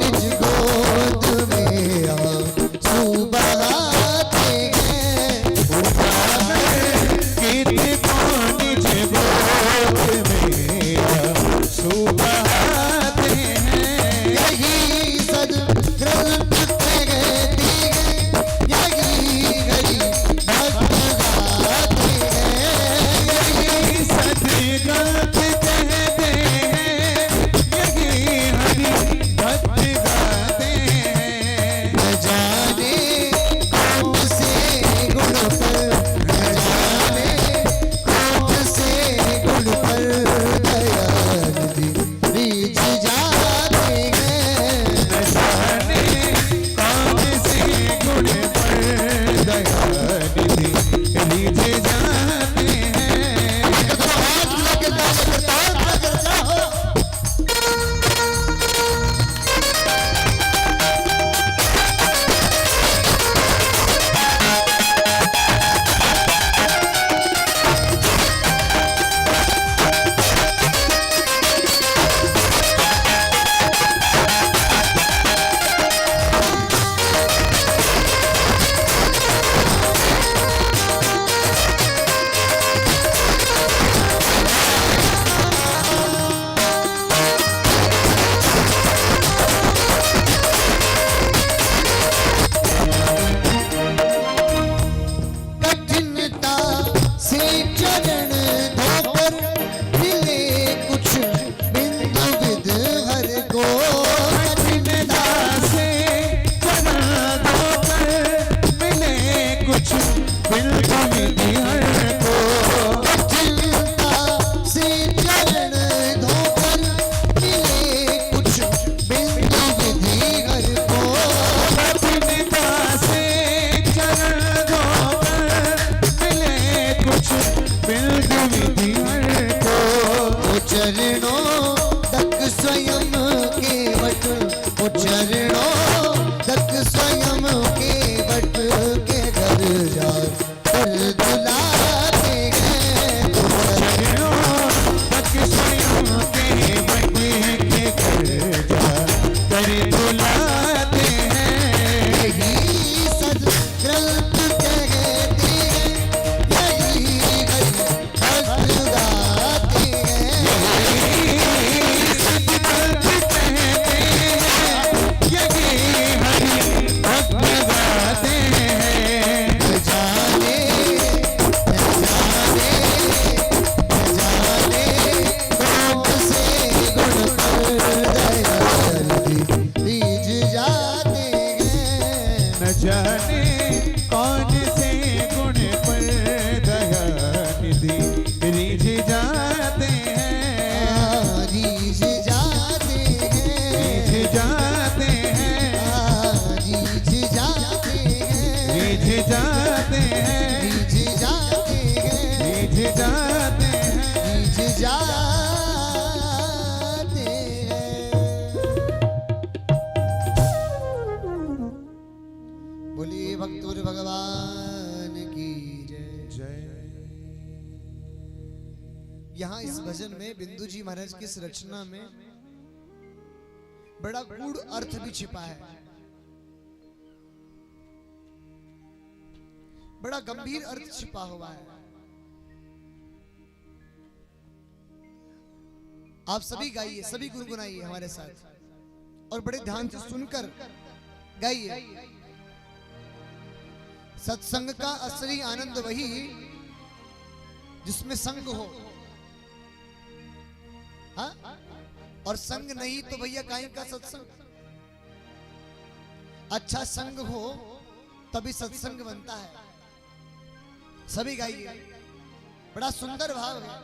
निज गोद में आंसू बहाते हैं। उठाकर गीत को निज गोद में सुबहाते हैं। यही सदग्रंथ कहती है, यही हरि भक्त गाते हैं। यही सदग्रंथ कहते हैं, यही हरि भक्त गाते हैं। न जाने कौन से गुण पर, न जाने कौन से गुण पर दयानिधि रीझ जाते हैं। न जाने कौन से गुण पर दयानिधि रीझ जाते हैं। तो हाथ लगे ताल लगे जाओ। कठिनता से चरण धोकर मिले कुछ बिंदु विद हर को। कठिनता से चरण धोकर मिले कुछ बिल्कुल विधि हर को। कठिनता से चरण धोकर मिले कुछ बिंदु विधि हर को। कठिनता से चरण धोकर मिले कुछ बिल्कुल विधि हर को। वो चरणों तक स्वयं के वट, वो चरणों तक स्वयं के वट के घर जा कर दुलाते हैं। यहाँ इस भजन में बिंदु जी महाराज की इस रचना में बड़ा गूढ़ अर्थ भी छिपा है, बड़ा गंभीर अर्थ छिपा हुआ है। आप सभी गाइए, सभी गुनगुनाइए हमारे साथ और बड़े ध्यान से सुनकर गाइए। सत्संग का असली आनंद वही जिसमें संग हो, हाँ? और संग नहीं तो भैया काहे का सत्संग। अच्छा संग हो तभी सत्संग बनता है। सभी गाइए, बड़ा सुंदर भाव है।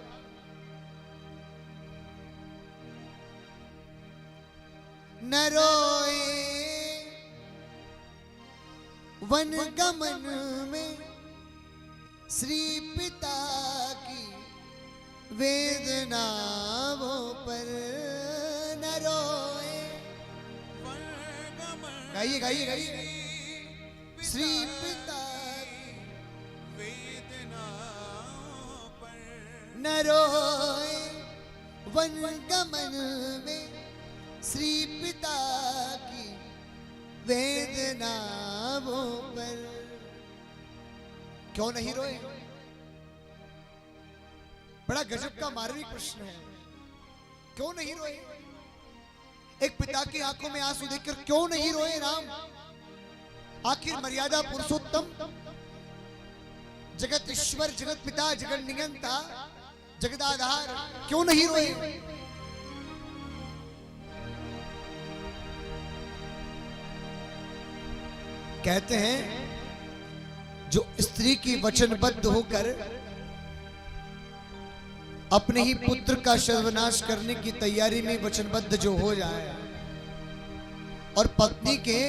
न रोए वन गमन में श्री पिता की वेदनाओं पर न रोए। गाइए गाइए गाइए। श्री पिता की वेदनाओं पर न रोए वन गमन में श्री पिता की वेदनाओं पर क्यों नहीं रोए? बड़ा गजब का मार्मिक प्रश्न है। क्यों नहीं रोए? एक पिता की आंखों में आंसू देखकर क्यों नहीं रोए राम? आखिर मर्यादा पुरुषोत्तम जगत ईश्वर, जगत पिता, जगत नियंता, जगदाधार क्यों नहीं रोए? कहते हैं जो स्त्री की वचनबद्ध होकर अपने ही पुत्र का सर्वनाश करने की तैयारी में वचनबद्ध जो हो जाए और पत्नी के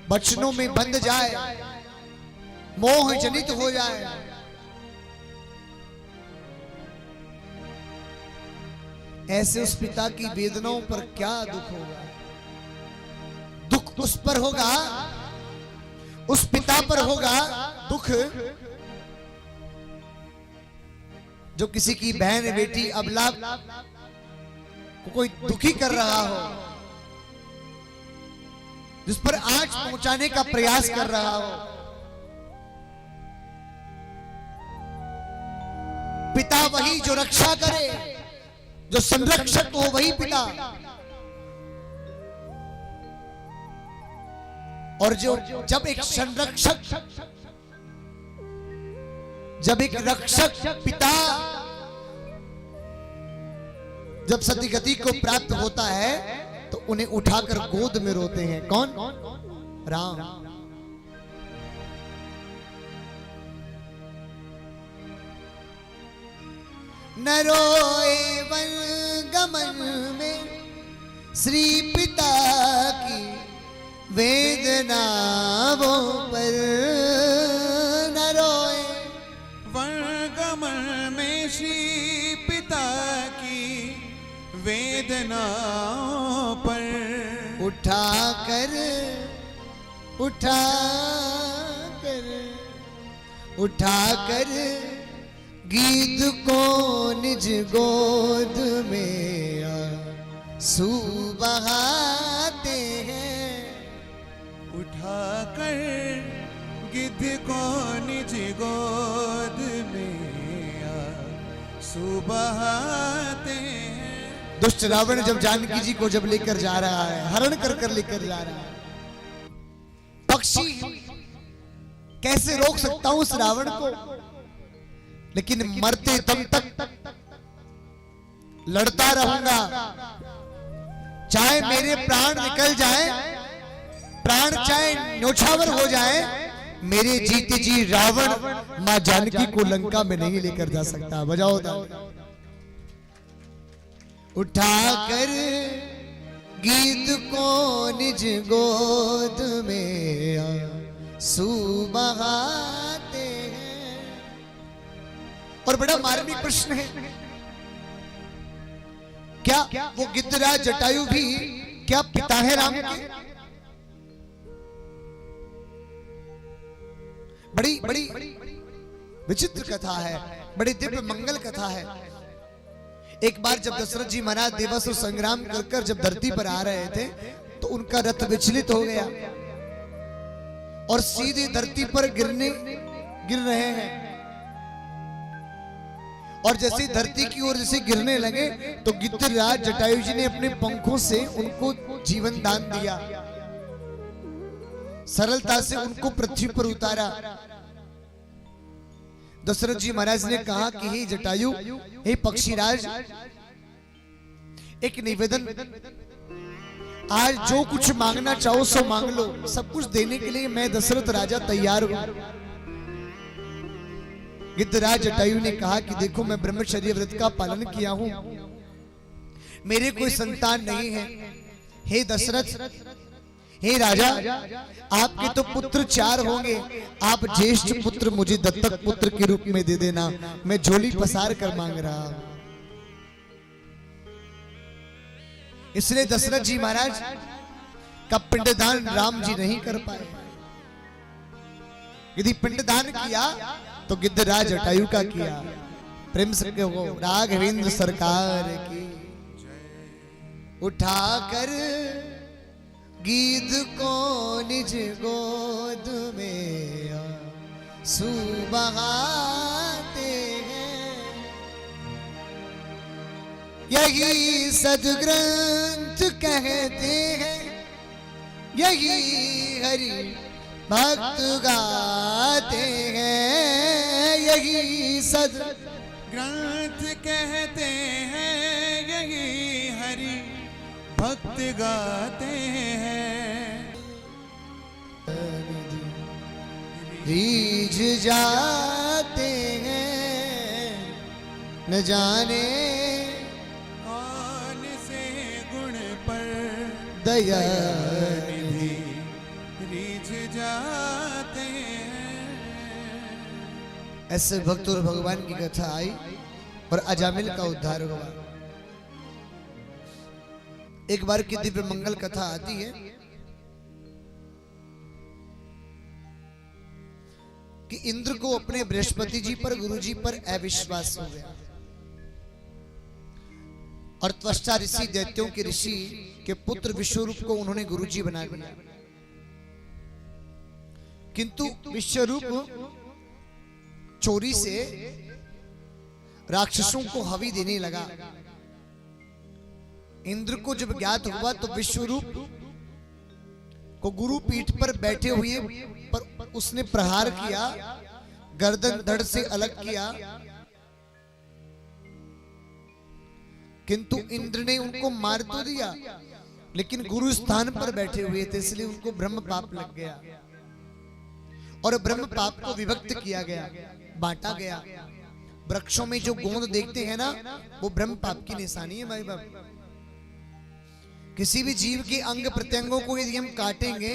वचनों में बंध जाए, मोह जनित हो जाए, ऐसे उस पिता की वेदनाओं पर क्या दुख होगा? दुख उस पर होगा, उस पिता पर होगा दुख जो किसी की बहन, बेटी, अबला को कोई दुखी कर रहा हो, जिस पर आंच पहुंचाने का प्रयास कर रहा हो। पिता वही जो रक्षा करे, जो संरक्षक हो वही पिता। और जो जब एक संरक्षक, जब एक रक्षक पिता जब सतीगति को प्राप्त होता है तो उन्हें उठाकर गोद में रोते हैं। कौन? राम। न रोए वन गमन में श्री पिता की वेदनाओं पर न रोए। वर्गमन में श्री पिता की वेदनाओं पर उठा कर गीत को निज गोद में आंसू बहाते हैं। उठाकर गिद्ध को निज गोद में आंसू बहाते हैं। दुष्ट रावण जब जानकी जी को जब लेकर जा रहा है, हरण कर कर लेकर जा रहा है, पक्षी कैसे रोक सकता हूं उस रावण को? लेकिन मरते दम तक लड़ता रहूंगा, चाहे मेरे प्राण निकल जाए, प्राण चाहे न्योछावर हो जाए, मेरे जीते जी रावण मां जानकी को लंका में नहीं लेकर जा सकता। बजाओ ताली। उठाकर गीत को निज गोद में आंसू बहाते हैं। और बड़ा मार्मिक प्रश्न है, क्या वो गिद्धराज जटायु भी क्या पिता है राम के? बड़ी बड़ी विचित्र कथा है, बड़ी दिव्य मंगल कथा है। एक बार जब दशरथ जी महाराज देवासुर संग्राम कर कर जब धरती पर आ रहे थे तो उनका रथ विचलित हो गया और सीधे धरती पर गिर रहे हैं। और जैसे धरती की ओर जैसे गिरने लगे तो गिद्धराज जटायु जी ने अपने पंखों से उनको जीवन दान दिया, सरलता से उनको पृथ्वी पर उतारा। दशरथ जी महाराज ने कहा कि हे जटायु, हे पक्षीराज, एक निवेदन, आज जो कुछ मांगना चाहो सो मांग लो, सब कुछ देने के लिए मैं दशरथ राजा तैयार हूं। गिद्धराज जटायु ने कहा कि देखो, मैं ब्रह्मचर्य व्रत का पालन किया हूं, मेरे कोई संतान नहीं है। हे दशरथ, हे राजा, आपके तो पुत्र 4 होंगे, आप ज्येष्ठ पुत्र मुझे दत्तक पुत्र के रूप में दे देना, मैं झोली पसार कर मांग रहा हूं। इसलिए दशरथ जी महाराज का पिंडदान राम जी नहीं कर पाए। यदि पिंडदान किया तो गिद्धराज जटायु का किया। प्रेम से कहो राघवेंद्र सरकार की। उठाकर गीध को निज गोद में सुबहाते हैं, यही सदग्रंथ कहते हैं, यही हरि भक्त गाते हैं, यही सद ग्रंथ कहते हैं, यही हरि भक्त गाते हैं। रीझ जाते हैं, न जाने कौन से गुण पर दया निधि रीझ जाते हैं। ऐसे भक्त और भगवान की कथा आई और अजामिल का उद्धार हुआ। एक बार की दिव्य मंगल कथा आती है कि इंद्र को अपने बृहस्पति जी पर, गुरु जी पर अविश्वास हो गया और त्वष्टा ऋषि, दैत्यों के ऋषि के पुत्र विश्वरूप को उन्होंने गुरु जी बना दिया। किंतु विश्वरूप चोरी से राक्षसों को हवि देने लगा। इंद्र को जब ज्ञात हुआ तो विश्वरूप को गुरु पीठ पर बैठे हुए पर उसने प्रहार किया, गर्दन धड़ से अलग किया, किंतु इंद्र ने उनको मार तो दिया, लेकिन गुरु स्थान पर बैठे हुए थे इसलिए उनको ब्रह्म पाप लग गया और ब्रह्म पाप को विभक्त किया गया, बांटा गया। वृक्षों में जो गोंद देखते हैं ना, वो ब्रह्म पाप की निशानी है भाई बाप। किसी भी जीव के अंग प्रत्यंगों को यदि हम काटेंगे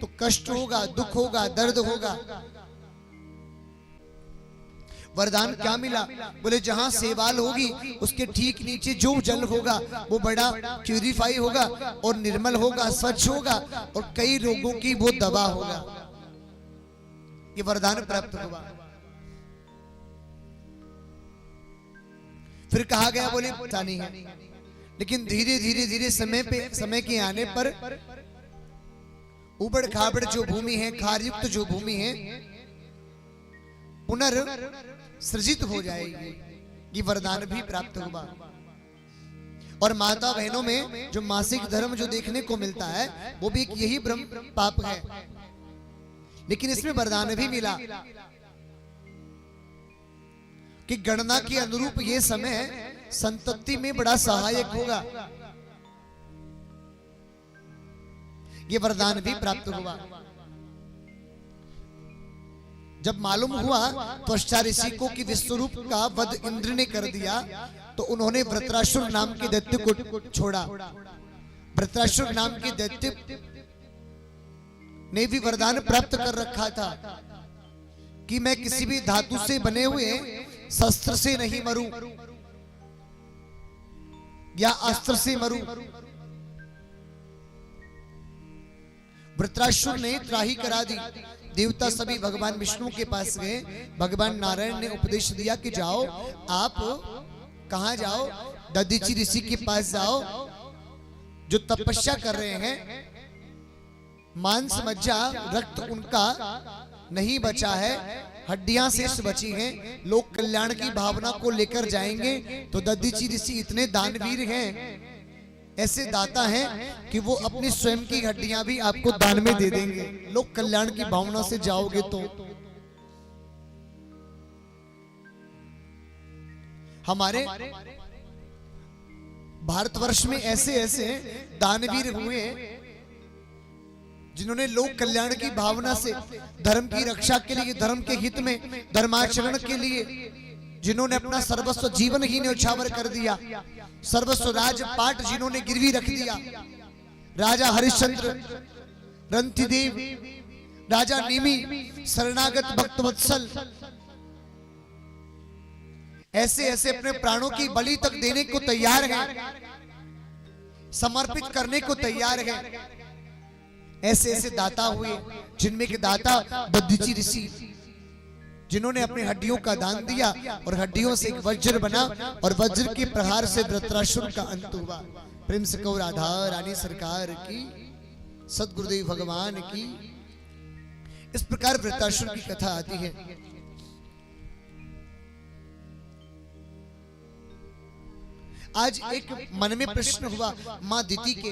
तो कष्ट होगा, दुख होगा, दर्द होगा। वरदान क्या मिला? बोले जहां सेवाल होगी उसके ठीक नीचे जो जल होगा वो बड़ा प्यूरिफाई होगा और निर्मल होगा, स्वच्छ होगा और कई रोगों की वो दवा होगा। ये वरदान प्राप्त हुआ। फिर कहा गया, बोले पता नहीं है, लेकिन धीरे धीरे धीरे समय के आने पर उबड़ खाबड़ जो भूमि है, खारयुक्त जो भूमि है, पुनर्सृजित हो जाएगी। ये वरदान भी प्राप्त हुआ। और माता बहनों में जो मासिक धर्म जो देखने को मिलता है वो भी एक यही ब्रह्म पाप है, लेकिन इसमें वरदान भी मिला कि गणना के अनुरूप ये समय संतति में बड़ा सहायक होगा। ये वरदान भी प्राप्त हुआ। जब मालूम हुआ त्वष्टा ऋषि को कि विश्वरूप का वध इंद्र ने कर दिया तो उन्होंने वृत्रासुर नाम के दैत्य को छोड़ा। वृत्रासुर नाम के दैत्य ने भी वरदान प्राप्त कर रखा था कि मैं किसी भी धातु से बने हुए शस्त्र से नहीं मरूं या अस्त्र से मरूं। वृत्रासुर ने त्राही करा दी। देवता सभी भगवान विष्णु के पास गए। भगवान नारायण ने उपदेश दिया कि जाओ आप कहां जाओ? दधीची ऋषि के पास जाओ, जो तपस्या कर रहे हैं। मांस मज्जा रक्त उनका नहीं बचा है, हड्डियां शेष बची हैं। लोक कल्याण की भावना को लेकर जाएंगे। तो दधीची ऋषि इतने दानवीर हैं, ऐसे दाता हैं कि वो अपनी स्वयं की हड्डियां भी आपको दान में दे देंगे, लोक कल्याण की भावना से जाओगे तो। हमारे भारतवर्ष में ऐसे ऐसे दानवीर हुए जिन्होंने लोक कल्याण की भावना से, धर्म की रक्षा के लिए, धर्म के हित में, धर्माचरण के लिए, जिन्होंने अपना सर्वस्व जीवन ही न्यौछावर कर दिया, सर्वस्व राजपाट जिन्होंने गिरवी रख दिया। राजा हरिश्चंद्र, रंतिदेव, राजा निमि, शरणागत भक्तवत्सल, ऐसे ऐसे अपने प्राणों की बलि तक देने को तैयार हैं, समर्पित करने को तैयार हैं। ऐसे ऐसे दाता हुए, जिनमें के दाता दधीची ऋषि, जिन्होंने अपनी हड्डियों का दान दिया और हड्डियों से एक वज्र बना और वज्र के प्रहार से वृत्रासुर का अंत हुआ। प्रेम से कहो राधा रानी सरकार की, सदगुरुदेव भगवान की। इस प्रकार वृत्रासुर की कथा आती है। आज एक मन में प्रश्न हुआ मां दिति के,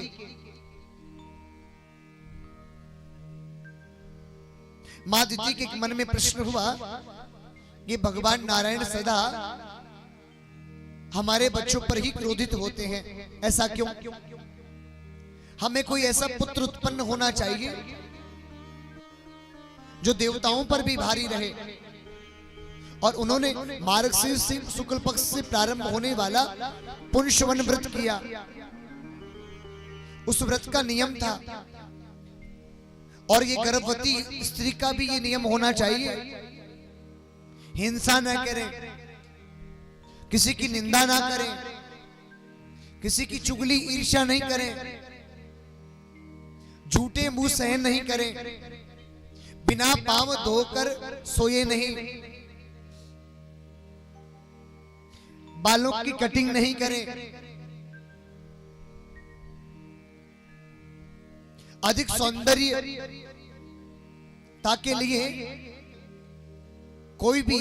मां दिति के मन में प्रश्न हुआ, ये भगवान नारायण सदा हमारे बच्चों पर ही क्रोधित होते हैं, ऐसा क्यों? हमें कोई ऐसा पुत्र उत्पन्न होना चाहिए जो देवताओं पर भी भारी रहे। और उन्होंने मार्गशीर्ष से शुक्ल पक्ष से प्रारंभ होने वाला पुंशवन व्रत किया। उस व्रत का नियम था, और ये गर्भवती स्त्री का भी ये नियम होना चाहिए, हिंसा ना करें, किसी की निंदा ना करें, किसी की चुगली ईर्ष्या नहीं करें, झूठे मुंह सहन नहीं करें, बिना पांव धोकर सोए नहीं, बालों की कटिंग नहीं करें, अधिक सौंदर्य ताके लिए कोई भी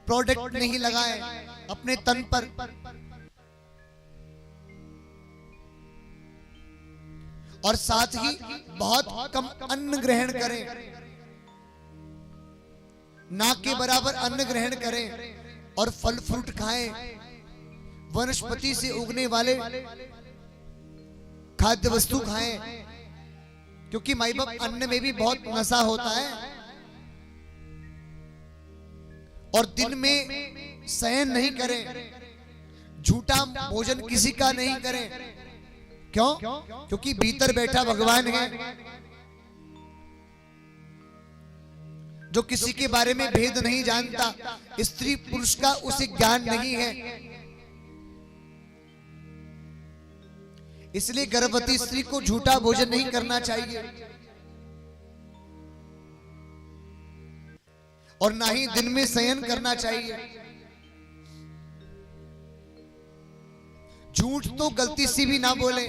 प्रोडक्ट नहीं लगाए अपने तन पर। और साथ ही बहुत कम अन्न ग्रहण करें, ना के बराबर अन्न ग्रहण करें, और फल फ्रूट खाएं, वनस्पति से उगने वाले खाद्य वस्तु खाएं, क्योंकि माई बाप अन्न में भी बहुत नशा होता है। और दिन में शयन नहीं करें, झूठा भोजन किसी का नहीं करें। क्यों? क्योंकि भीतर बैठा भगवान है, जो किसी के बारे में भेद नहीं जानता। स्त्री पुरुष का उसे ज्ञान नहीं है, इसलिए गर्भवती स्त्री को झूठा भोजन नहीं करना चाहिए, और ना ही दिन में शयन करना चाहिए। झूठ तो गलती से भी ना बोले।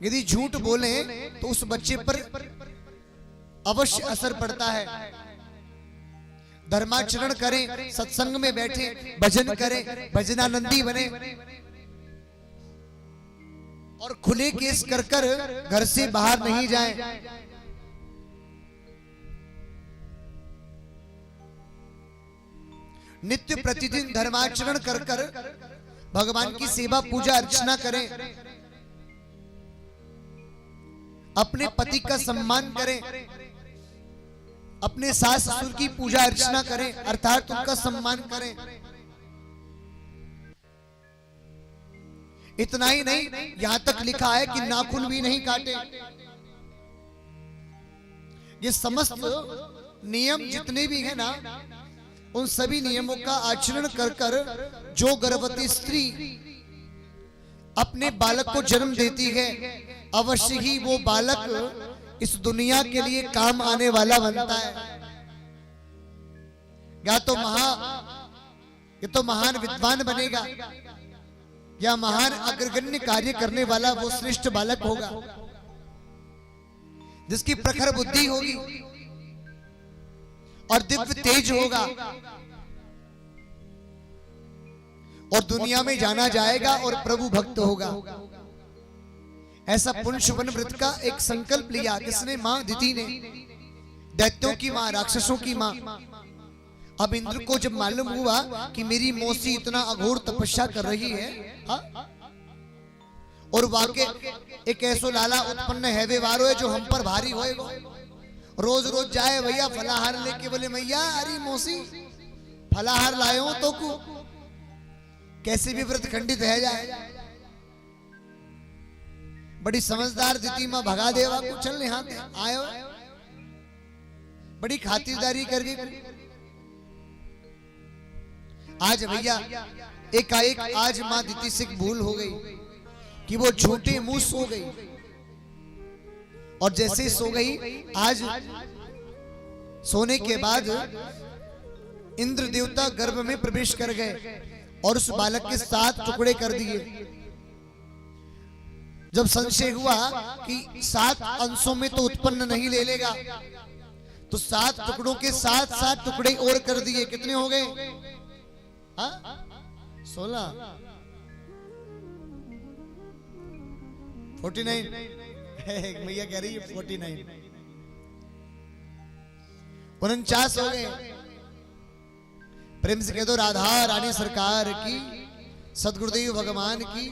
यदि झूठ बोले तो उस बच्चे पर अवश्य असर पड़ता है। धर्माचरण करें, सत्संग में बैठे, भजन करें, भजनानंदी बने, और खुले केस कर कर घर से बाहर नहीं जाएं। नित्य प्रतिदिन धर्माचरण कर कर भगवान की सेवा पूजा अर्चना करें, अपने पति का सम्मान करें, अपने सास ससुर की पूजा अर्चना करें, अर्थात उनका सम्मान करें। इतना ही नहीं, यहां तक लिखा है कि नाखून भी नहीं काटे। ये समस्त नियम जितने भी हैं ना, उन सभी नियमों का आचरण कर कर जो गर्भवती स्त्री अपने बालक को जन्म देती है, अवश्य ही वो बालक इस दुनिया के लिए काम आने वाला बनता है। या तो ये तो महान विद्वान बनेगा, या महान अग्रगण्य कार्य करने वाला वो श्रेष्ठ बालक होगा जिसकी प्रखर बुद्धि होगी और दिव्य तेज होगा और दुनिया में जाना जाएगा और प्रभु भक्त होगा। ऐसा पुण्यवन व्रत का एक संकल्प लिया किसने? मां दिति ने, दैत्यों की मां, राक्षसों की मां। अब इंद्र को जब मालूम हुआ कि मेरी मौसी इतना अघोर तपस्या कर रही है, हा? और वाकई एक ऐसो लाला उत्पन्न है वे वारो है जो हम पर भारी होएगा। रोज रोज जाए भैया फलाहार लेके, बोले मैया अरे मौसी फलाहार लाए हो तो को कैसे भी व्रत खंडित है जाए। बड़ी समझदार दिति मां भगा देवा को, चल यहाँ आयो, बड़ी खातिरदारी करके। आज भैया एकाएक आज मां दिति से भूल हो गई कि वो झूठे मुंह सो गई, और जैसे सो गई, आज सोने के बाद इंद्र देवता गर्भ में प्रवेश कर गए और उस बालक के 7 टुकड़े कर दिए। जब संशय हुआ कि 7 अंशों में तो उत्पन्न नहीं ले लेगा, तो 7 टुकड़ों के 7 टुकड़े और कर दिए। कितने हो गए? 16 49। मैया कह रही है 49 49 हो गए। प्रेम से कह दो राधा रानी सरकार की, सदगुरुदेव भगवान की।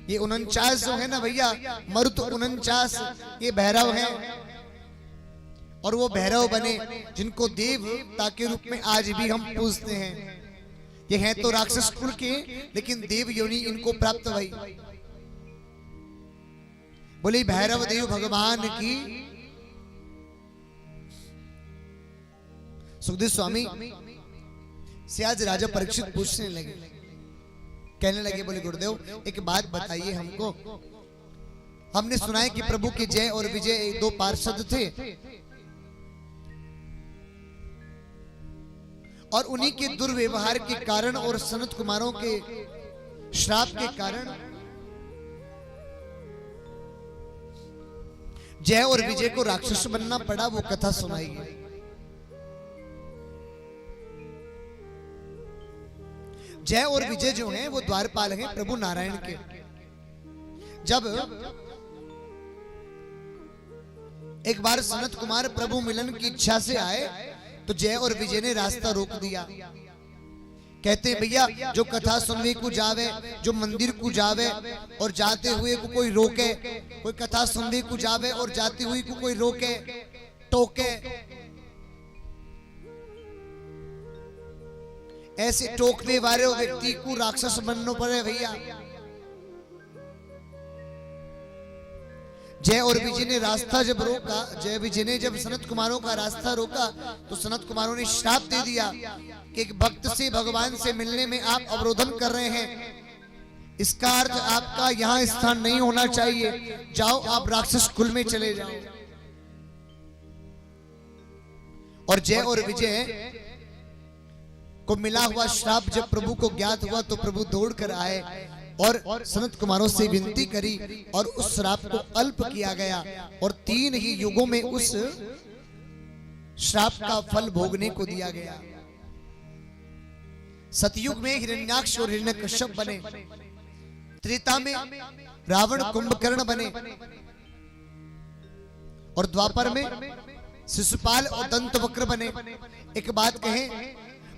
ये 49 जो है ना भैया, मरुत 49 ये भैरव है, और वो भैरव बने जिनको देवता के रूप में आज भी हम पूजते हैं। ये हैं तो राक्षस कुल के, लेकिन देव योनि इनको प्राप्त भई। बोले भैरव देव भगवान की। सुखदेव स्वामी से आज राजा परीक्षित पूछने लगे, कहने लगे, बोले गुरुदेव एक बात बताइए हमको। हमने सुना है कि प्रभु के जय और विजय 2 पार्षद थे, और उन्हीं के दुर्व्यवहार के कारण और सनत कुमारों के श्राप के कारण जय और विजय को राक्षस बनना पड़ा। वो कथा सुनाइए। जय और विजय जो हैं वो द्वारपाल हैं प्रभु नारायण के। जब एक बार सनत कुमार प्रभु मिलन की इच्छा से आए, तो जय और विजय ने रास्ता रोक दिया। कहते हैं भैया जो कथा सुनने को जावे, जो मंदिर को जावे और जाते हुए को कोई रोके, कोई कथा सुनने को जावे और जाते हुए को कोई रोके टोके, ऐसे टोकने वाले व्यक्ति को राक्षस बनना पड़े भैया। जय और विजय ने रास्ता जब रोका, जय विजय ने जब सनत कुमारों का रास्ता रोका, तो सनत कुमारों ने श्राप दे दिया कि एक भक्त से भगवान से मिलने में आप अवरोधन कर रहे हैं, इसका अर्थ आपका यहाँ स्थान नहीं होना चाहिए, जाओ आप राक्षस कुल में चले जाओ। और जय और विजय को मिला हुआ श्राप जब प्रभु को ज्ञात हुआ, तो प्रभु दौड़ कर आए और सनत कुमारों से विनती करी, और उस श्राप को अल्प किया गया, और 3 ही युगों में उस श्राप का फल भोगने को दिया गया। सतयुग में हिरण्याक्ष और हिरण्यकश्यप बने, त्रेता में रावण कुंभकर्ण बने, और द्वापर में शिशुपाल और दंतवक्र बने। एक बात कहें,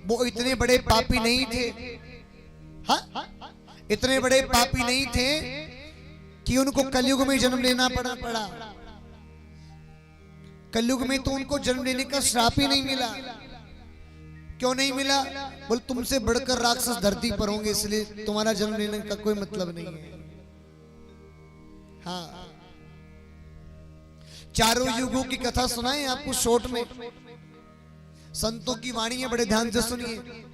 वो इतने बड़े पापी नहीं थे, हाँ इतने बड़े पापी नहीं थे कि उनको कलयुग में जन्म लेना पड़ा। कलयुग में तो उनको जन्म लेने का श्राप ही नहीं मिला। क्यों नहीं मिला? बोल तुमसे बढ़कर राक्षस धरती पर होंगे, इसलिए तुम्हारा जन्म लेने का कोई मतलब नहीं है। हाँ, चारों युगों की कथा सुनाए आपको शॉर्ट में, संतों की वाणी है, बड़े ध्यान से सुनिए।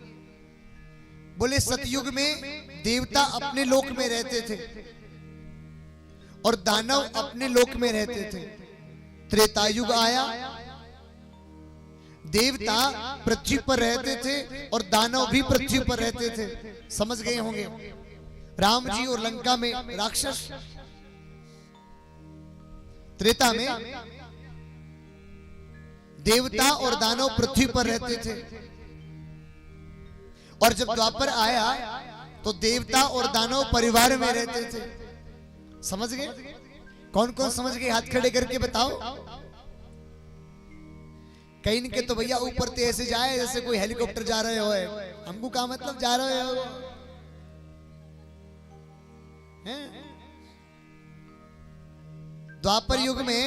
बोले सतयुग में देवता अपने लोक में रहते थे और दानव अपने लोक में रहते थे। त्रेतायुग आया, देवता पृथ्वी पर रहते थे और दानव भी पृथ्वी पर रहते थे। समझ गए होंगे, राम जी और लंका में राक्षस, त्रेता में देवता और दानव पृथ्वी पर रहते थे। और जब द्वापर आया तो देवता और दानव परिवार में रहते थे। समझ गए? कौन कौन समझ गए? हाथ खड़े करके बताओ। कहीं के तो भैया ऊपर ते ऐसे जाए जैसे कोई हेलीकॉप्टर जा रहे हो। हमको क्या मतलब जा रहे हो? द्वापर युग में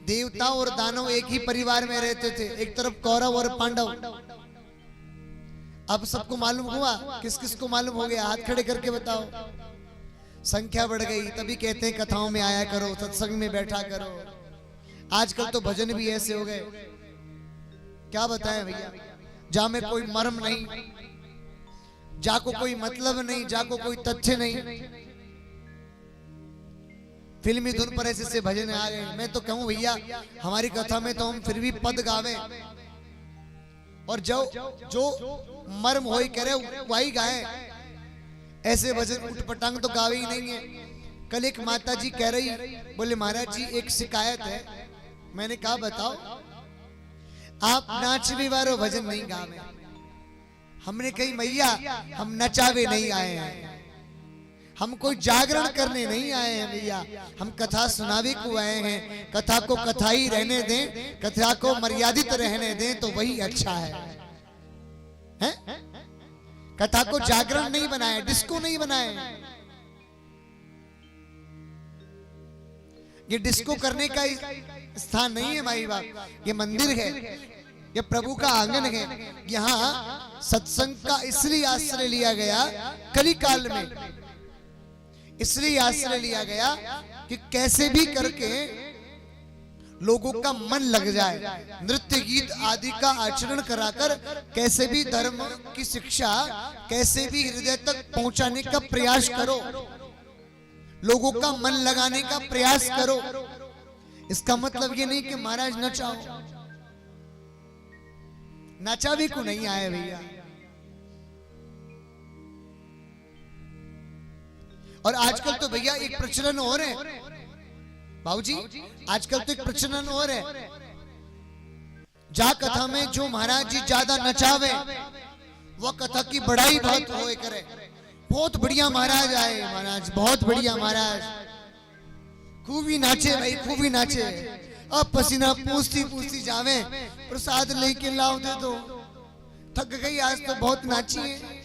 देवता और दानव एक ही परिवार में रहते थे, एक तरफ कौरव और पांडव। अब सबको मालूम हुआ? किस किस को मालूम हो गया? हाथ खड़े करके बताओ। संख्या बढ़ गई, तभी कहते हैं कथाओं में आया करो, सत्संग में बैठा करो। आजकल तो भजन भी ऐसे हो गए, क्या बताएं भैया, जा में कोई मर्म नहीं, जाको कोई मतलब नहीं, जाको कोई तथ्य नहीं। फिल्मी धुन पर ऐसे भजन आ गए। मैं तो कहूं भैया, हमारी कथा में तो हम फिर भी पद गावे, और जो मर्म होई करे वही गाए। ऐसे भजन उठपटांग तो गावे ही नहीं है। कल एक माता जी कह रही, बोले महाराज जी एक शिकायत है। मैंने कहा बताओ। आप नाचने वालों भजन नहीं गावे। हमने कही मैया हम नचावे नहीं आए हैं, हम कोई जागरण करने नहीं आए हैं भैया, हम कथा सुनावे को आए हैं। कथा को कथा ही रहने दें, कथा को मर्यादित रहने दें तो वही अच्छा है? कथा को जागरण नहीं बनाए, डिस्को नहीं बनाए। ये डिस्को करने का स्थान नहीं है माई बाप, ये मंदिर है, ये प्रभु का आंगन है। यहाँ सत्संग का इसलिए आश्रय लिया गया कली काल में, इसलिए आश्रय लिया गया कि कैसे भी करके लोगों का मन लग जाए। नृत्य गीत आदि का आचरण कराकर कैसे भी धर्म की शिक्षा कैसे भी हृदय तक पहुंचाने का प्रयास करो, लोगों का मन लगाने का प्रयास करो। इसका मतलब ये नहीं कि महाराज नचाओ, नचावे को नहीं आए भैया। और आजकल तो भैया एक प्रचलन हो रहे हैं बाबूजी, आजकल तो एक प्रचलन हो रहे हैं, जा कथा में जो महाराज जी ज्यादा नचावे वह कथा की बड़ाई बहुत होए करे। बहुत बढ़िया महाराज आए, महाराज बहुत बढ़िया महाराज, खूब ही नाचे भाई, खूब ही नाचे। अब पसीना पूछती पूछती जावे, प्रसाद लेके लाओ दे दो, थक गई आज तो बहुत नाची है।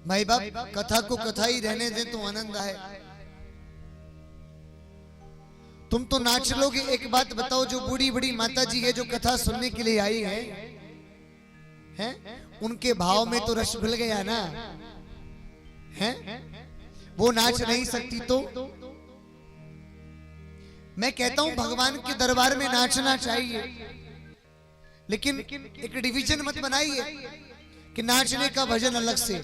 भाई बाप कथा को कथा ही रहने दें तो आनंद आए। तुम तो नाच लोगे। एक बात बताओ, जो बूढ़ी बड़ी माता जी है जो कथा सुनने के लिए आई है, उनके भाव में तो रस घुल गया ना, है? वो नाच नहीं सकती तो मैं कहता हूं भगवान के दरबार में नाचना चाहिए, लेकिन एक डिवीजन मत बनाइए कि नाचने का भजन अलग से,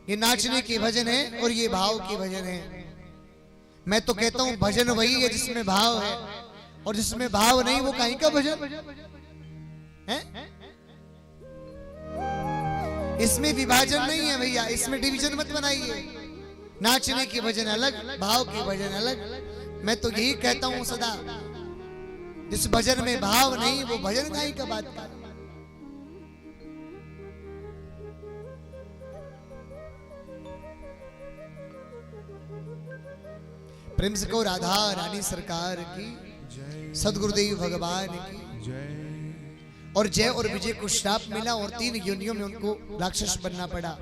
ये नाचने के भजन है और ये भाव के भजन है। मैं तो कहता हूं भजन वही है जिसमें भाव है, और जिसमें भाव नहीं वो कहीं का भजन है? इसमें विभाजन नहीं है भैया, इसमें डिवीजन मत बनाइए। नाचने के भजन अलग, भाव के भजन अलग। मैं तो यही कहता हूं सदा, जिस भजन में भाव नहीं वो भजन कहीं का बात का। प्रेम से को राधा रानी सरकार की, सदगुरुदेव भगवान की जय। और जय और विजय को श्राप मिला और 3 योनियों में उनको राक्षस बनना पड़ा।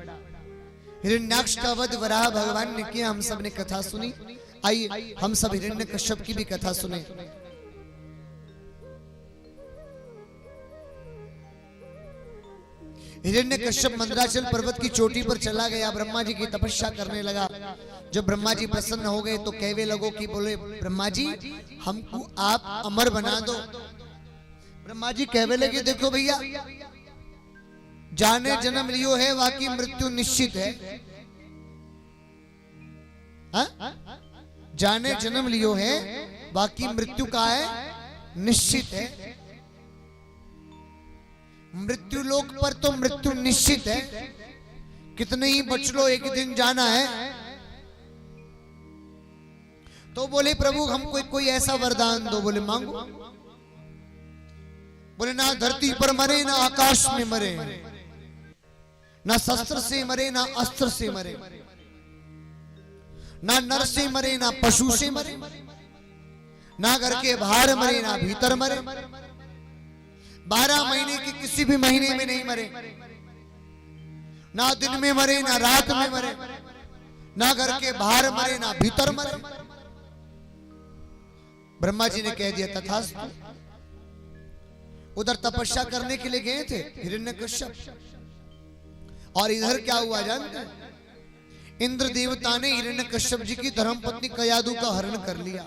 हिरण्याक्ष का वध वराह भगवान ने किया। हम सब ने कथा सुनी। आइए हम सब हिरण्यकश्यप की भी कथा सुने। हिरण्यकश्यप मंदराचल पर्वत की चोटी पर चला गया, ब्रह्मा जी की तपस्या करने लगा। जब ब्रह्मा जी प्रसन्न हो गए तो कहवे लगो कि बोले ब्रह्मा जी हमको आप अमर बना दो। ब्रह्मा जी कहवे लगे देखो भैया, जाने जन्म लियो है बाकी मृत्यु निश्चित है। हा? जाने जन्म लियो है बाकी मृत्यु का है निश्चित है। मृत्यु लोक पर तो मृत्यु निश्चित है, कितने ही बच लो एक दिन जाना है। तो बोले प्रभु हमको कोई ऐसा वरदान दो। बोले मांगो। बोले ना धरती पर मरे ना आकाश में मरे, ना शस्त्र से मरे ना अस्त्र से मरे, ना नर से मरे ना पशु से मरे, ना घर के बाहर मरे ना भीतर मरे, 12 महीने के किसी भी महीने में नहीं मरे, ना दिन में मरे ना रात में मरे, ना घर के बाहर मरे ना भीतर मरे। ब्रह्मा जी ने कह दिया तथास्तु। उधर तपस्या करने के लिए गए थे हिरण्यकश्यप, और इधर क्या हुआ जानते हैं? इंद्र देवता ने हिरण्यकश्यप जी की धर्मपत्नी कयादु का हरण कर लिया।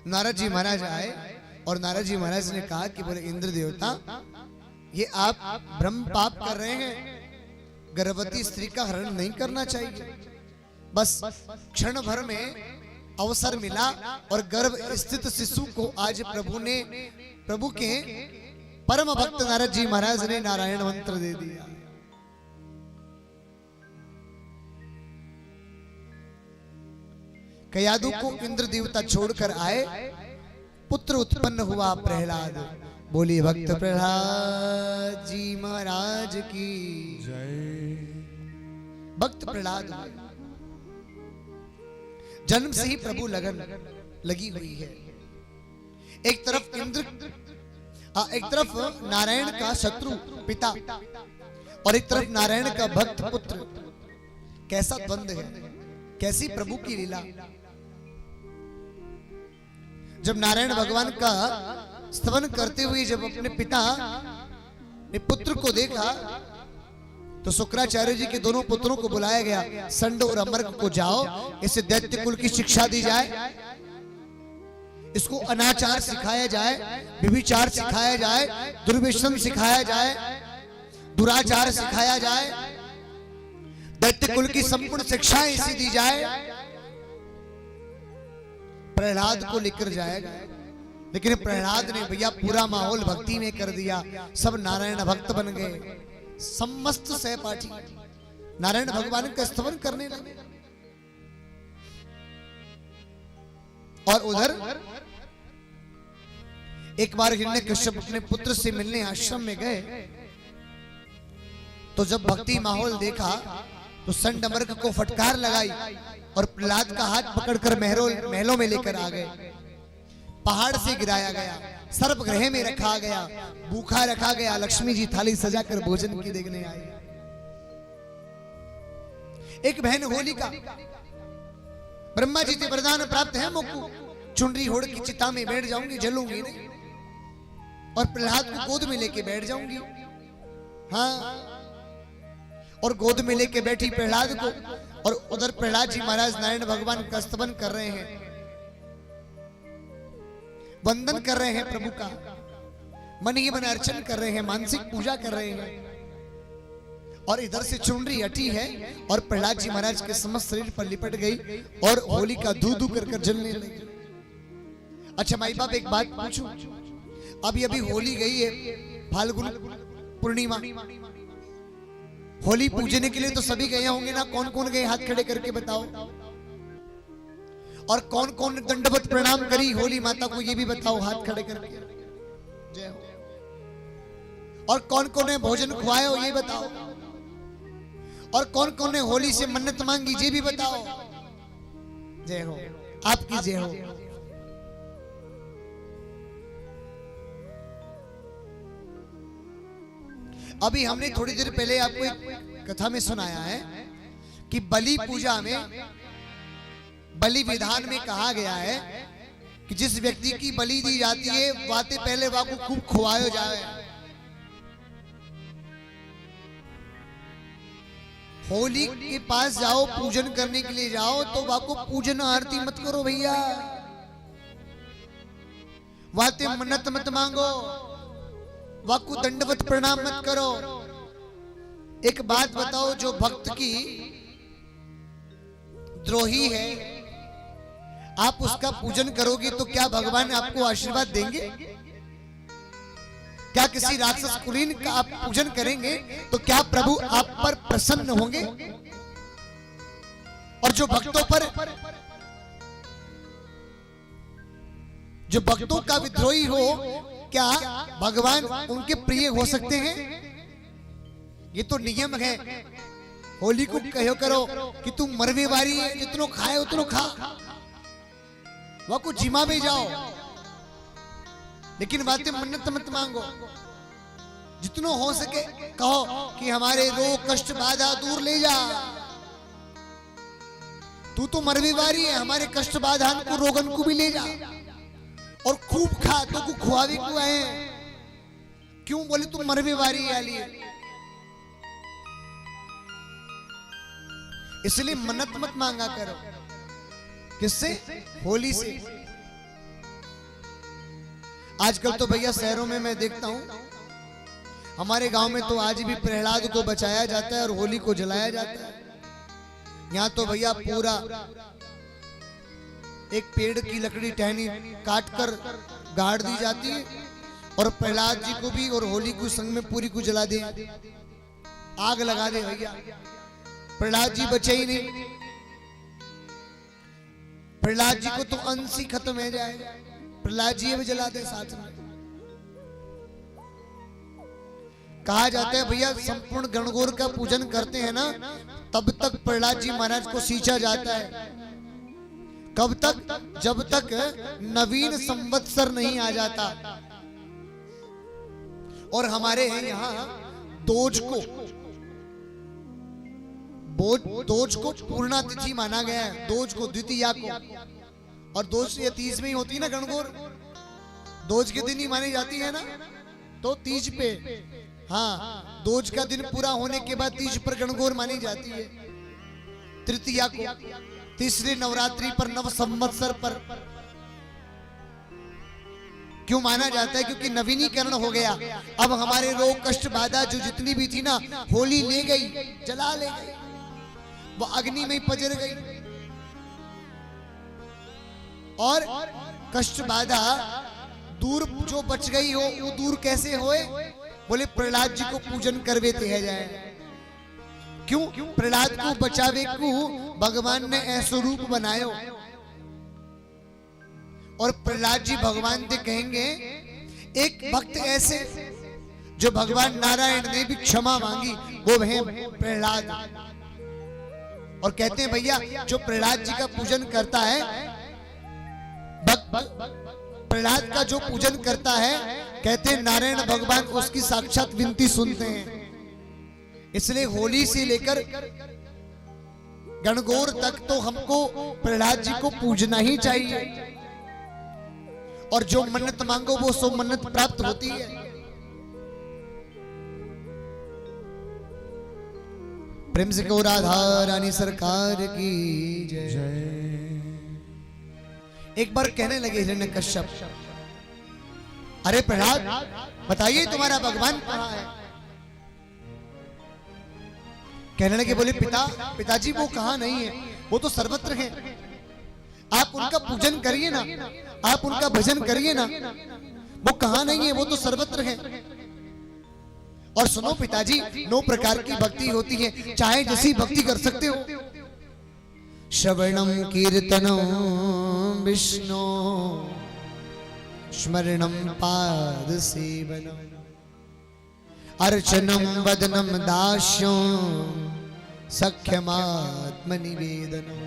नारद जी महाराज आए और नारद जी महाराज ने कहा कि बोले इंद्र देवता ये आप ब्रह्म पाप कर रहे हैं, गर्भवती स्त्री का हरण नहीं करना चाहिए। बस क्षण भर में अवसर मिला और गर्भ स्थित शिशु को आज प्रभु के परम भक्त नारद जी महाराज ने नारायण मंत्र दे दिया। कयादु को इंद्र देवता छोड़कर आए, पुत्र उत्पन्न हुआ प्रहलाद। बोली भक्त प्रहलाद जी महाराज की जय। भक्त प्रहलाद जन्म से ही प्रभु लगन लगी हुई है। एक तरफ इंद्र, एक तरफ नारायण का शत्रु पिता और एक तरफ नारायण का भक्त पुत्र। कैसा द्वंद है, कैसी प्रभु की लीला। जब नारायण भगवान का स्तवन करते हुए जब अपने पिता ने पुत्र को देखा तो शुक्राचार्य जी के दोनों पुत्रों को बुलाया गया। संड और अमर्क को जाओ, इसे दैत्य कुल की शिक्षा दी जाए, इसको अनाचार सिखाया जाए, व्यभिचार सिखाया जाए, दुर्व्यसन सिखाया जाए, दुराचार सिखाया जाए, दैत्य कुल की संपूर्ण शिक्षाएं इसे दी जाए। प्रहलाद को लेकर जाएगा, लेकिन प्रहलाद ने भैया पूरा माहौल भक्ति में कर दिया। सब नारायण भक्त बन गए, समस्त सहपाठी नारायण भगवान का स्तवन करने लगे। और उधर एक बार हिरण्यकश्यप अपने पुत्र से मिलने आश्रम में गए तो जब भक्ति माहौल देखा तो संड अमर्क को फटकार लगाई और प्रहलाद का हाथ पकड़कर महलों में लेकर आ गए। पहाड़ से गिराया गया, सर्प गृह में रखा गया, भूखा रखा गया। लक्ष्मी जी थाली सजाकर भोजन की देखने आई। एक बहन होलिका, ब्रह्मा जी से वरदान प्राप्त है मुझको, चुनरी होड़ की चिता में बैठ जाऊंगी, जलूंगी नहीं, और प्रहलाद को गोद में लेके बैठ जाऊंगी। हाँ, और गोद में लेके बैठी प्रहलाद को, और उधर प्रहलाद जी महाराज नारायण भगवान का स्तवन कर रहे हैं, वंदन कर रहे हैं प्रभु का, मन ही मन अर्चन कर रहे हैं, मानसिक पूजा कर रहे हैं। और इधर से चुनरी हटी है और प्रहलाद जी महाराज के समस्त शरीर पर लिपट गई और होलिका धू धू कर जलने लगी। अच्छा माई बाप एक बात पूछूं, अभी अभी होली गई है, फाल्गुन पूर्णिमा, होली पूजने के लिए तो सभी गए होंगे ना। कौन कौन गए हाथ खड़े करके बताओ। और कौन कौन दंडवत प्रणाम करी होली माता को, ये भी बताओ हाथ खड़े करके। जय हो। और कौन कौन ने भोजन खुआया हो, ये बताओ। और कौन कौन ने होली से मन्नत मांगी, ये भी बताओ। जय हो, आपकी जय हो। अभी हमने थोड़ी देर पहले आपको एक कथा में सुनाया है कि बलि पूजा में, बलि विधान में कहा गया है कि जिस व्यक्ति की बलि दी जाती है वाते पहले वाको खूब खुआया जाए। होली के पास जाओ, पूजन करने के लिए जाओ तो वाको पूजन आरती मत करो भैया, वाते मन्नत मत मांगो, वाकु दंडवत प्रणाम मत करो। एक बात बताओ, जो भक्त की द्रोही है, आप उसका पूजन करोगे तो क्या भगवान आपको आशीर्वाद देंगे? क्या किसी राक्षस कुलीन का आप पूजन करेंगे तो क्या प्रभु आप पर प्रसन्न होंगे? और जो भक्तों का विद्रोही हो, क्या भगवान उनके प्रिय हो सकते हैं? ये तो नियम है। होली को कहो करो कि तू मरवे वारी है, जितनो खाए उतनो खा, वह को जिमा में जाओ, लेकिन बातें मन्नत मत मांगो। जितनो हो सके कहो कि हमारे रोग कष्ट बाधा दूर ले जा। तू तो मरवे वारी है, हमारे कष्ट बाधा को रोगन को भी ले जा और खूब खा, तो को खुआवे को आए। क्यों बोले तू मरवे वारी है लिए? इसलिए मन्नत मत मांगा करो। किससे? होली से। आजकल तो भैया शहरों में मैं देखता हूं, हमारे गांव में तो आज भी प्रहलाद को बचाया जाता है और होली को जलाया जाता है। यहां तो भैया पूरा एक पेड़ की लकड़ी टहनी काट कर गाड़ दी जाती है और प्रहलाद जी को भी और होली को संग में पूरी को जला दे, आग लगा दे भैया। प्रहलाद जी बचे ही नहीं। प्रहलाद जी को तो अंश ही खत्म हो जाए, प्रहलाद जी भी जला दे साथ में। कहा जाता है भैया संपूर्ण गणगौर का पूजन करते हैं ना, तब तक प्रहलाद जी महाराज को सींचा जाता है। कब तक? जब तक नवीन संवत्सर नहीं आ जाता। और हमारे यहाँ दोज को पूर्णा तिथि माना गया है। दोज को द्वितीया को, और दोज ये तीज में ही होती है ना गणगौर, दोज के दिन ही मानी जाती है ना, तो तीज पे, हाँ, दोज का दिन पूरा होने के बाद तीज पर गणगौर मानी जाती है। तृतीया को, तीसरे नवरात्रि पर, नव संवत्सर पर क्यों माना जाता है? क्योंकि नवीनीकरण हो गया। अब हमारे रोग कष्ट बाधा जो जितनी भी थी ना, होली ले गई, जला ले गई, वो अग्नि में पजर गई। और कष्ट बाधा दूर जो बच गई हो, वो दूर कैसे होए? बोले प्रहलाद जी को पूजन करवे ते जाए। क्यों? प्रहलाद को बचावे को भगवान ने ऐसा रूप बनायो। और प्रहलाद जी भगवान से कहेंगे, एक भक्त ऐसे जो भगवान नारायण ने भी क्षमा मांगी, वो है प्रहलाद। और कहते हैं भैया जो प्रहलाद जी का पूजन करता है, प्रहलाद का जो पूजन करता है, कहते हैं नारायण भगवान उसकी साक्षात विनती सुनते हैं। इसलिए होली से लेकर गणगौर तक तो हमको प्रहलाद जी को पूजना ही चाहिए। और जो मन्नत मांगो वो सो मन्नत प्राप्त होती है। प्रेम से कहो राधा रानी सरकार की जय। एक बार कहने लगे हिरण्यकश्यप, अरे प्रहलाद बताइए तुम्हारा भगवान कहाँ है? कहने लगे, बोले पिताजी वो कहाँ नहीं है, वो तो सर्वत्र है। आप उनका पूजन करिए ना, आप उनका भजन करिए ना, वो कहाँ नहीं है, वो तो सर्वत्र है। और सुनो पिताजी, 9 प्रकार की भक्ति होती है, चाहे जैसी भक्ति कर सकते हो। श्रवणम कीर्तनम विष्णु स्मरणम पाद सेवनम अर्चनम वदनम दास्यम सख्यमात्म निवेदनम।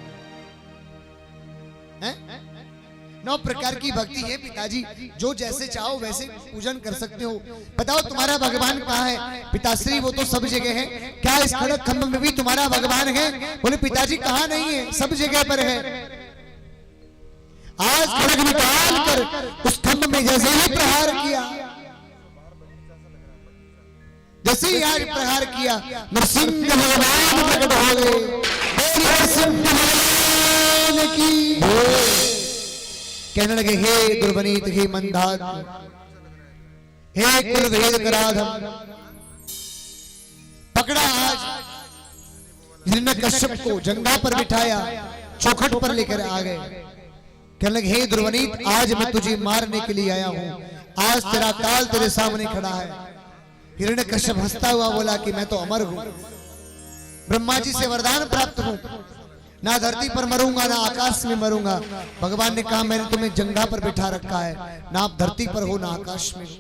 9 प्रकार की भक्ति है पिताजी, जो जैसे चाहो वैसे पूजन कर सकते हो। बताओ तुम्हारा भगवान कहाँ है? पिताश्री वो तो सब जगह है। क्या इस खड़क खंभ में भी तुम्हारा भगवान है? बोले पिताजी कहाँ नहीं है, सब जगह पर है। आज खड़क निकाल कर उस खंभ में जैसे ही प्रहार किया, जैसे ही आज प्रहार किया, नरसिंह भगवान प्रकट हो गए। नरसिंह भगवान की कहने लगे, हे दुर्वनीत, हे मंदात, हे कुल भेद कराधम, पकड़ा आज हिरण्यकश्यप को, जंगा पर बिठाया, चौखट पर लेकर आ गए। कहने लगे, हे दुर्वनीत, आज मैं तुझे मारने के लिए आया हूं, आज तेरा काल तेरे सामने खड़ा है। हिरण्यकश्यप हंसता हुआ बोला कि मैं तो अमर हूं, ब्रह्मा जी से वरदान प्राप्त हूं, ना धरती पर मरूंगा ना आकाश में मरूंगा। भगवान ने कहा, मैंने तुम्हें जंगा पर बिठा रखा है, ना आप धरती पर हो ना आकाश में हो।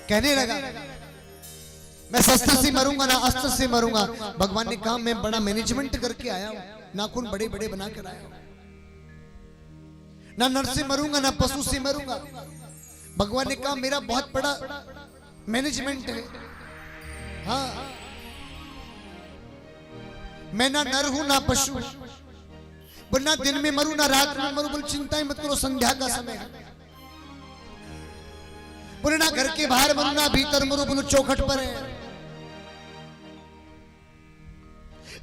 कहने लगा, मैं शस्त्र से मरूंगा ना अस्त्र से मरूंगा। भगवान ने कहा, मैं बड़ा मैनेजमेंट करके आया हूं, नाखून बड़े बड़े बना कर आया हूं, ना नर से मरूंगा ना पशु से मरूंगा। भगवान ने कहा, मेरा बहुत बड़ा मैनेजमेंट है। हाँ, मैं ना नर हूं ना पशु, ना दिन में मरूं ना रात में मरूं। बोले, चिंता ही मत करो, संध्या का समय है। बोले, ना घर के बाहर मरूं ना भीतर मरूं। बोलो, चौखट पर है।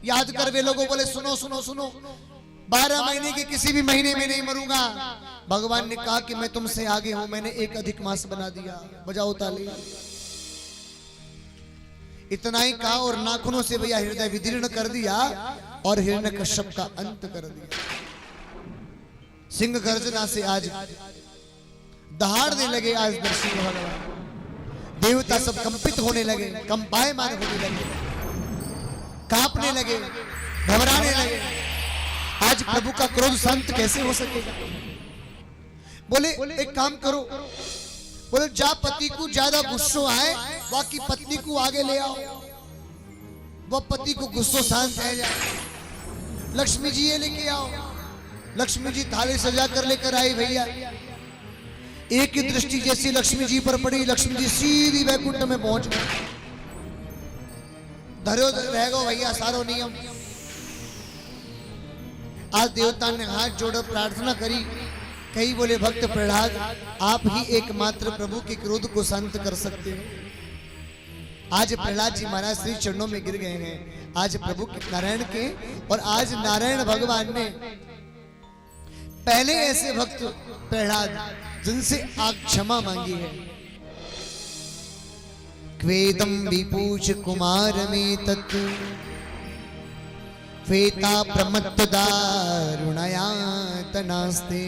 याद कर वे लोगों। बोले, सुनो सुनो सुनो, 12 महीने के किसी भी महीने में नहीं मरूंगा। भगवान ने कहा कि मैं तुमसे आगे हूं, मैंने एक अधिक मास बना दिया। बजाओ ताली। इतना ही कहा और नाखूनों से भैया हृदय विदीर्ण कर दिया और हिरण्यकश्यप का अंत कर दिया। सिंह गर्जना से आज दहाड़ने लगे। आज नरसिंह भगवान, देवता सब कंपित होने लगे, कंपायमान होने लगे, कांपने लगे, घबराने लगे। आज प्रभु का क्रोध शांत कैसे हो सकेगा? बोले, एक काम करो। बोले, जा पति को ज्यादा गुस्सो आए, बाकी पत्नी को आगे ले आओ, वो पति को गुस्सो शांत है जाए। लक्ष्मी जी ये लेके आओ। लक्ष्मी जी थाली सजा कर लेकर आई। भैया एक ही दृष्टि जैसी लक्ष्मी जी पर पड़ी, लक्ष्मी जी सीधी वैकुंठ में पहुंच गए। धरो रह गो भैया सारो नियम। आज देवता ने हाथ जोड़कर प्रार्थना करी। कई बोले, भक्त प्रहलाद, आप ही एकमात्र प्रभु के क्रोध को शांत कर सकते हो। आज प्रहलाद जी महाराज श्री चरणों में गिर गए हैं। आज प्रभु के नारायण के, और आज नारायण भगवान ने पहले ऐसे भक्त प्रहलाद जिनसे आप क्षमा मांगी है। क्वेदम विपूज कुमार में तत्व फेता प्रमत्त दारुणया तनास्ते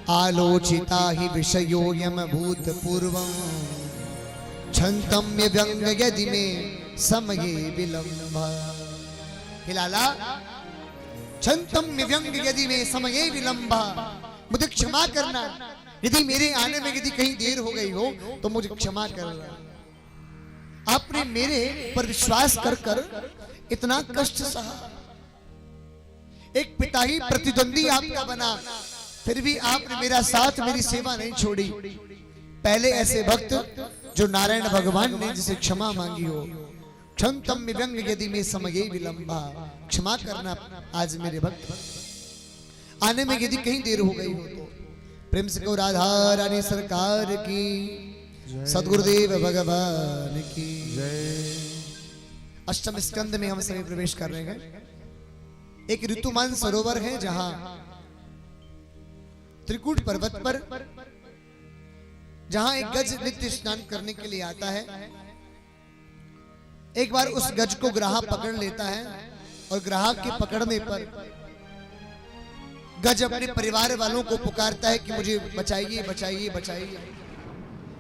आलोचिता ही विषयो यम भूतपूर्वं छन्तम्य व्यंग यदि में समये विलंब। हिलाला, छन्तम्य व्यंग यदि में समये विलंब, मुझे क्षमा करना। यदि मेरे आने में यदि कहीं देर हो गई हो तो मुझे क्षमा करना। आपने मेरे पर विश्वास कर कर इतना कष्ट सहा। एक पिता ही प्रतिद्वंदी आपका बना, फिर भी आपने मेरा साथ, मेरी सेवा नहीं छोड़ी। पहले ऐसे भक्त जो नारायण भगवान ने जिसे क्षमा मांगी हो। क्षंतम व्यंग यदि में समये विलंबा, क्षमा करना आज मेरे भक्त आने में यदि कहीं देर हो गई हो तो। प्रेम से कहो, राधा रानी सरकार की, सदगुरुदेव भगवान की जय। अष्टम स्कंद में हम सभी प्रवेश कर रहे हैं। एक ऋतुमान सरोवर है जहां त्रिकूट पर्वत पर, जहां एक गज नित्य स्नान करने के लिए आता है। एक बार उस गज को ग्राहक पकड़ लेता है और ग्राहक के पकड़ने पर गज अपने परिवार वालों को पुकारता है कि मुझे बचाइए बचाइए बचाइए,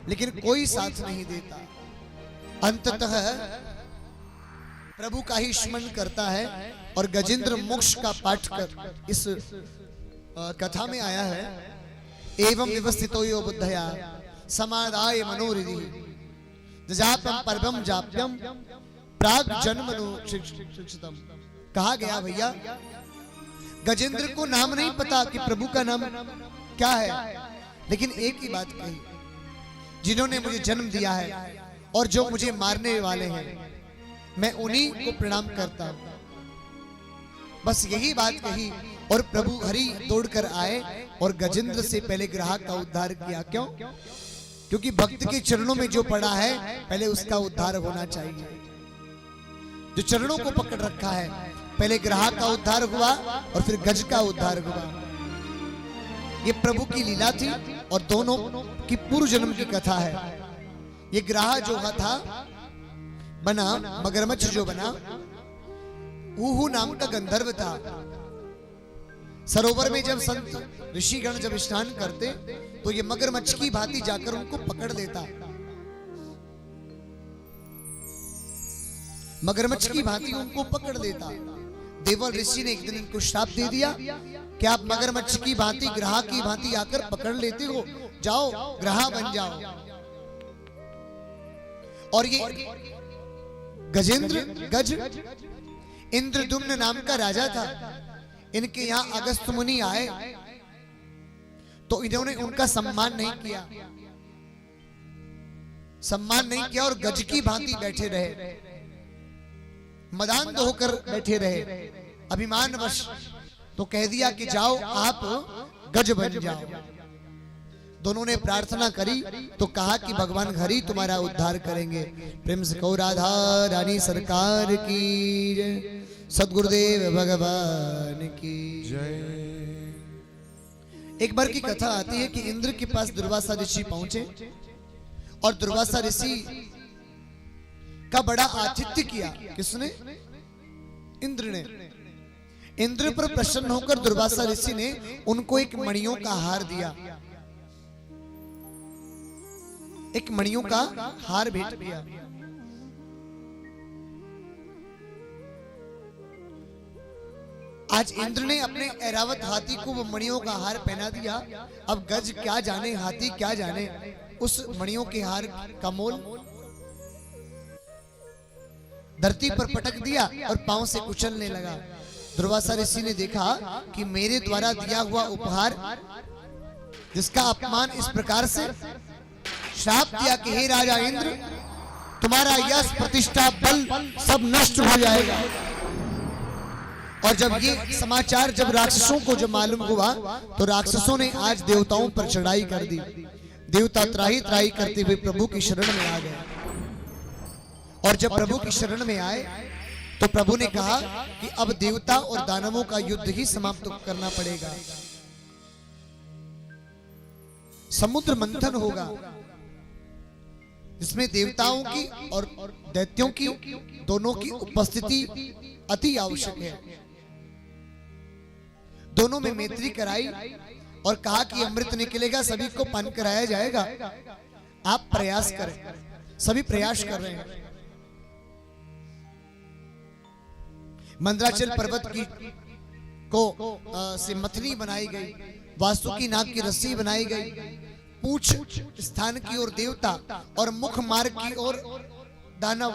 लेकिन कोई साथ नहीं देता। अंततः प्रभु का ही स्मरण करता है और गजेंद्र मोक्ष का पाठ कर इस कथा में आया है। एवं व्यवस्थितो यो बुद्धया समादाय मनोरिधि जाप्यम परमं जाप्यम प्राग जन्मनो शिक्षितम। कहा गया भैया, गजेंद्र को नाम नहीं पता कि प्रभु का नाम क्या है, लेकिन एक ही बात कही, जिन्होंने मुझे जन्म दिया है और जो मुझे मारने वाले हैं, मैं उन्हीं को प्रणाम करता हूं। बस यही बात कही और प्रभु हरि तोड़कर आए और गजेंद्र से पहले ग्राहक का उद्धार किया। क्यों? क्योंकि भक्त के चरणों में जो पड़ा है पहले उसका उद्धार होना चाहिए। जो चरणों को पकड़ रखा है, पहले ग्राहक का उद्धार हुआ और फिर गज का उद्धार हुआ। ये प्रभु की लीला थी। और दोनों की पूर्व जन्म की कथा है। ये ग्राह जो था बना, मगरमच्छ जो बना, ऊहू नाम का गंधर्व था। सरोवर में जब संत ऋषिगण जब स्नान करते तो ये मगरमच्छ की भांति जाकर उनको पकड़ लेता। मगरमच्छ की भांति उनको पकड़ लेता। देवल ऋषि ने एक दिन इनको श्राप दे दिया कि आप मगरमच्छ की भांति, ग्राह की भांति आकर पकड़ लेते हो, जाओ ग्राह बन जाओ। और ये गजेंद्र गज इंद्रदुम्न नाम का राजा था। इनके यहां अगस्त मुनि आए तो इन्होंने उनका सम्मान नहीं किया, सम्मान नहीं किया और गज की भांति बैठे रहे, मदान होकर बैठे रहे अभिमानवश। तो कह दिया कि जाओ आप गज बन जाओ। दोनों ने प्रार्थना करी तो कहा कि भगवान हरि तुम्हारा उद्धार करेंगे। प्रेम से कहो राधा रानी सरकार की जय, सदगुरुदेव भगवान की जय। एक बार की कथा आती है कि इंद्र के पास दुर्वासा ऋषि पहुंचे और दुर्वासा ऋषि का बड़ा आतिथ्य किया। किसने? इंद्र ने। इंद्र पर प्रसन्न होकर दुर्वासा ऋषि ने उनको एक मणियों का हार दिया, एक मणियों का हार भेंट किया। आज इंद्र ने अपने ऐरावत हाथी को वो मणियों का हार पहना दिया। अब गज क्या जाने, हाथी क्या जाने उस मणियों के हार का मोल। धरती पर पटक दिया और पांव से कुचलने लगा। दुर्वासा ऋषि ने देखा कि मेरे द्वारा दिया हुआ उपहार, जिसका अपमान इस प्रकार से श्राप दिया कि हे राजा इंद्र, तुम्हारा यश प्रतिष्ठा बल सब नष्ट हो जाएगा। और जब ये समाचार जब राक्षसों को जब मालूम हुआ तो राक्षसों ने आज देवताओं पर चढ़ाई कर दी। देवता त्राही त्राही करते हुए प्रभु की शरण में आ गए। और जब प्रभु की शरण में आए तो प्रभु ने कहा कि अब देवता और दानवों का युद्ध ही समाप्त करना पड़ेगा। समुद्र मंथन होगा जिसमें देवताओं की और दैत्यों की दोनों की उपस्थिति अति आवश्यक है। दोनों में मैत्री कराई और कहा कि अमृत निकलेगा, सभी को पान कराया जाएगा, आप प्रयास करें। सभी प्रयास कर रहे हैं। मंदराचल पर्वत की को से मथनी बनाई गई, वासुकी नाग की रस्सी बनाई गई, पूछ स्थान की ओर देवता और मुख मार्ग की ओर दानव।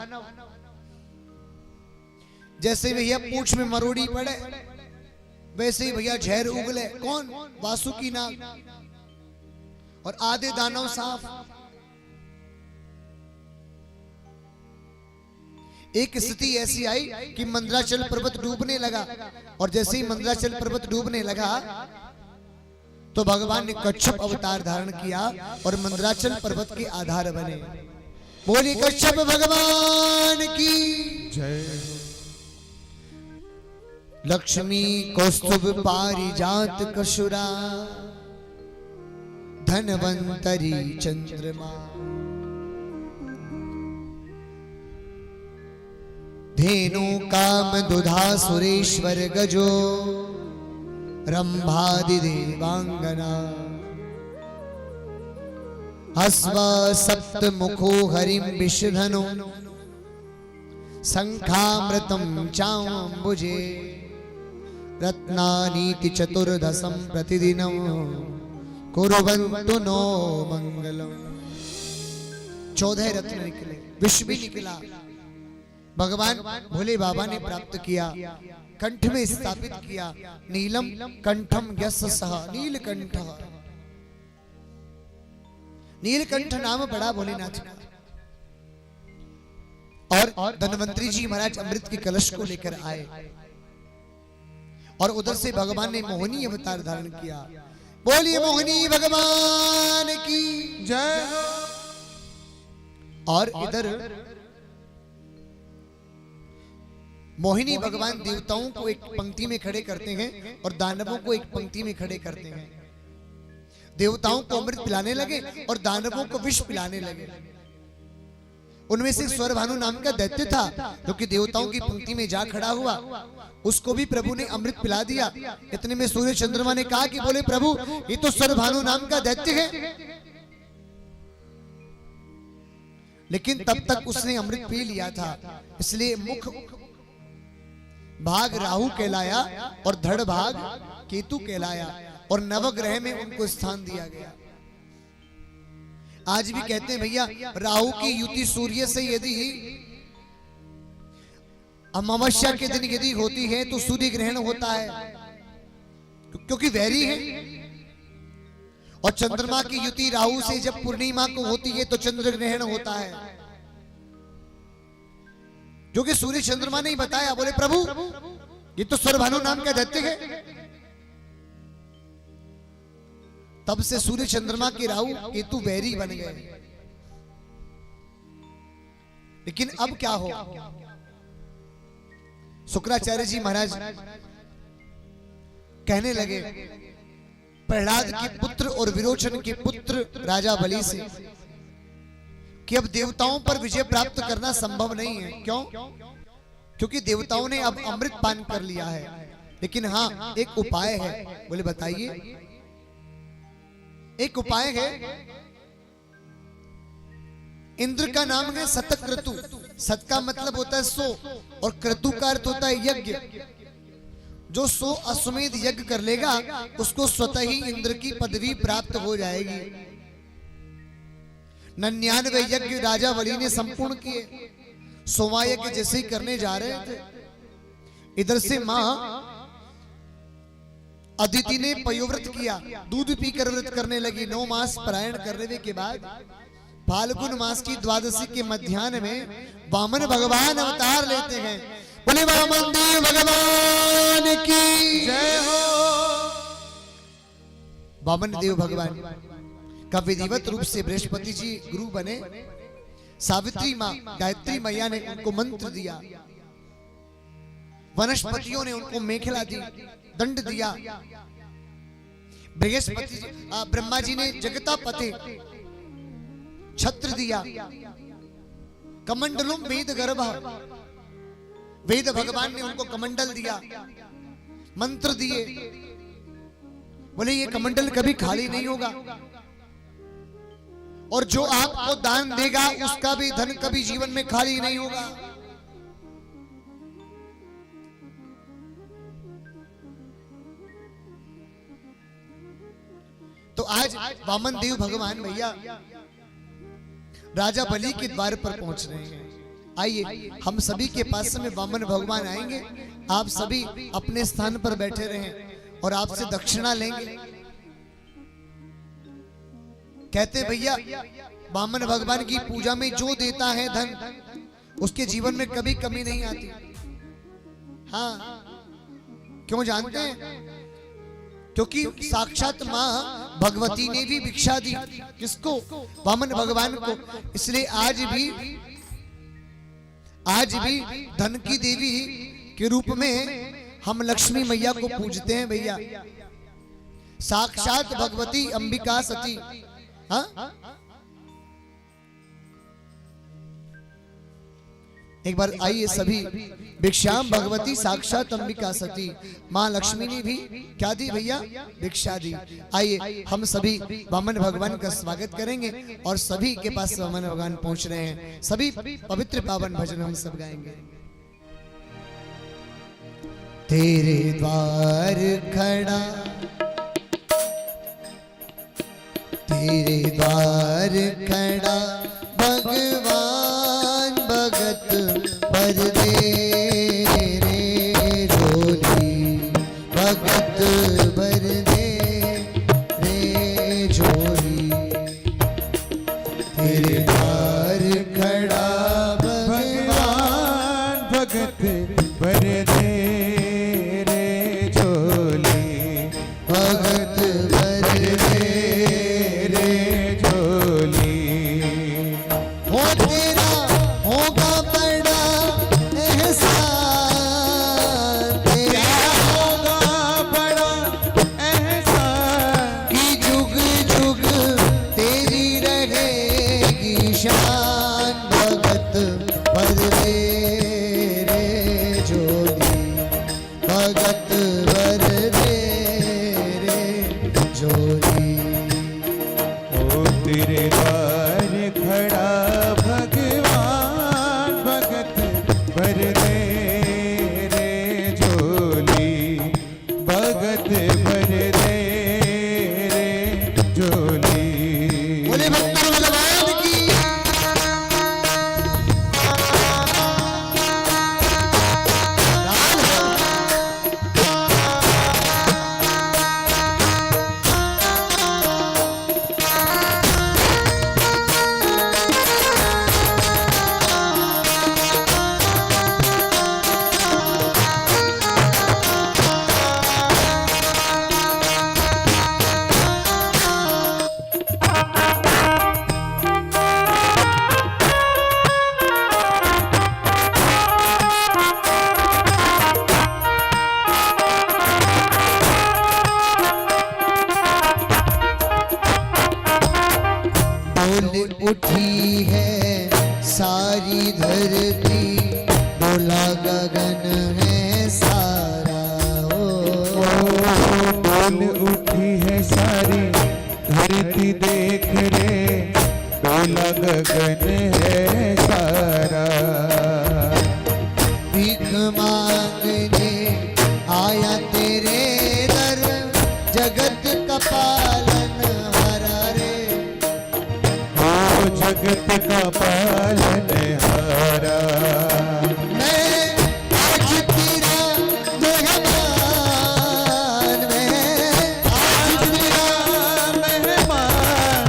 जैसे भैया पूछ में मरोड़ी पड़े वैसे ही भैया झेर उगले। कौन? वासुकी नाग और आधे दानव साफ। एक स्थिति ऐसी आई कि मंदराचल पर्वत डूबने लगा और जैसे ही मंदराचल पर्वत डूबने लगा तो भगवान ने कच्छप अवतार धारण किया और मंदराचल पर्वत के आधार बने। बोलिए कच्छप भगवान की जय। लक्ष्मी कौस्तुभ पारिजात कशुरा धनवंतरी चंद्रमा धेनु काम दुधा सुरेश्वर गजो रंभादि देवांगना हस्व सप्त मुखो हरिम विषधनो शंखामृतम चाम्बुजे रत्नानीति चतुर्दशम प्रतिदिनं कुर्वन्तु नो मंगलम। 14 रत्न निकले, विष भी निकला। भगवान भोले बाबा ने प्राप्त किया, कंठ में स्थापित किया। नीलम कंठम यस सह नीलकंठ। नीलकंठ नाम बड़ा भोलेनाथ का। और धन्वंतरी जी महाराज अमृत के कलश को लेकर आए और उधर से भगवान ने मोहिनी अवतार धारण किया। बोलिए मोहिनी भगवान की जय। और इधर मोहिनी भगवान देवताओं को एक पंक्ति में खड़े करते हैं और दानवों को एक पंक्ति में खड़े करते हैं। देवताओं को अमृत पिलाने लगे और दानवों को विष पिलाने लगे। उनमें से स्वरभानु नाम का दैत्य था जो कि देवताओं की पंक्ति में जा खड़ा हुआ, उसको भी प्रभु ने अमृत पिला दिया। इतने में सूर्य चंद्रमा ने कहा कि बोले प्रभु ये तो स्वरभानु नाम का दैत्य है, लेकिन तब तक उसने अमृत पी लिया था, इसलिए मुख भाग राहु कहलाया और धड़ भाग केतु कहलाया और नवग्रह में उनको स्थान दिया गया। आज भी कहते हैं भैया राहु की युति सूर्य से यदि अमावस्या के दिन यदि होती है तो सूर्य ग्रहण होता है, क्योंकि वैरी है। और चंद्रमा की युति राहु से जब पूर्णिमा को होती है तो चंद्र ग्रहण होता है, क्योंकि सूर्य चंद्रमा ने ही बताया। बोले प्रभु ये तो स्वरभानु नाम का दैत्य है। तब से सूर्य चंद्रमा के राहु केतु वैरी बन गए। लेकिन अब क्या हो, शुक्राचार्य जी महाराज कहने लगे प्रहलाद के पुत्र और विरोचन के पुत्र राजा बलि से कि अब देवताओं पर विजय प्राप्त करना संभव नहीं है। क्यों? क्योंकि देवताओं ने अब अमृत पान कर लिया है। लेकिन हाँ एक उपाय है। बोले बताइए। एक उपाय है, इंद्र का नाम है सतक्रतु। सत का मतलब होता है 100 और क्रतु का अर्थ होता है यज्ञ। जो 100 अश्वमेध यज्ञ कर लेगा उसको स्वतः ही इंद्र की पदवी प्राप्त हो जाएगी। 99 यज्ञ राजा बलि ने संपूर्ण किए। 100वां यज्ञ जैसे ही करने जा रहे थे, इधर से मां अदिति ने पयोव्रत किया, दूध पीकर व्रत करने लगी। 9 मास पारायण करने के बाद फाल्गुन मास की द्वादशी के मध्याह्न में वामन भगवान अवतार लेते हैं। बोले वामन देव भगवान की जय हो। वामन देव भगवान का विधिवत रूप से बृहस्पति जी गुरु बने। सावित्री माँ गायत्री मैया ने उनको मंत्र दिया, वनस्पतियों ने उनको मेखला दी, दंड दिया। बृहस्पति ब्रह्मा जी ने जगता पते छत्र दिया। कमंडलुम वेद गर्भ, वेद भगवान ने उनको कमंडल दिया, मंत्र दिए। बोले ये कमंडल कभी खाली नहीं होगा और जो आपको दान देगा उसका भी धन कभी जीवन में खाली नहीं होगा। तो आज वामन देव भगवान भैया राजा बलि के द्वार पर पहुंच रहे हैं। आइए हम सभी के पास में वामन भगवान आएंगे। आप सभी अपने स्थान पर बैठे रहें और आपसे दक्षिणा लेंगे। कहते भैया वामन भगवान की पूजा में जो देता है धन उसके जीवन में कभी कमी नहीं आती। हाँ क्यों जानते हैं? क्योंकि साक्षात मां भगवती ने भी भिक्षा दी। किसको? वामन भगवान को। इसलिए आज भी धन की देवी के रूप में हम लक्ष्मी मैया को पूजते हैं भैया। साक्षात भगवती अंबिका सती। हाँ एक बार आइए सभी। भिक्षाम भगवती साक्षात अंबिका सती। माँ लक्ष्मी ने भी क्या दी भैया? भिक्षा दी। आइए हम सभी वामन भगवान का स्वागत करेंगे और सभी के पास वामन भगवान पहुंच रहे हैं। सभी पवित्र पावन भजन हम सब गाएंगे। तेरे द्वार खड़ा, तेरे द्वार खड़ा भगवान भगत पर दे रे झोली, भगत भर दे रे झोली। तेरे द्वार खड़ा भगवान भगत भर दे रे झोली, भगत भर दे रे झोली। हो तेरा होगा बड़ा भर दे रे झोली भगत भर दे रे झोली। ओ तेरे द्वार खड़ा भगवान भगत भर दे रे झोली भगत भर दे रे झोली। बोले भक्तों भगवान की बोल उठी है सारी धरती बोला गगन है सारा बोल उठी है सारी धरती देख रे डोला गगन है सारा। भीख मांगने आया तेरे दर जगत का पालन हरा रे ओ जगत का पालन हारा। मैं आज तेरा मेहमान मैं आज तेरा मेहमान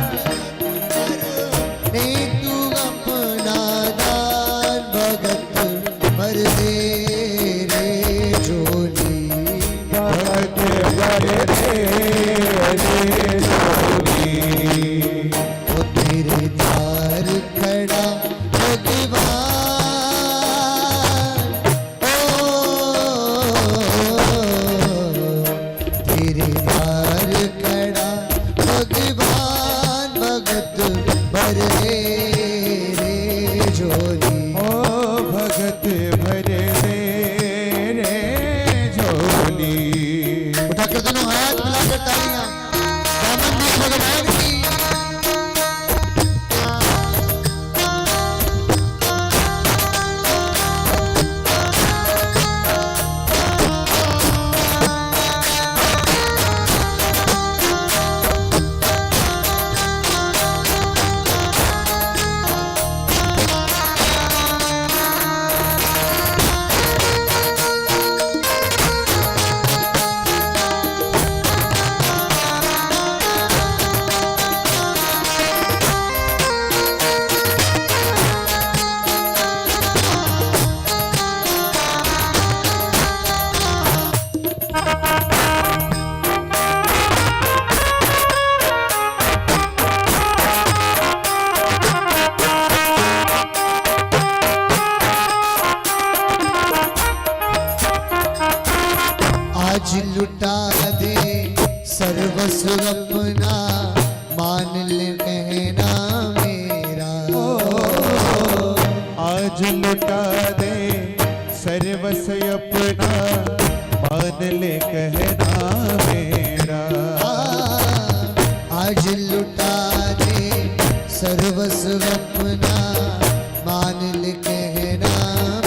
ने तू अपना दान भगत भर दे रे झोली भगत भर दे रे झोली। ओ तेरे द्वार खड़ा भगवान तेरे द्वार खड़ा भगवान भगत भर दे रे झोली। ओ भगत भर दे रे झोली। उठा कर दोनों हाथ मिलाकर तालियां दामन देख भगवान की। आज लुटा दे सर्वस्व अपना मान ले कहना मेरा आज लुटा दे सर्वस्व अपना मान ले कहना मेरा। आज लुटा दे सर्वस्व अपना मान ले कहना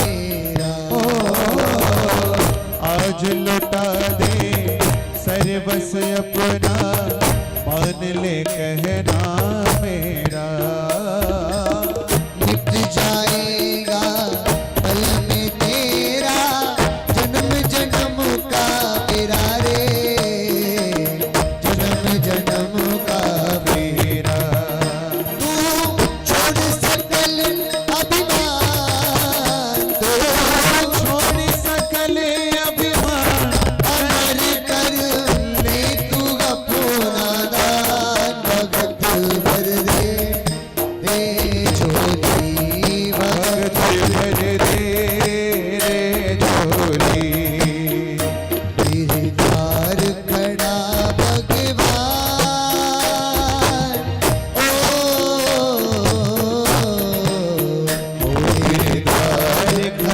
मेरा। आज लुटा दे सर्वस्व अपना मान ले कहना मेरा। मिट जाएगा पल में तेरा जन्म जन्म का तेरा रे जन्म जन्म का मेरा तू छोड़ सकल अभिमान तो छोड़ सकल अभिमान अमर कर ले तू अपना दान भगत भर दे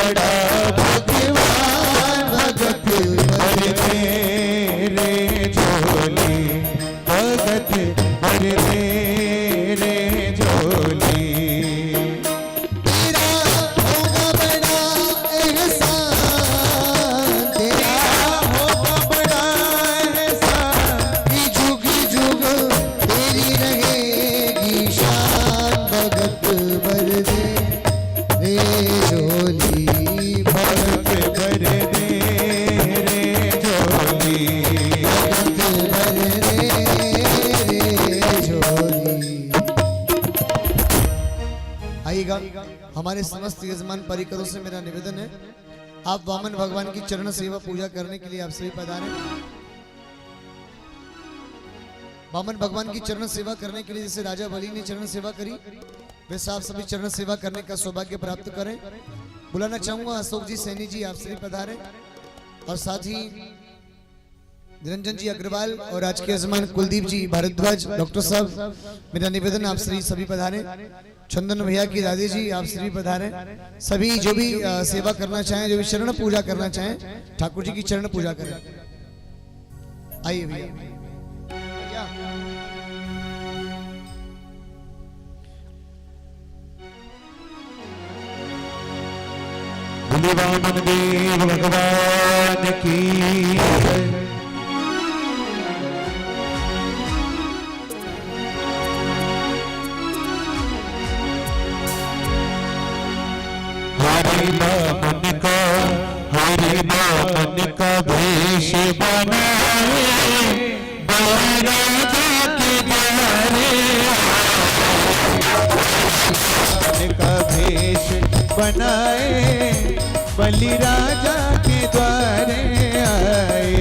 बड़ा भगवान भगत भर दे रे झोली, भगत भर दे रे झोली। तेरा होगा बड़ा एहसान, तेरा होगा बड़ा एहसान, की जुग जुग तेरी रहेगी शान। भगत भर दे रे झोली, भगत भर दे रे झोली। भगत भर दे रे झोली। आइएगा, हमारे समस्त यजमान परिकरों से मेरा निवेदन है, आप वामन भगवान की चरण सेवा पूजा करने के लिए आप सभी पधारें। वामन भगवान की चरण सेवा करने के लिए जैसे राजा बलि ने चरण सेवा करी, वैसे आप सभी चरण सेवा करने का सौभाग्य प्राप्त करें। बुलाना चाहूंगा अशोक जी सैनी जी, आप सभी पधारें, और साथ ही निरंजन जी अग्रवाल और आज के यजमान कुलदीप जी भारद्वाज डॉक्टर साहब, मेरा निवेदन आप सभी पधारें। चंदन भैया की दादी जी, आप सभी पधारें। सभी जो भी सेवा करना चाहें, जो भी चरण पूजा करना चाहें, ठाकुर जी की चरण पूजा करें। आइए भैया। वामन देव भगवान की जय। हरि वामन का भेष बनाए, बलराजा के द्वारे का भेष बनाए, बलि राजा के द्वारे आए।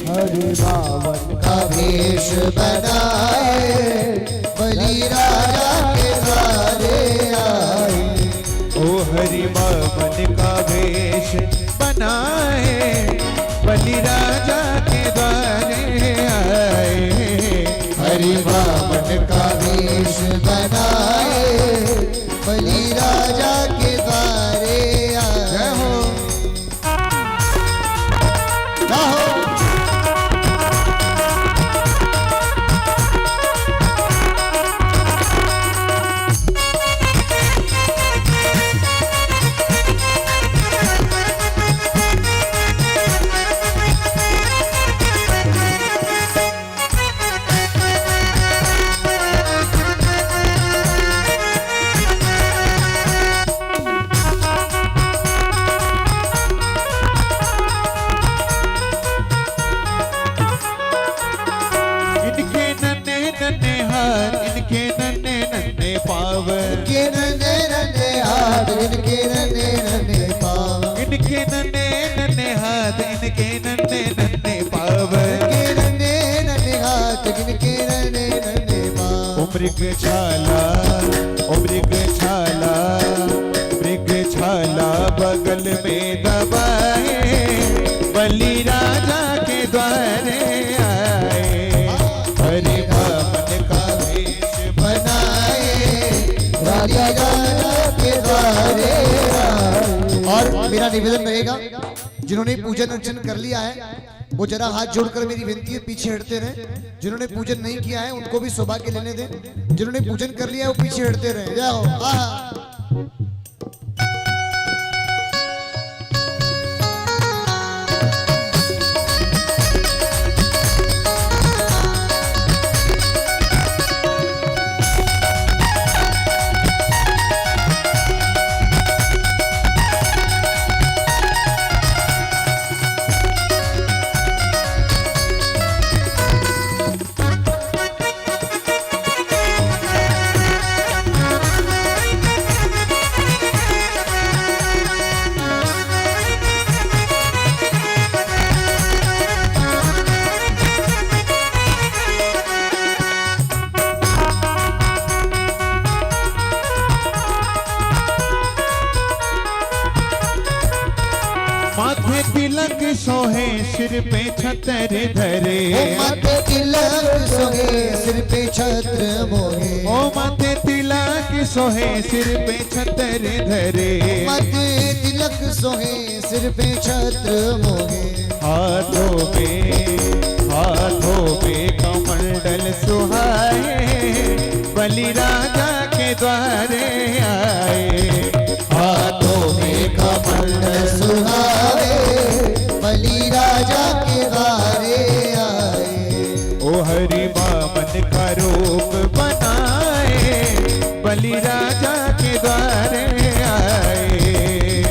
हरि रावण का वेश बनाए, बलि राजा के द्वारे आए। ओ हरि वामन का वेश बनाए, बलि राजा के द्वारे आए। हरि वामन का वेश बनाए, बलि राजा के द्वारे आए। जय हो। जय हो। इनके नन्हे नन्हे हाथ, इनके नन्हे नन्हे पाव, इनके नन्हे नन्हे हाथ, इनके नन्हे नन्हे पाँव, इनके नन्हे नन्हे हाथ, इनके नन्हे नन्हे पाव। इनके नन्हे नन्हे हाथ, इनके नन्हे नन्हे पाँव। मृग छाला, मृग छाला, मृग छाला बगल में दबाए, बलि राजा के द्वारे आए। हरि वामन का वेश बनाए, राजा राजा के द्वारे आए। और मेरा निवेदन रहेगा, जिन्होंने पूजन अर्चन कर लिया है वो जरा हाथ जोड़कर मेरी विनती है पीछे हटते रहे। जिन्होंने पूजन नहीं किया है उनको भी सौभाग्य लेने दें। जिन्होंने पूजन कर लिया है वो पीछे हटते रहे। जय हो। आहा। माथे तिलक सोहे सिर पे छतर धरे, माथे तिलक सोहे सिर पे छत्र मोहे, ओ माथे तिलक सोहे सिर पे छतर धरे, माथे तिलक सोहे सिर पे छत्र मोहे हाथों में कमंडल सुहाए बलि राजा के द्वारे आए हाथों में कमंडल सुहावे बलि राजा के द्वारे आए ओ हरि बामन का रूप बनाए बलि राजा के द्वारे आए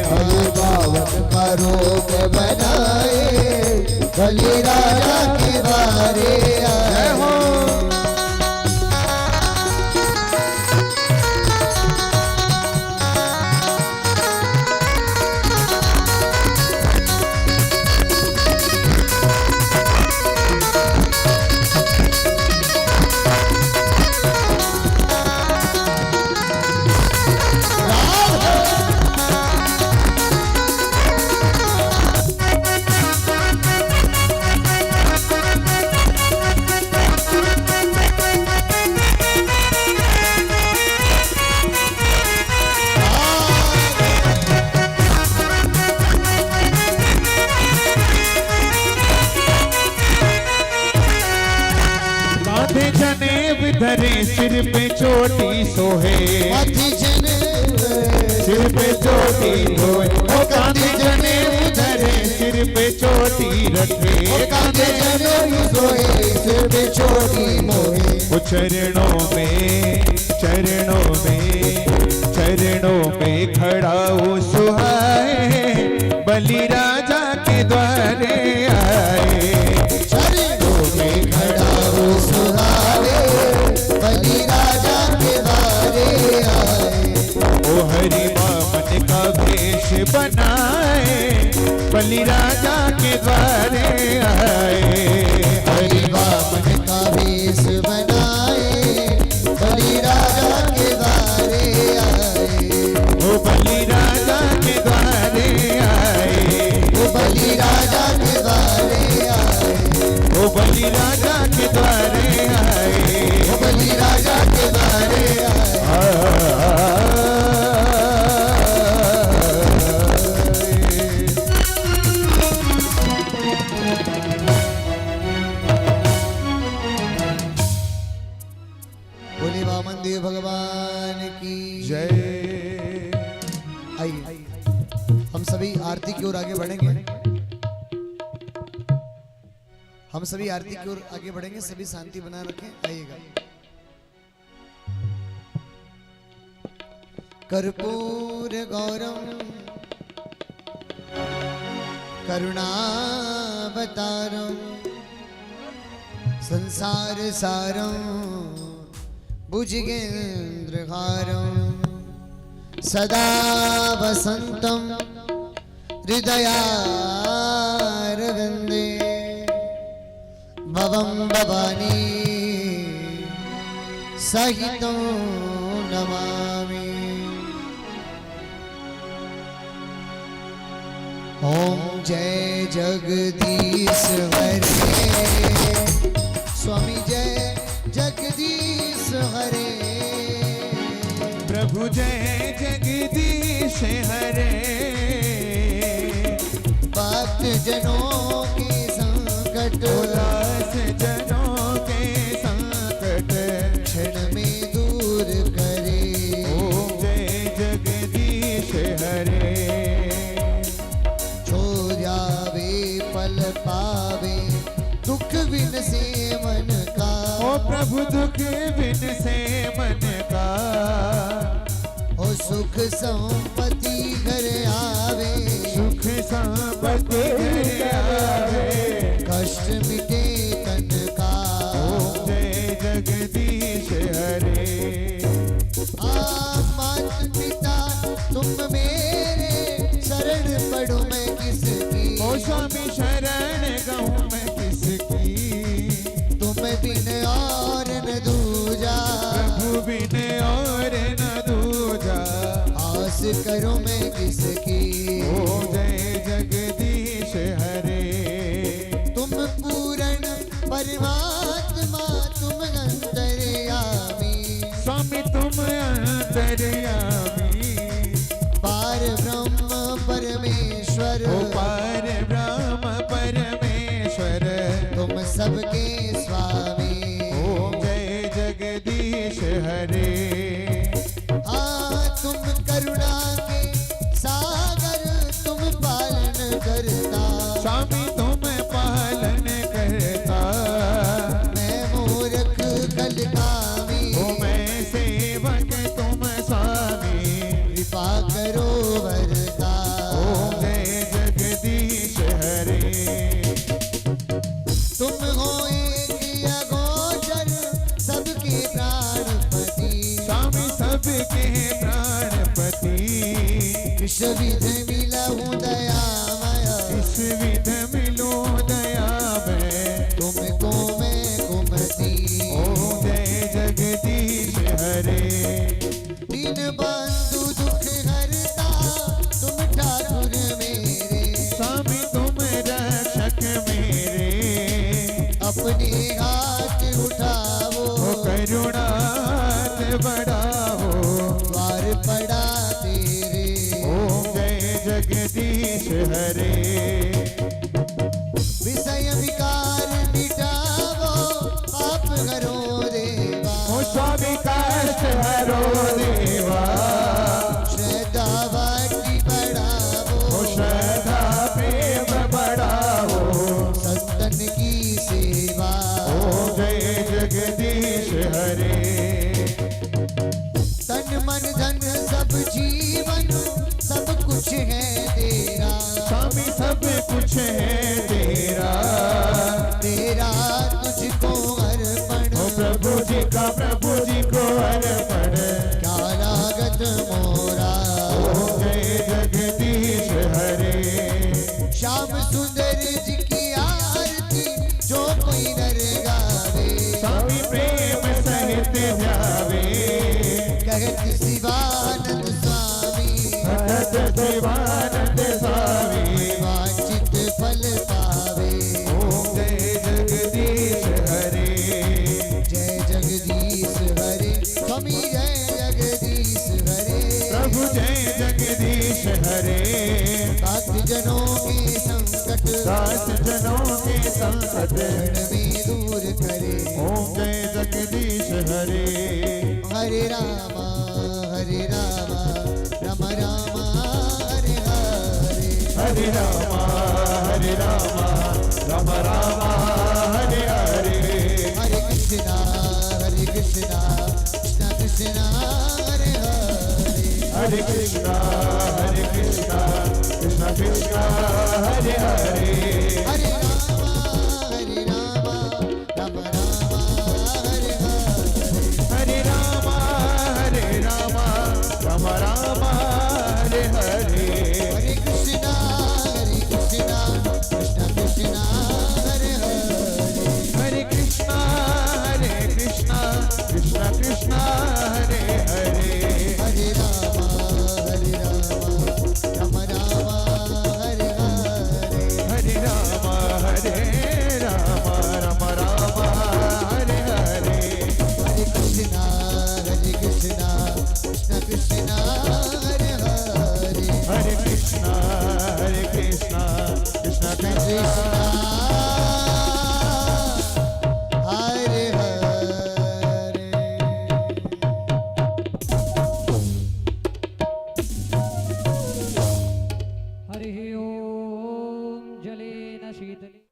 हरि बावन का रूप बनाए बलि राजा के द्वारे आए हो कांधे जनेब धरे सिर पे चोटी सोहे माथी जने सिर पे चोटी सोहे ओ कांधे जनेब धरे सिर पे चोटी रखे कांधे जने सोहे सिर पे छोटी मोहे ओ चरणों में खड़ा हो सुहाए बलि राजा के द्वारे आए चरणों में खड़ा हो सुहावे बलि राजा के द्वारे आए ओ हरि बामन का भेष बनाए बलि राजा के द्वारे आए हरि बामन का वेश बनाए बलि राजा के द्वारे आए ओ बलि राजा के द्वारे आए वो बलि राजा के द्वारे आए ओ बलि राजा के द्वारे आए वो बलि राजा के द्वारे आए बोले वामन देव भगवान की जय आइए हम सभी आरती की ओर आगे बढ़ेंगे हम सभी आरती की ओर आगे बढ़ेंगे सभी शांति बना रखें आइएगा कर्पूर गौरम करुणावतारम संसार सारम भुजगेन्द्रहारम सदा वसंतम हृदयारविंदे भवं भवानी सहितं नमामि ओम जय जगदीश हरे स्वामी जय जगदीश हरे प्रभु जय जगदीश हरे भक्त जनों के संकट उदास जनों के संकट क्षण में दूर करे ओम जय जगदीश हरे छो जावे पल पावे दुख बिन से मन का ओ प्रभु दुख बिन से मन का ओ सुख संपत्ति घर आवे सुख संपत्ति घर आवे कष्ट मिटे तन का ओम जय जगदीश हरे मात पिता तुम मेरे शरण पढ़ो मैं किसकी ओ स्वामी शरण गहूँ मैं किसकी तुम बिन और न दूजा प्रभु बिन और न दूजा आस करो मैं किसकी ओम जय जगदीश हरे तुम पूर्ण परमात्मा तुम अंतर्यामी स्वामी तुम अंतर्यामी पार ब्रह्म परमेश्वर परमेश्वर ओ पार ब्रह्म परमेश्वर तुम सबके स्वामी ओम जय जगदीश हरे हाँ तुम करुणा के सागर तुम पालन करता स्वामी तुम पालन करता मैं मूर्ख कलकामी ओ मैं सेवक तुम स्वामी कृपा करो वरदा ओम जय जगदीश हरे तुम हो एक अगोचर सबके प्राणपति स्वामी सबके प्राणपति विष विध मिलहु दयामय इस विध मिलो दया में तुमको मैं कुमति ओम जय जगदीश हरे दीन बंधु दुख हरता तुम ठाकुर मेरे स्वामी तुम रक्षक मेरे अपने हाथ उठाओ ओ करुणात बढ़ाओ द्वार पड़ा तेरे ओम जय जगदीश हरे विषय विकार मिटाओ पाप करो देवा ओ स्वामी कष्ट हरो देवा श्रद्धा भक्ति बढ़ाओ ओ श्रद्धा प्रेम बढ़ाओ संतन की सेवा ओम जय जगदीश हरे तन मन धन सब जीवन सब कुछ है तेरा स्वामी सब कुछ है तेरा तेरा तुझको अर्पण ओ प्रभु जी को अर्पण क्या लागत मोरा ओम जय जगदीश हरे श्याम सुंदर जी की आरती जो कोई नर गावे स्वामी प्रेम सहित ध्यावे कहत शिवानंद स्वामी भगत शिवानंद स्वामी वांछित फल पावे ओम जय जगदीश हरे जय जगदीश हरे स्वामी जय जगदीश हरे प्रभु जय जगदीश हरे भक्त जनों के संकट दास जनों के संकट क्षण में दूर करे ओम जय जगदीश हरे हरे राम राम राम हरे हरे हरे राम राम राम हरे हरे हरे कृष्णा कृष्णा कृष्णा हरे हरे हरे कृष्णा कृष्णा कृष्णा हरे हरे हरे राम राम राम हरे हरे हरे राम राम हरे हरे हरे कृष्णा कृष्णा कृष्णा हरे हरे हरे कृष्णा कृष्णा कृष्णा हरे हरे हरे राम राम राम हरे हरे हरे राम राम हरे हरे हरे कृष्णा कृष्णा कृष्णा हरे हरे हरे कृष्णा कृष्णा कृष्णा कृष्णा हरे हरे हरि ओम जलेन शीतले